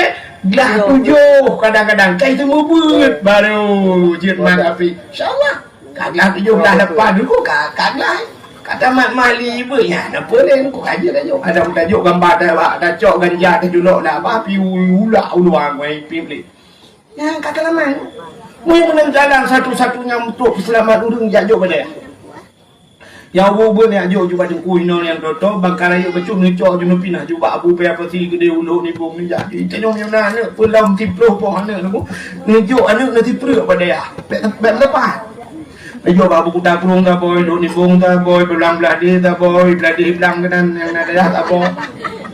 belah 7 kadang-kadang kai tu mubut baru jimat HP insyaallah kaglah 7 belah depan dulu kaglah kata mat mali ibu ya apa len ku aja dah ada tajuk gambar dah cok ganja tu dulu lah api ulah uluang mai pibli ya kata lama mu yang jalan satu-satunya untuk selamat urang jajuk pada yang ubur ni ajuk juga jengku ino yang toto bangkara yuk becuk ni cok junu pinah juga abu pe apa si gede uluk ni bom ni jadi tenyo yang mana pelam tiploh po ana ni juk anak nanti peruk pada ya bet lepas ayo babu kuda kurung ta boy duk ni bong ta boy belang belah dia ta boy belah dia belang kanan yang ada ya ta boy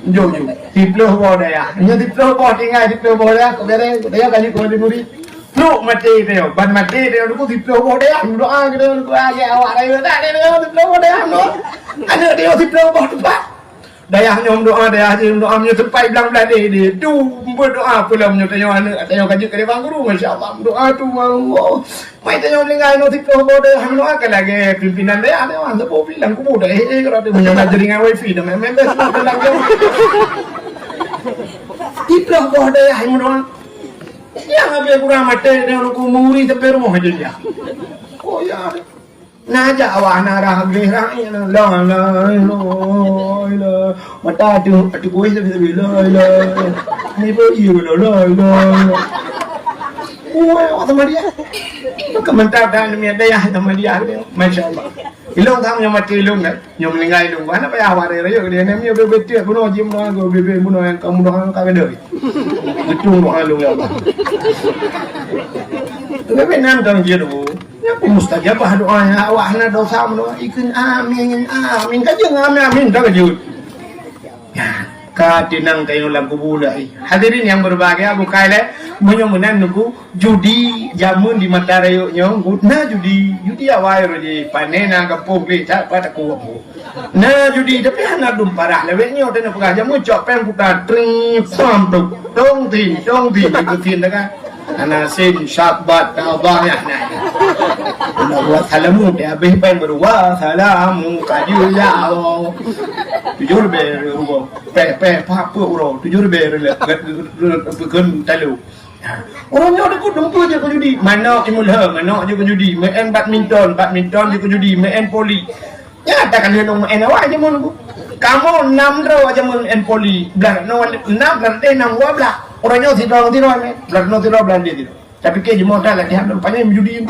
juk tiploh po dah ya nya tiploh po tinggal tiploh po dah ko bere dia kali ko di murid Pluk mati dia, ban mati dia, aku tiploh boh dia, doa kita, aku aja awak raya tak dia, tiploh boh dia, anak dia tiploh boh tempat, dayah nyom doa, dayah nyom doa punya tempat belang belah dia, tu berdoa pula punya tanya anak, tanya kaji ke depan guru, masya Allah, doa tu mau, mai tanya lengai no tiploh boh dia, kami doakan lagi pimpinan dia, ada orang sepupu bilang aku dah, kalau dia punya jaringan wifi, dah member semua belang dia, tiploh boh dia, kami doa. Yang habis kurang mata dia aku muri sampai rumah aja dia. Oh ya. Najak awak narah gerang la mata tu gue sampai la ni boleh la oh sama dia. Komentar dan media sama dia masya-Allah. Ilong tham yang mati ilong kan, yang meninggal ilong. Mana payah awak raya dia ni dia betul bunuh jim bunuh go bebe bunuh yang kamu doang kagak ada. Betul doa lu ya Allah. Tapi nan kan dia tu. Ya mustajabah doanya awak hana dosa doa ikun amin kaje amin dah kaje. Ya, katinang kayo lam kubulai. Hadirin yang berbahagia Abu Kaila menyomenan nuku judi jamun di mata rayuknya guna judi awai roji panena kampung le tak pada kuapu na judi tapi anak dum parah leweknya dan pegah jamu cok pen putar tring pam dong ti ikutin dengan ana sin syabat Allah ya nah buat salamu dia habis pen berwa salamu kaju ya Allah tujur ber pe pa ro tujur ber le bukan talu orangnya ada kau dumpu je kau judi mana imulha mana je kau judi main badminton je kau judi main poli ya takkan dia nak main awak je mun kamu 6 draw aja main poli belah 6 berarti 6 belah orangnya tidak belah dia tidak tapi ke je modal lah dia nampaknya judi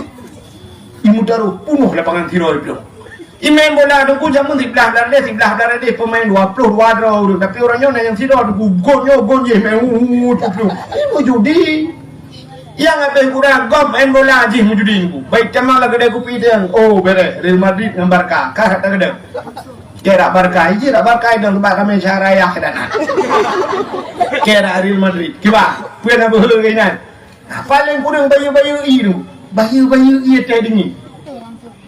imu taruh penuh lapangan tidur itu main bola tu ku jamun di belah dia pemain 22 draw tapi orangnya yang tidur tu gol je main itu judi yang habis kurang gom main bola aja judi ku baik camal lah gede ku pidang oh bere Real Madrid dengan Barca kah tak gede kira Barca dan tempat kami syarayah dan kira Real Madrid kiba puan apa hulu kainan paling kurang bayu itu bayu ia teh dingin.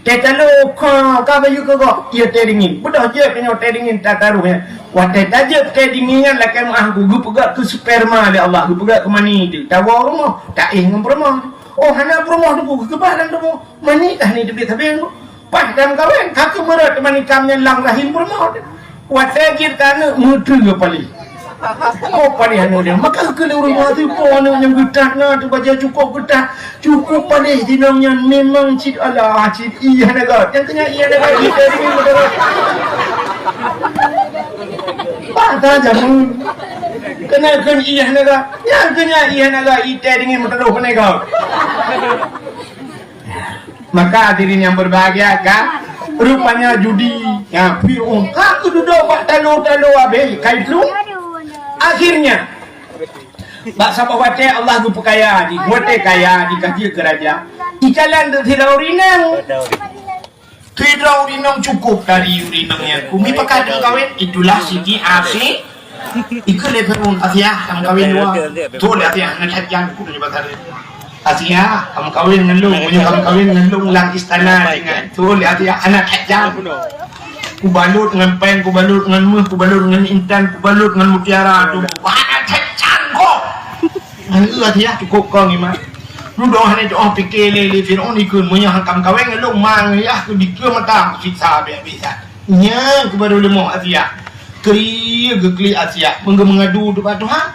Teh kalau kau bayu kau ia teh dingin. Budak je kena teh dingin tak taruhnya. Wah teh taje teh dingingan lah kan gu pegat ke sperma dia Allah, gu pegat ke mani tu. Tawa rumah, tak ngam rumah. Oh hana rumah tu ke badan tu. Mani kah ni tepi tepi tu. Pas dalam kawan, kaki berat mani kamnya lang rahim rumah tu. Wah teh kita mutu ke paling. Oh paling anu dia maka kalau rumah tu pun yang getah na tu baca cukup paling dinamnya memang cid Allah cid iya naga yang kena iya naga kita ni modal pada jamu kena iya naga yang kena iya naga kita dengan modal naga maka hadirin yang berbahagia kan rupanya judi ya Fir'aun aku duduk pak talo habis kaitu akhirnya baksa bahwate Allah gu kaya di bote kaya di kaki kerajaan ikalan tidak urinang cukup dari urinangnya kumi pakadang kawin itulah sigi asi ikut leperun asia kamu kawin dua tu lihat ya nak jangan ku ni batar asia kamu kawin dengan lu punya kamu kawin dengan lu lang istana dengan tu lihat ya anak jangan ku balut dengan pen, ku balut dengan meh, ku balut dengan intan, ku balut dengan mutiara tu. Wah, cecang kok. Ngan ya cukup kau ni mah. Lu doa ni doa fikir le Firaun ikut punya hakam kawin ngelung mang ya ku dikeu mata siksa bisa. Nya ku baru lemo Asia. Keri gegli Asia mengadu depan Tuhan.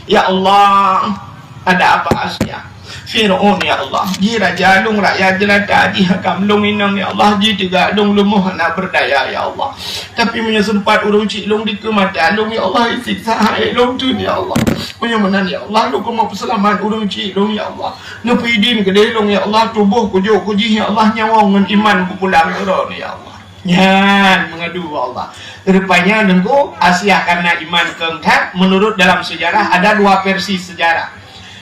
Ya Allah, ada apa Asia? Fir'aun ya Allah, ji raja lung rakyat jelata, ji hakam lung inang ya Allah, ji tiga lung lumuh nak berdaya ya Allah. Tapi punya sempat urung cik lung di kematian lung ya Allah, siksa hai lung tu ya Allah. Punya menan ya Allah, lu kemau perselamat urung cik lung ya Allah. Ngepidin ke lung ya Allah, tubuh kujuk kuji ya Allah, nyawa dengan iman pulang urung ya Allah. Nyan mengadu Allah. Rupanya nengku Asia karena iman keengkat, menurut dalam sejarah ada dua versi sejarah.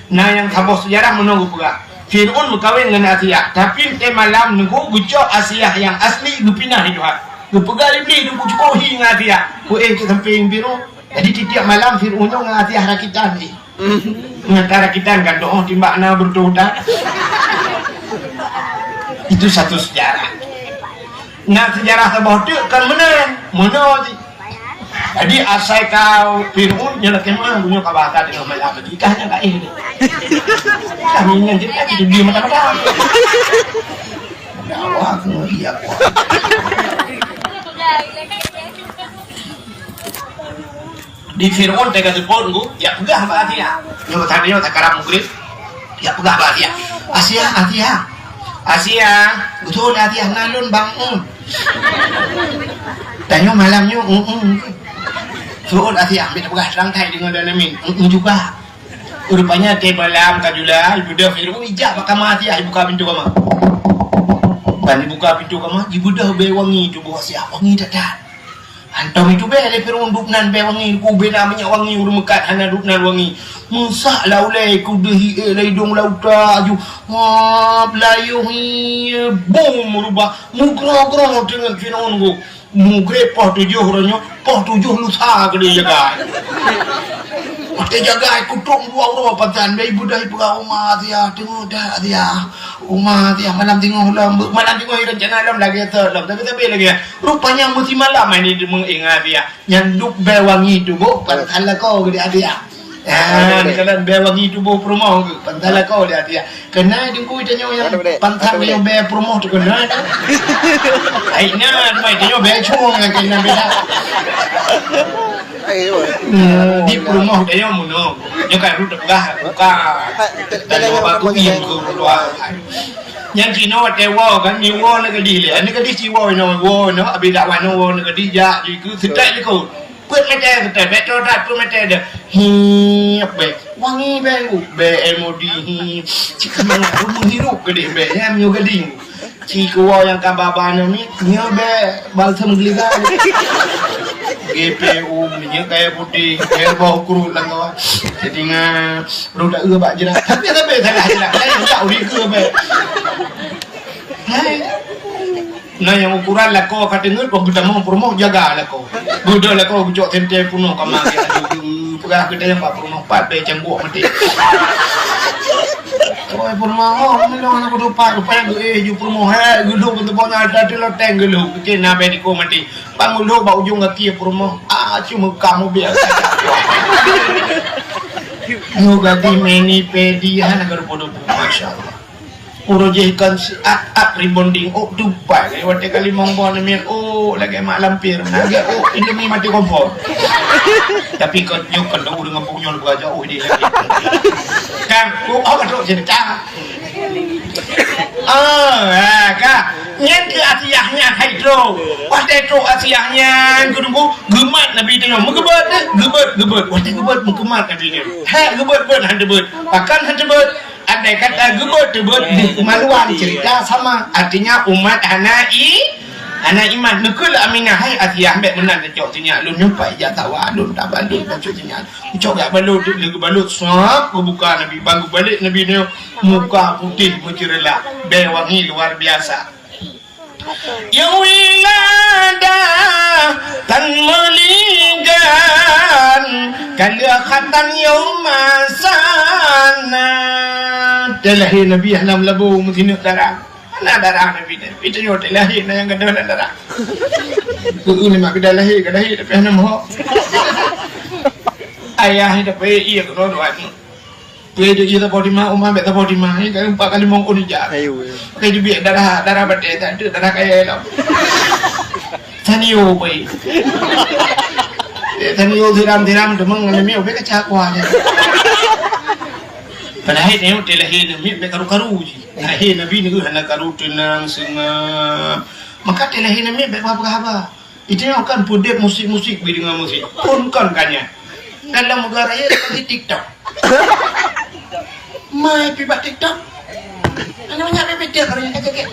Nah yang sabah sejarah menunggu pula Fir'aun berkahwin dengan Asia tapi malam nunggu gucok Asia yang asli gupinah itu ha gupegal iblis du cukup dengan Asia ke samping biru jadi tiap malam Fir'aun dengan Asia rakitan ni antara kita kan doa timbakna berdoa itu satu sejarah. Nah sejarah sabah tu kan menang jadi asal kau Fir'aun yang nak kemana punya kabata dengan malam nikahnya tak ini. Kami nanti lagi di mata-mata. Wah, aku iya. Di Fir'aun tega telepon gua, ya pegah berarti ya. Nyo tadinya tak karap mukrif. Ya pegah berarti ya. Asia, betul Asia nalun bangun. Tanya malamnya, Fir'aun Asia ambil pegah serangkai dengan danamin, juga. Rupanya teh malam kajulah ibu dah Fir'aun ijak pakai Asia buka pintu kamar. Bani buka pintu kamar, ibu dah be wangi tu buah Asia wangi tak dah. Hantam itu be ada Fir'aun dupnan be wangi, ku be namanya wangi urung mekat hana dupnan wangi. Musa laulai ku dehi laidung lauta aju. Wah belayu hi bom merubah mugro-gro dengan Fir'aun ku. Mugre poh 7 orangnya, poh 7 lusa ke dia jaga. Dia jaga kutung dua orang pasan bayi budai pura rumah dia tengok dah dia rumah dia malam tengok rencana alam lagi terlam tapi lagi rupanya musim malam ini mengingat dia yang duk bewangi tu bu pantal kau dia kalau bewangi tu bu promo pantal kau dia kena dengku itu yang pantal yang be promo tu kena aina mai dia be chong kena beda di rumah dia muno dia kan rute buka dan batu yang keluar yang kino tewa kan ni wo nak di le ni kadi si wo no abi dak wano wo nak di ja di ku sedai le ko put mete betul tak put mete dah hi be wangi be emodi hi cik mana rumah hirup gede be yang nyu gading cik wo yang kababana ni nyo be balsam geliga GPU punya kayak putih kayak bau kurut lah kawan jadi roda bak jenak tapi salah jenak saya tak uri ke be nah yang ukuran lah kau kata ngut kau kita mau promo jaga lah kau budak lah kau bucok tempe puno kamar dia pegah kita yang 44 be cangguak mati boy purmo melong anak lupa yang ju purmo gulu bentuk bonya ada di loteng gulu bikin nabe di komedi bangun lu bau ujung ngaki purmo cuma kamu biasa nu gadi meni pedia nagar bodoh masyaallah urojekan si rebonding dupa lewat kali monggo namir lagi mak lampir naga indomie mati kompor tapi kau nyukan dong udah ngepung nyol baca dia lagi kan kadok cerita kak nyen ke asiahnya hydro wah hydro asiahnya kudu gemat nabi tengok gebet wah gebet menggemat nabi ni gebet handebet pakan handebet andai kata gebet kemaluan cerita sama artinya umat anak iman nekul aminah hai asiah ambek menan cok tinya lu nyupai ja tawa alun tak balut cok tinya cok gak balut legu balut sop buka nabi banggu balik nabi ni muka putih mencerlah bewangi luar biasa yang wilada tan melinggan kalakatan yaumasana lahir nabi halam labu mungkin darah mana darah nabi itu yo lahir yang gede darah ini mak gede lahir tapi hana mo ayah tapi iya ko doan Pede iya body mah umah beta body mah ini kan 4 kali mongko dijak kayak di biak darah bade tak ada darah kayak lah tanio boy tanio tiram demang nami obe kacak wanya padahal ni udah lahir nabi karu je lahir nabi ni hana karu tenang sengap maka lahir nabi apa itu kan pudep musik dengan musik pun kan dalam negara ya di TikTok mai pibat TikTok namanya bebeda kalau yang kekek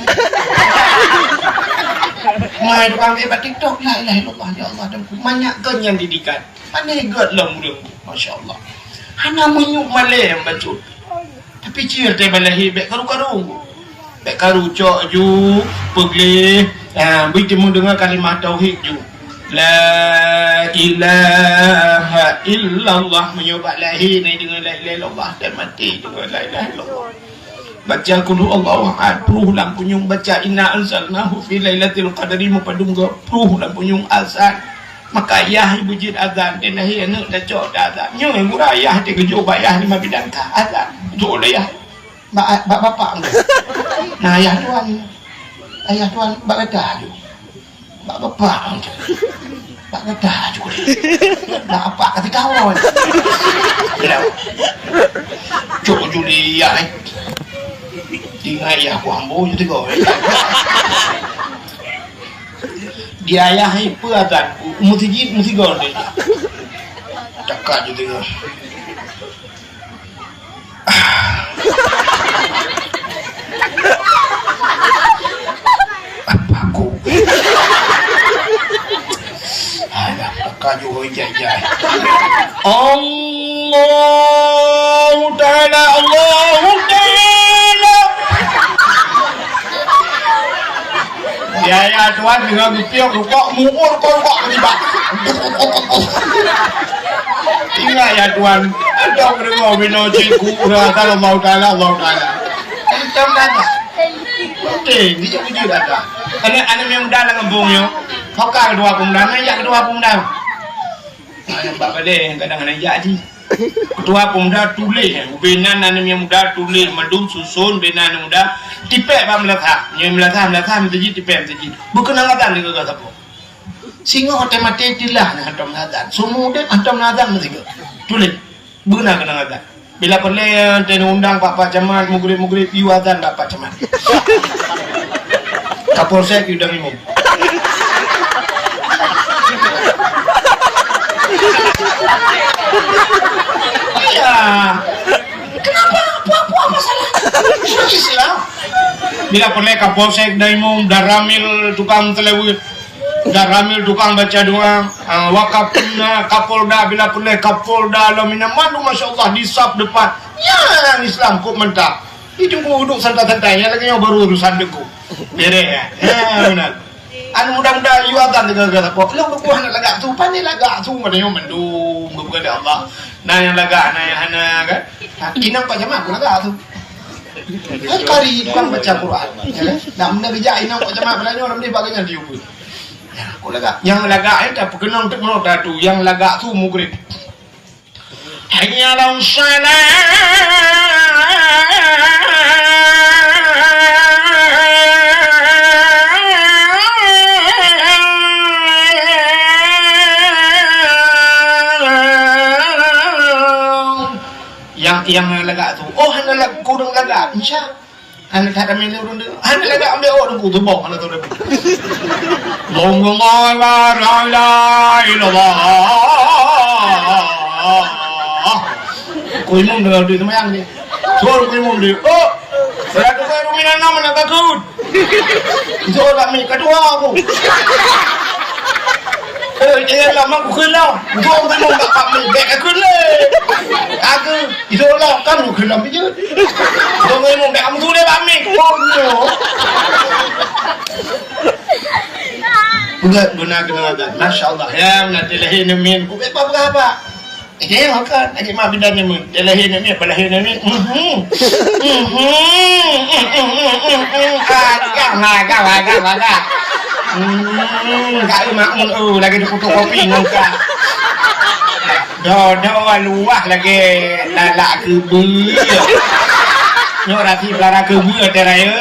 mai tukang pibat TikTok la ilaha illallah ya Allah dan banyak kan yang didikan mana god lah mudah masyaallah hana menyuk malem bacut tapi cia teh balahi bek karu cok ju pegle bertemu dengan kalimah tauhid ju la ilaha illallah menyebab lahir ni dengan la ilaha illallah dan mati dengan la ilaha illallah baca qul huwallahu ahad puluh lang punyung baca inna anzalnahu fi lailatul qadri mupadung go puluh lang punyung azan maka ayah ibu jid azan dan lahir anak dah cok dah azan nyo murah ayah dia kejo bayah 5 bidang ka azan jo dah ya bapak nah ayah tuan bak kata ju bak bapak bak kata ju bak apa kata kawan cok ju dia tinggal ayah ku ambo je tengok dia ayah ipu azan mesti gol dia cakap je tengok aku ada kaju jajai Allah Ta'ala ya tuan dengan rupiah rukuk muur korok ketibat ingat ya tuan ada mendengar bina cikgu Allah Ta'ala macam mana ni je wujud ada anak yang muda lah ngembungnya hokar kedua pemuda naik kedua pemuda nampak balik kadang-kadang jadi ketua pemuda tulis benan anak yang muda tulis madu susun benan anak muda tipek pak melatah menjadi tipek menjadi bukan angkatan dia kata apa singa otomatis lah hantam nazan semua dia hantam nazan mesti tulis benar kena nazan bila perlu dan undang Pak Camat mugrib piu azan Pak Camat Kapolsek udang imam iya kenapa apa masalah Islam bila perlu Kapolsek dan imam daramil tukang telewit daramil tukang baca doa wakafna Kapolda bila perlu Kapolda lamina madu masyaallah di sab depan ya Islam kok mentah itu gua duduk santai-santainya lagi yang baru urusan deku beres ya benar anu mudah-mudahan you akan dengan kata kok lu buah nak lagak tu pandai lagak tu mana yang mendung kepada Allah nah yang lagak nah yang hana kan kinang Pak Jamal aku lagak tu Kari tukang baca Quran. Dah benda bijak ina kok jemaah belanja orang ni bagian dia pun. Kau lagak. Yang lagak itu perkenang untuk menolak tu. Yang lagak tu mugrib. Hayya lau yang lagak tu. Oh, hana lag kurang lagak. Insya. Hana tak ada menu orang dia. Hana lagak ambil orang tu bok hana tu dah. Allah la ilaha illallah. Kau imam dah di semayang ni. Suruh kau imam dia. Oh, saya tu saya ruminan nama nak takut. Itu kami kedua aku. Jangan lama aku kelam. Itu orang imam tak kami baik aku le. Aku itu lah kan aku kelam je. Itu orang imam baik kamu tu le kami. Oh no. Guna. Masya Allah ya. Nanti lahir min. Kau apa? Eh, makan. Lagi mah bidanya mun. Lahir ni, balahir ni. Agak. Kak mak mun lagi di fotokopi muka. Dodo luah lagi lalak kebu. Nyorati belara kebu teraya.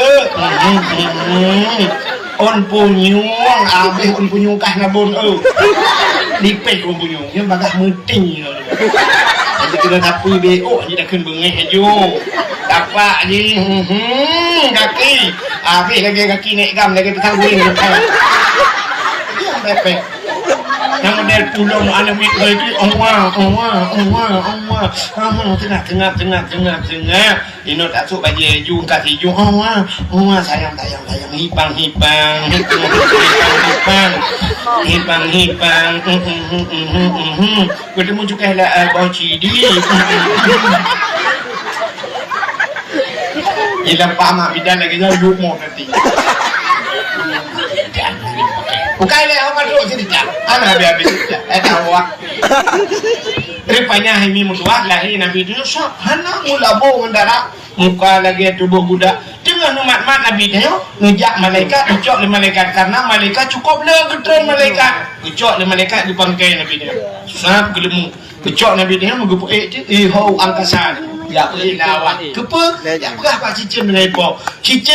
On punyung, abis on punyung kah nabun dipek on punyung, yang bagah muting. Jadi kena tapu BO, ni dah kena bengek je. Dapat je, kaki. Abis lagi kaki naik gam, lagi petang guling. Yang bepek. Yang model pulung anak mik lagi, Allah. Tengah. Ini tak suka baju ju kasih ju. Allah, sayang. Hipang. Ketemu juga lah bauci di. Ilang pama bidan lagi jauh mau nanti. Bukan le awak dulu sini tak. Anak habis. Awak. Rupanya ini musuh lahir Nabi Yusuf. Hana mulabu mendara. Muka lagi tubuh budak. Dengan umat Nabi dia ngejak malaikat, ucap le malaikat karena malaikat cukup le getren malaikat. Ucap le malaikat di pangkai Nabi dia. Sangat gelemu. Ucap Nabi dia menggepuk hau angkasa. Ya lawat. Kepe. Ya berapa cicin melepok. Cicin